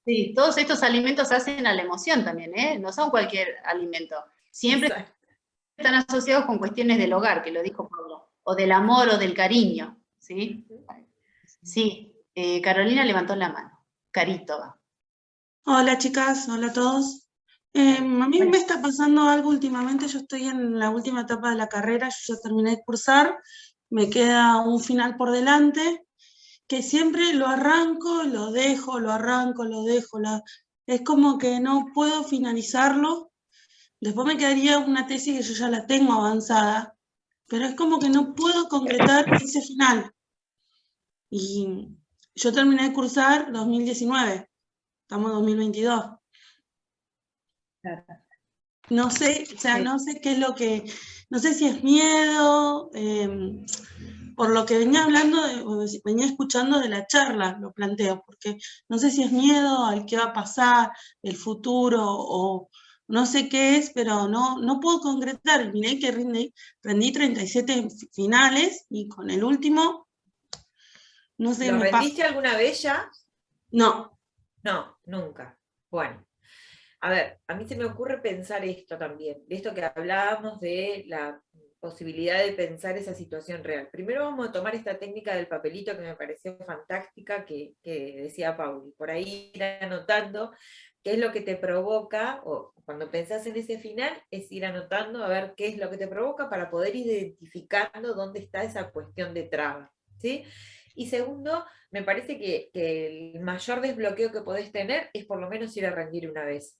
[SPEAKER 3] Sí, todos estos alimentos hacen a la emoción también, ¿eh? No son cualquier alimento. Siempre están asociados con cuestiones del hogar, que lo dijo Pablo, o del amor o del cariño, ¿sí? Sí, Carolina levantó la mano. Carito.
[SPEAKER 6] Hola chicas, hola a todos. A mí me está pasando algo últimamente, yo estoy en la última etapa de la carrera, yo ya terminé de cursar, me queda un final por delante, que siempre lo arranco, lo dejo, lo arranco, lo dejo, es como que no puedo finalizarlo. Después me quedaría una tesis que yo ya la tengo avanzada, pero es como que no puedo concretar ese final. Y yo terminé de cursar 2019, estamos en 2022. No sé, o sea, no sé qué es lo que, no sé si es miedo, por lo que venía hablando, venía escuchando de la charla, lo planteo, porque no sé si es miedo al qué va a pasar, el futuro, o no sé qué es, pero no puedo concretar. Miré que rendí 37 finales y con el último, no sé.
[SPEAKER 2] ¿Lo rendiste alguna vez ya?
[SPEAKER 6] No.
[SPEAKER 2] No, nunca. Bueno. A ver, a mí se me ocurre pensar esto también, de esto que hablábamos de posibilidad de pensar esa situación real. Primero vamos a tomar esta técnica del papelito que me pareció fantástica, que decía Pauli, por ahí ir anotando qué es lo que te provoca, o cuando pensás en ese final, es ir anotando a ver qué es lo que te provoca para poder ir identificando dónde está esa cuestión de traba, ¿sí? Y segundo, me parece que el mayor desbloqueo que podés tener es por lo menos ir a rendir una vez.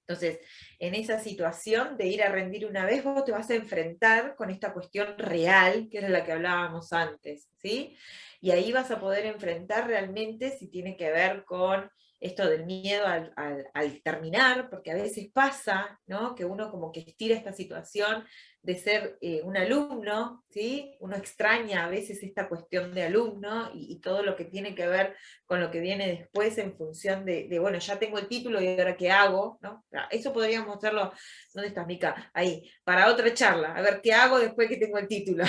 [SPEAKER 2] Entonces, en esa situación de ir a rendir una vez, vos te vas a enfrentar con esta cuestión real, que era la que hablábamos antes, ¿sí? Y ahí vas a poder enfrentar realmente si tiene que ver con esto del miedo al terminar, porque a veces pasa, ¿no? Que uno como que estira esta situación de ser un alumno, ¿sí? Uno extraña a veces esta cuestión de alumno y todo lo que tiene que ver con lo que viene después en función de, bueno, ya tengo el título y ahora qué hago, ¿no? Eso podríamos hacerlo, ¿dónde estás, Mica? Ahí, para otra charla, a ver qué hago después que tengo el título.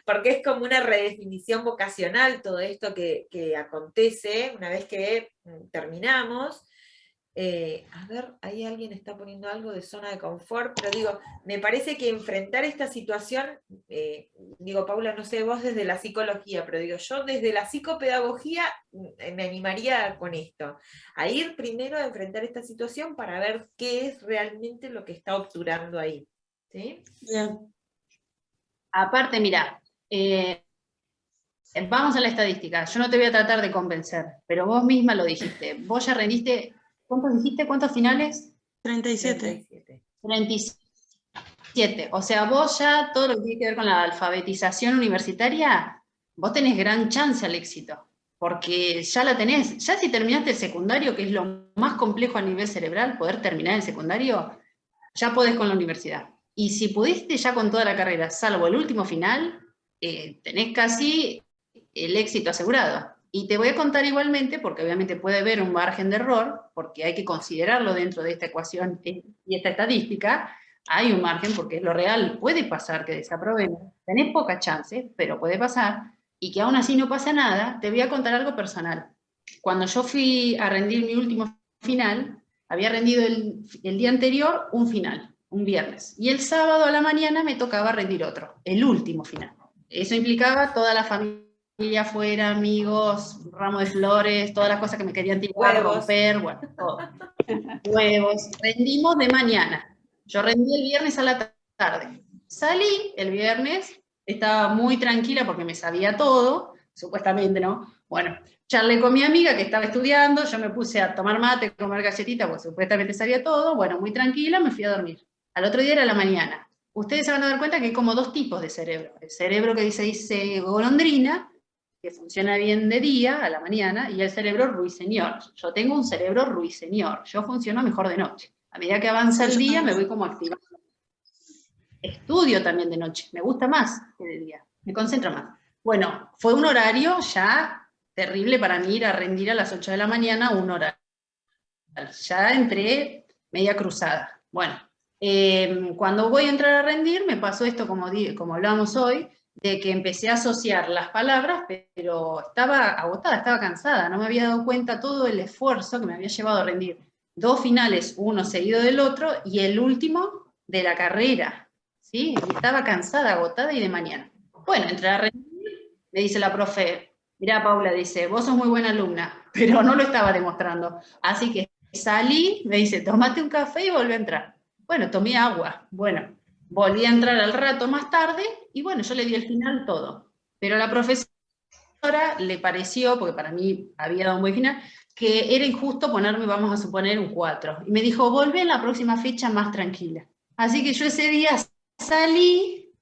[SPEAKER 2] Porque es como una redefinición vocacional todo esto que acontece una vez que terminamos. A ver, ahí alguien está poniendo algo de zona de confort, pero digo, me parece que enfrentar esta situación, digo, Paula, no sé vos desde la psicología, pero digo, yo desde la psicopedagogía me animaría con esto, a ir primero a enfrentar esta situación para ver qué es realmente lo que está obturando ahí, ¿sí?
[SPEAKER 6] Bien.
[SPEAKER 3] Aparte, mira, vamos a la estadística, yo no te voy a tratar de convencer, pero vos misma lo dijiste, vos ya rendiste. ¿Cuántos dijiste? ¿Cuántos finales?
[SPEAKER 6] 37.
[SPEAKER 3] 37. O sea, vos ya todo lo que tiene que ver con la alfabetización universitaria, vos tenés gran chance al éxito, porque ya la tenés. Ya si terminaste el secundario, que es lo más complejo a nivel cerebral, poder terminar el secundario, ya podés con la universidad. Y si pudiste ya con toda la carrera, salvo el último final, tenés casi el éxito asegurado. Y te voy a contar igualmente, porque obviamente puede haber un margen de error, porque hay que considerarlo dentro de esta ecuación y esta estadística, hay un margen porque es lo real, puede pasar que desaprobemos, tenés poca chance, pero puede pasar, y que aún así no pasa nada. Te voy a contar algo personal. Cuando yo fui a rendir mi último final, había rendido el día anterior un final, un viernes, y el sábado a la mañana me tocaba rendir otro, el último final. Eso implicaba toda la familia afuera, amigos, ramo de flores, todas las cosas que me querían tirar, romper, bueno, todo. Huevos. Rendimos de mañana. Yo rendí el viernes a la tarde. Salí el viernes, estaba muy tranquila porque me sabía todo, supuestamente, ¿no? Bueno, charlé con mi amiga que estaba estudiando, yo me puse a tomar mate, comer galletita, porque supuestamente sabía todo, bueno, muy tranquila, me fui a dormir. Al otro día era la mañana. Ustedes se van a dar cuenta que hay como dos tipos de cerebro. El cerebro que dice golondrina, que funciona bien de día, a la mañana, y el cerebro ruiseñor. Yo tengo un cerebro ruiseñor, yo funciono mejor de noche. A medida que avanza el día, me voy como activando. Estudio también de noche, me gusta más que de día, me concentro más. Bueno, fue un horario ya terrible para mí ir a rendir a las 8 de la mañana, un horario. Ya entré media cruzada. Bueno, cuando voy a entrar a rendir, me pasó esto como hablábamos hoy, de que empecé a asociar las palabras, pero estaba agotada, estaba cansada, no me había dado cuenta todo el esfuerzo que me había llevado a rendir. 2 finales, uno seguido del otro, y el último de la carrera, ¿sí? Y estaba cansada, agotada y de mañana. Bueno, entré a rendir, me dice la profe, mirá Paula, dice, vos sos muy buena alumna, pero no lo estaba demostrando. Así que salí, me dice, tomate un café y volví a entrar. Bueno, tomé agua, bueno. Volví a entrar al rato más tarde, y bueno, yo le di el final todo. Pero a la profesora le pareció, porque para mí había dado un buen final, que era injusto ponerme, vamos a suponer, un 4. Y me dijo, volvé en la próxima fecha más tranquila. Así que yo ese día salí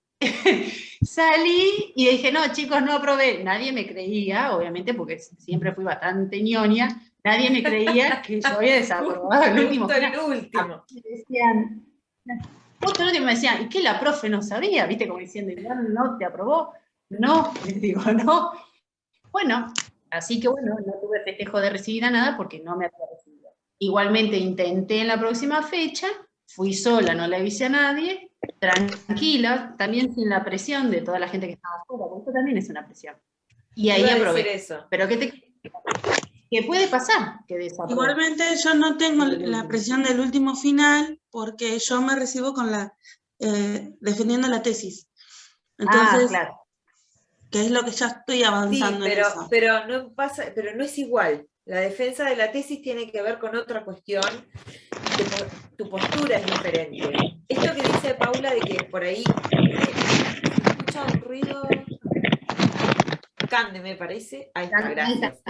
[SPEAKER 3] y dije, no, chicos, no aprobé. Nadie me creía, obviamente, porque siempre fui bastante ñoña, nadie me creía que yo había desaprobado el último final. Justo el último me decían, ¿y qué la profe no sabía? ¿Viste? Como diciendo, ¿no te aprobó? No, les digo, no. Bueno, así que bueno, no tuve festejo de recibida nada porque no me había recibido. Igualmente intenté en la próxima fecha, fui sola, no le avisé a nadie, tranquila, también sin la presión de toda la gente que estaba afuera, porque esto también es una presión. Y ahí aprobé. Eso. Pero ¿qué puede pasar? Que desaprobé.
[SPEAKER 6] Igualmente yo no tengo la presión del último final porque yo me recibo con la defendiendo la tesis. Entonces,
[SPEAKER 3] claro.
[SPEAKER 6] que es lo que ya estoy avanzando
[SPEAKER 2] Sí,
[SPEAKER 6] en eso.
[SPEAKER 2] pero no es igual. La defensa de la tesis tiene que ver con otra cuestión. Tu postura es diferente. Esto que dice Paula de que por ahí escucha un ruido. Cande, me parece. Ahí está, gracias.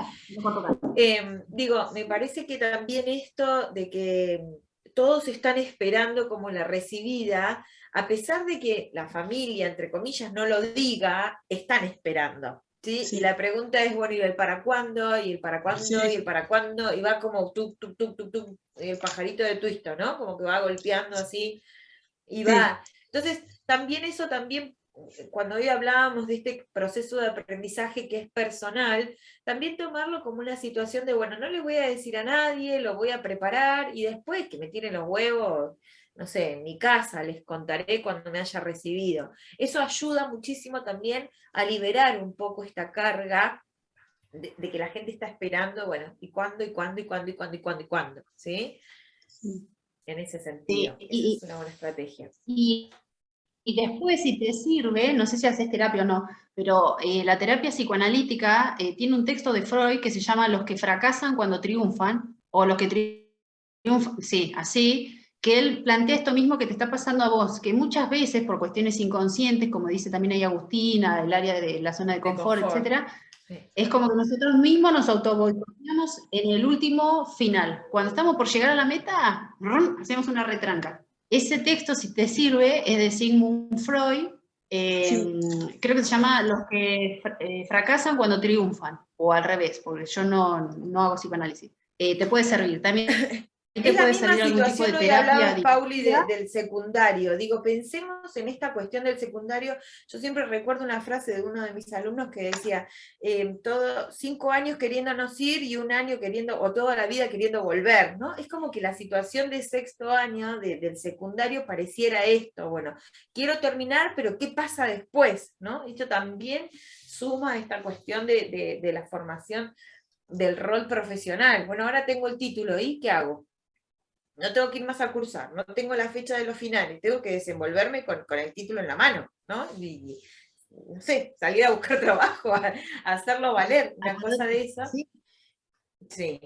[SPEAKER 2] Digo, me parece que también esto de que todos están esperando como la recibida, a pesar de que la familia, entre comillas, no lo diga, están esperando. ¿Sí?
[SPEAKER 6] Sí.
[SPEAKER 2] Y la pregunta es, bueno, ¿y el para cuándo? ¿Y el para cuándo?
[SPEAKER 6] Sí.
[SPEAKER 2] ¿Y el para cuándo? Y va como tuk, tuk, tuk, tuk, tuk, el pajarito de Twisto, ¿no? Como que va golpeando así y va. Entonces, también eso también, cuando hoy hablábamos de este proceso de aprendizaje que es personal, también tomarlo como una situación de, bueno, no le voy a decir a nadie, lo voy a preparar y después que me tiren los huevos, no sé, en mi casa les contaré cuando me haya recibido. Eso ayuda muchísimo también a liberar un poco esta carga de que la gente está esperando, bueno, ¿y cuándo, y cuándo, y cuándo, y cuándo, y cuándo, y cuándo? ¿Sí?
[SPEAKER 6] Sí.
[SPEAKER 2] En ese sentido, esa es una buena estrategia.
[SPEAKER 3] Y después, si te sirve, no sé si haces terapia o no, pero la terapia psicoanalítica tiene un texto de Freud que se llama Los que fracasan cuando triunfan, o los que triunfan, sí, así, que él plantea esto mismo que te está pasando a vos, que muchas veces por cuestiones inconscientes, como dice también ahí Agustina, el área de la zona de confort, etcétera, sí. Es como que nosotros mismos nos autoboicoteamos en el último final. Cuando estamos por llegar a la meta, hacemos una retranca. Ese texto, si te sirve, es de Sigmund Freud, sí. Creo que se llama Los que fracasan cuando triunfan, o al revés, porque yo no hago psicoanálisis. Te puede servir también.
[SPEAKER 2] Es la misma situación, hoy hablabas, Pauli, del secundario. Digo, pensemos en esta cuestión del secundario. Yo siempre recuerdo una frase de uno de mis alumnos que decía, 5 años queriéndonos ir y 1 año queriendo, o toda la vida queriendo volver, ¿no? Es como que la situación de 6º año del secundario pareciera esto, bueno, quiero terminar, pero ¿qué pasa después? ¿No? Esto también suma a esta cuestión de la formación del rol profesional. Bueno, ahora tengo el título, ¿y qué hago? No tengo que ir más a cursar, no tengo la fecha de los finales, tengo que desenvolverme con el título en la mano, ¿no? Y, no sé, salir a buscar trabajo, a hacerlo valer, una cosa de esa. Sí. Sí,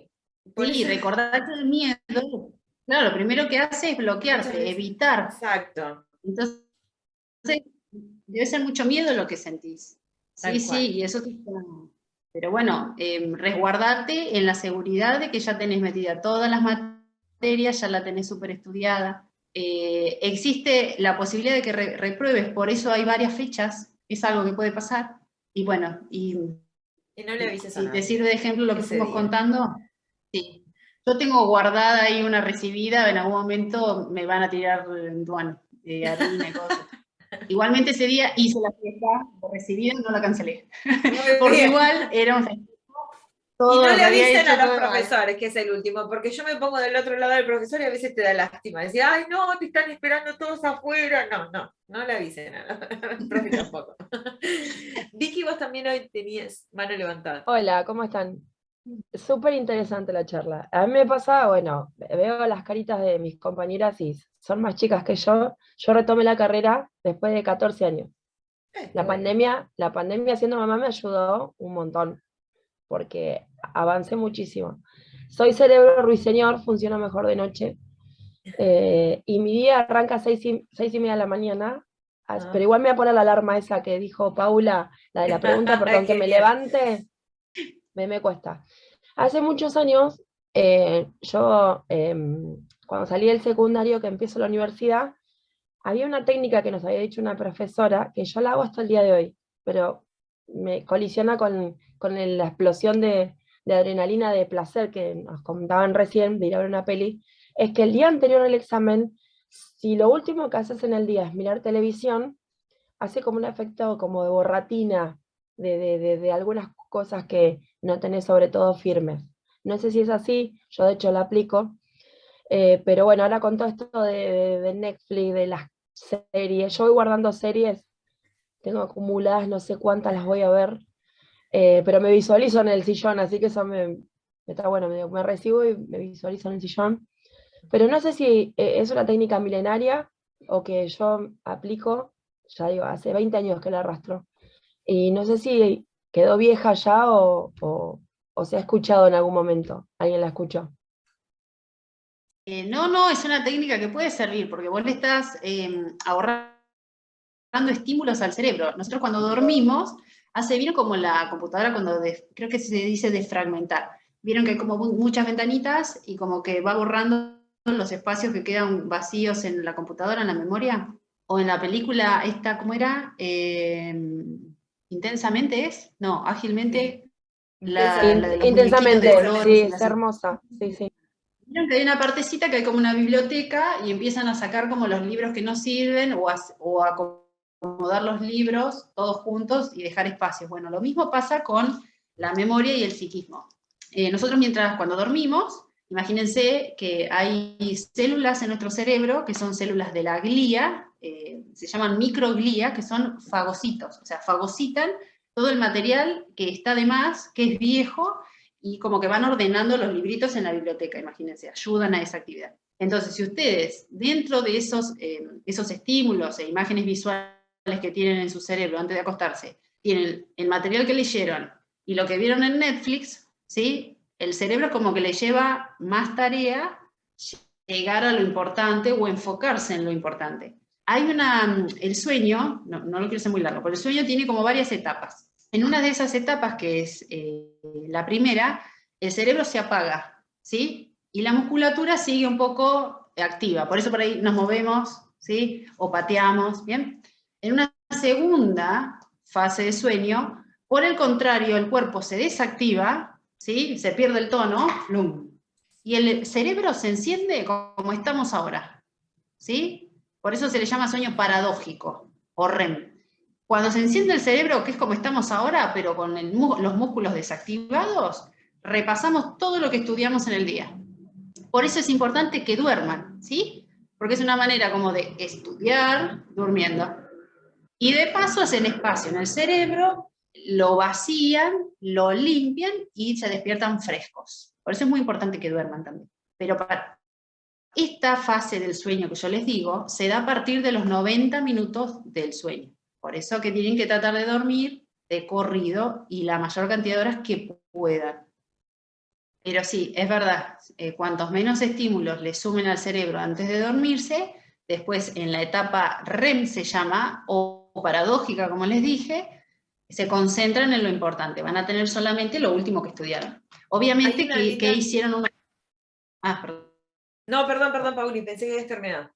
[SPEAKER 3] sí, recordarte el miedo, claro, lo primero que hace es bloquearte, evitar.
[SPEAKER 2] Exacto.
[SPEAKER 3] Entonces, debe ser mucho miedo lo que sentís. Sí, sí, y eso te... Pero bueno, resguardarte en la seguridad de que ya tenés metida todas las materias, ya la tenés súper estudiada. Existe la posibilidad de que repruebes, por eso hay varias fechas, es algo que puede pasar. Y bueno, y
[SPEAKER 2] no le avises a nadie.
[SPEAKER 3] Si te sirve de ejemplo lo que fuimos contando, sí. Yo tengo guardada ahí una recibida, en algún momento me van a tirar duan, harina y cosas. Igualmente ese día hice la fiesta recibida, no la cancelé. Porque igual era un festejo.
[SPEAKER 2] Y no le avisen a los profesores, que es el último, porque yo me pongo del otro lado del profesor y a veces te da lástima. Decir, ay, no, te están esperando todos afuera. No le avisen a los profes tampoco. Vicky, vos también hoy tenías mano levantada.
[SPEAKER 4] Hola, ¿cómo están? Súper interesante la charla. A mí me pasa, bueno, veo las caritas de mis compañeras y son más chicas que yo. Yo retomé la carrera después de 14 años. La pandemia siendo mamá me ayudó un montón, porque avancé muchísimo. Soy cerebro ruiseñor, funciona mejor de noche, y mi día arranca a 6:30 de la mañana, pero igual me voy a poner la alarma esa que dijo Paula, la de la pregunta, porque aunque me levante, me cuesta. Hace muchos años, yo, cuando salí del secundario, que empiezo la universidad, había una técnica que nos había dicho una profesora, que yo la hago hasta el día de hoy, pero me colisiona con la explosión de adrenalina, de placer que nos contaban recién, de ir a ver una peli, es que el día anterior al examen, si lo último que haces en el día es mirar televisión, hace como un efecto como de borratina, de algunas cosas que no tenés sobre todo firmes. No sé si es así, yo de hecho la aplico, pero bueno, ahora con todo esto de Netflix, de las series, yo voy guardando series, tengo acumuladas, no sé cuántas las voy a ver, pero me visualizo en el sillón, así que eso está bueno, me recibo y me visualizo en el sillón. Pero no sé si es una técnica milenaria o que yo aplico, ya digo, hace 20 años que la arrastro. Y no sé si quedó vieja ya o se ha escuchado en algún momento. ¿Alguien la escuchó?
[SPEAKER 3] No, es una técnica que puede servir, porque vos le estás ahorrando estímulos al cerebro. Nosotros cuando dormimos, vieron como la computadora cuando, creo que se dice desfragmentar. Vieron que hay como muchas ventanitas y como que va borrando los espacios que quedan vacíos en la computadora, en la memoria. O en la película esta, ¿cómo era? Intensamente es, no, ágilmente, la de los muñequitos de
[SPEAKER 4] Intensamente,
[SPEAKER 3] colores.
[SPEAKER 4] sí,
[SPEAKER 3] Y
[SPEAKER 4] es hermosa, sí, sí.
[SPEAKER 3] Vieron que hay una partecita que hay como una biblioteca y empiezan a sacar como los libros que no sirven o a acomodar los libros todos juntos y dejar espacios. Bueno, lo mismo pasa con la memoria y el psiquismo. Nosotros cuando dormimos, imagínense que hay células en nuestro cerebro que son células de la glía, se llaman microglía, que son fagocitos, o sea, fagocitan todo el material que está de más, que es viejo, y como que van ordenando los libritos en la biblioteca, imagínense, ayudan a esa actividad. Entonces, si ustedes, dentro de esos estímulos e imágenes visuales que tienen en su cerebro antes de acostarse, tienen el material que leyeron y lo que vieron en Netflix, ¿sí? El cerebro como que le lleva más tarea llegar a lo importante o enfocarse en lo importante. El sueño, no lo quiero hacer muy largo, pero el sueño tiene como varias etapas. En una de esas etapas, que es la primera, el cerebro se apaga, ¿sí? Y la musculatura sigue un poco activa, por eso por ahí nos movemos, ¿sí? O pateamos, ¿bien? En una segunda fase de sueño, por el contrario, el cuerpo se desactiva, ¿sí? Se pierde el tono, ¡lum! Y el cerebro se enciende como estamos ahora, ¿sí? Por eso se le llama sueño paradójico, o REM. Cuando se enciende el cerebro, que es como estamos ahora, pero con los músculos desactivados, repasamos todo lo que estudiamos en el día. Por eso es importante que duerman, ¿sí? Porque es una manera como de estudiar durmiendo. Y de paso hacen espacio en el cerebro, lo vacían, lo limpian y se despiertan frescos. Por eso es muy importante que duerman también. Pero para esta fase del sueño que yo les digo, se da a partir de los 90 minutos del sueño. Por eso que tienen que tratar de dormir de corrido y la mayor cantidad de horas que puedan. Pero sí, es verdad, cuantos menos estímulos le sumen al cerebro antes de dormirse, después en la etapa REM se llama, o paradójica, como les dije, se concentran en lo importante, van a tener solamente lo último que estudiaron. Obviamente que hicieron una... Ah, perdón.
[SPEAKER 2] No, perdón, Pauli, pensé que habías terminado.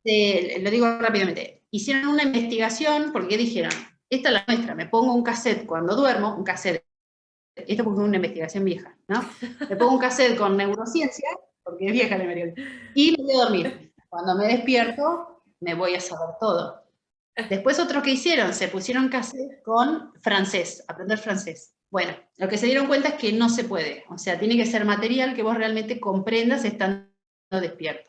[SPEAKER 3] Lo digo rápidamente. Hicieron una investigación porque dijeron, esta es la nuestra, me pongo un cassette cuando duermo, un cassette, esto porque es una investigación vieja, ¿no? Me pongo un cassette con neurociencia, porque es vieja la investigación, y me voy a dormir. Cuando me despierto, me voy a saber todo. Después otros que hicieron, se pusieron cassette con francés, aprender francés. Bueno, lo que se dieron cuenta es que no se puede, o sea, tiene que ser material que vos realmente comprendas estando despierto.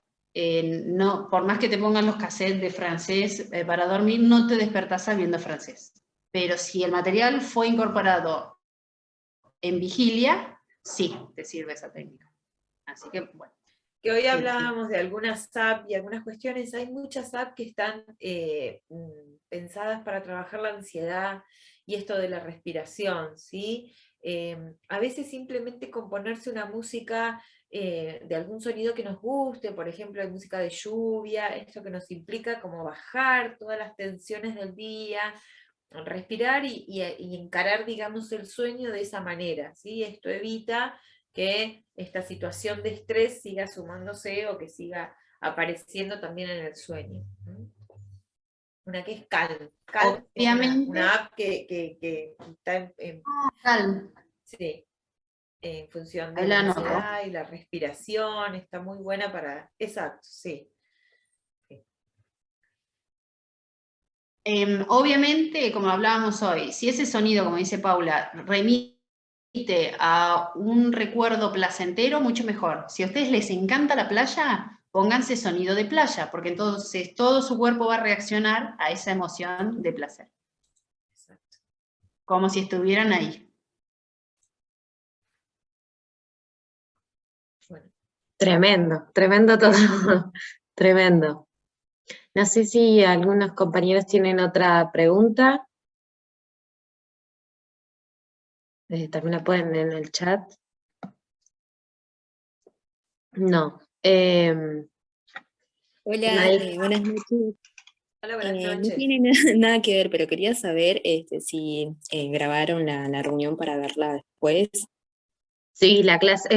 [SPEAKER 3] No, por más que te pongan los cassettes de francés para dormir, no te despertás sabiendo francés. Pero si el material fue incorporado en vigilia, sí, te sirve esa técnica. Así que, bueno.
[SPEAKER 2] Que hoy hablábamos de algunas apps y algunas cuestiones, hay muchas apps que están pensadas para trabajar la ansiedad y esto de la respiración, ¿sí? A veces simplemente componerse una música de algún sonido que nos guste, por ejemplo, hay música de lluvia, esto que nos implica como bajar todas las tensiones del día, respirar y encarar, digamos, el sueño de esa manera, ¿sí? Esto evita que esta situación de estrés siga sumándose o que siga apareciendo también en el sueño. Una que es Calm. Calm es una app que está
[SPEAKER 3] Calm.
[SPEAKER 2] Sí, en función de la ansiedad y la respiración, está muy buena para... Exacto, sí.
[SPEAKER 3] Obviamente, como hablábamos hoy, si ese sonido, como dice Paula, remite a un recuerdo placentero, mucho mejor. Si a ustedes les encanta la playa, pónganse sonido de playa, porque entonces todo su cuerpo va a reaccionar a esa emoción de placer. Exacto. Como si estuvieran ahí.
[SPEAKER 1] Bueno. Tremendo todo. Tremendo. No sé si algunos compañeros tienen otra pregunta. También la pueden en el chat. No.
[SPEAKER 7] Hola,
[SPEAKER 1] Nadie-
[SPEAKER 7] buenas noches.
[SPEAKER 2] Hola, buenas
[SPEAKER 7] No
[SPEAKER 2] noches.
[SPEAKER 7] tiene nada que ver, pero quería saber si grabaron la reunión para verla después.
[SPEAKER 1] Sí, la clase,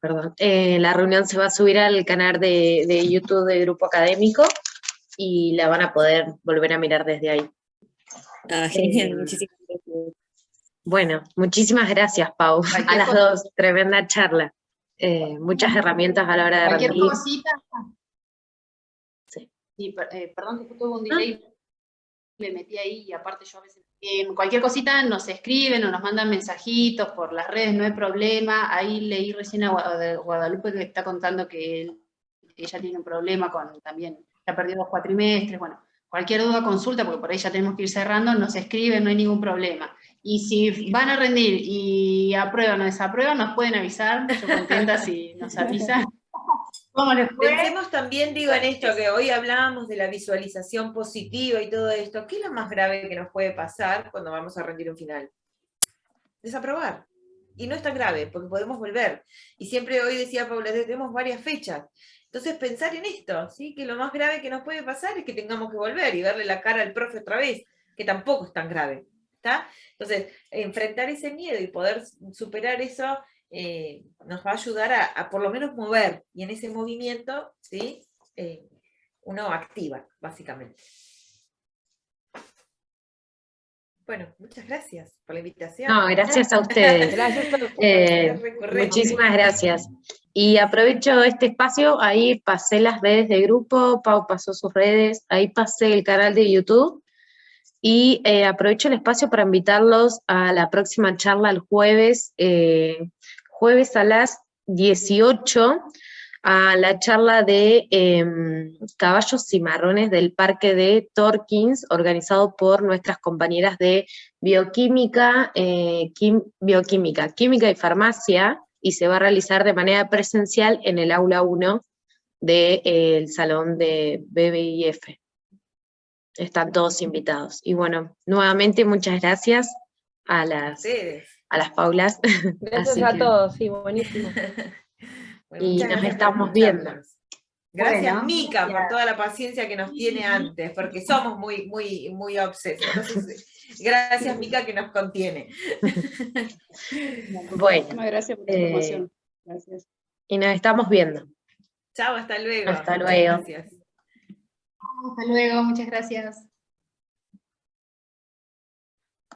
[SPEAKER 1] perdón. La reunión se va a subir al canal de YouTube de Grupo Académico y la van a poder volver a mirar desde ahí.
[SPEAKER 7] Ah, genial,
[SPEAKER 1] Eh,
[SPEAKER 7] muchísimas gracias.
[SPEAKER 1] Bueno, muchísimas gracias, Pau, a
[SPEAKER 2] Cualquier
[SPEAKER 1] las
[SPEAKER 2] cosa.
[SPEAKER 1] dos. Tremenda charla. Muchas herramientas a la hora de
[SPEAKER 3] Cualquier
[SPEAKER 1] rendir.
[SPEAKER 3] cosita.
[SPEAKER 1] Sí.
[SPEAKER 3] Sí, perdón que justo hubo un delay, me metí ahí y aparte yo a veces... cualquier cosita nos escriben o nos mandan mensajitos por las redes, no hay problema. Ahí leí recién a Guadalupe que está contando que ella tiene un problema con también, ha perdido 2 cuatrimestres, bueno, cualquier duda, consulta, porque por ahí ya tenemos que ir cerrando, nos escriben, no hay ningún problema. Y si van a rendir y aprueban o desaprueban, nos pueden avisar, yo contenta si nos avisan. ¿Cómo les fue?
[SPEAKER 2] Pensemos también, digo, en esto que hoy hablábamos de la visualización positiva y todo esto. ¿Qué es lo más grave que nos puede pasar cuando vamos a rendir un final? Desaprobar. Y no es tan grave, porque podemos volver. Y siempre hoy decía Paula, tenemos varias fechas. Entonces pensar en esto, ¿sí? Que lo más grave que nos puede pasar es que tengamos que volver y verle la cara al profe otra vez, que tampoco es tan grave. ¿Está? Entonces, enfrentar ese miedo y poder superar eso nos va a ayudar a por lo menos mover. Y en ese movimiento, ¿sí? Uno activa, básicamente. Bueno, muchas gracias por la invitación.
[SPEAKER 1] No, gracias a ustedes.
[SPEAKER 4] Gracias a ustedes.
[SPEAKER 1] Muchísimas gracias. Y aprovecho este espacio, ahí pasé las redes de grupo, Pau pasó sus redes, ahí pasé el canal de YouTube, y aprovecho el espacio para invitarlos a la próxima charla el jueves, jueves a las 18, a la charla de caballos cimarrones del Parque de Torkins, organizado por nuestras compañeras de Bioquímica, Química y Farmacia, y se va a realizar de manera presencial en el aula 1 del salón de BBIF. Están todos invitados. Y bueno, nuevamente muchas gracias a las Paulas.
[SPEAKER 4] Gracias
[SPEAKER 1] Así
[SPEAKER 4] a
[SPEAKER 1] que-
[SPEAKER 4] todos, sí, buenísimo.
[SPEAKER 2] Bueno,
[SPEAKER 1] Y
[SPEAKER 2] muchas
[SPEAKER 1] nos
[SPEAKER 2] gracias
[SPEAKER 1] estamos
[SPEAKER 2] por
[SPEAKER 1] viendo.
[SPEAKER 2] escucharnos. Gracias,
[SPEAKER 3] Bueno,
[SPEAKER 2] Mica, por
[SPEAKER 3] gracias.
[SPEAKER 2] toda la paciencia que nos tiene antes, porque somos muy obsesos. Entonces, gracias, Mica, que nos contiene.
[SPEAKER 1] Bueno,
[SPEAKER 5] Muchísimas gracias por la información. Gracias.
[SPEAKER 1] y nos estamos viendo.
[SPEAKER 2] Chao, hasta luego.
[SPEAKER 1] Hasta
[SPEAKER 2] Muchas
[SPEAKER 1] luego.
[SPEAKER 2] gracias.
[SPEAKER 3] Hasta luego, muchas gracias.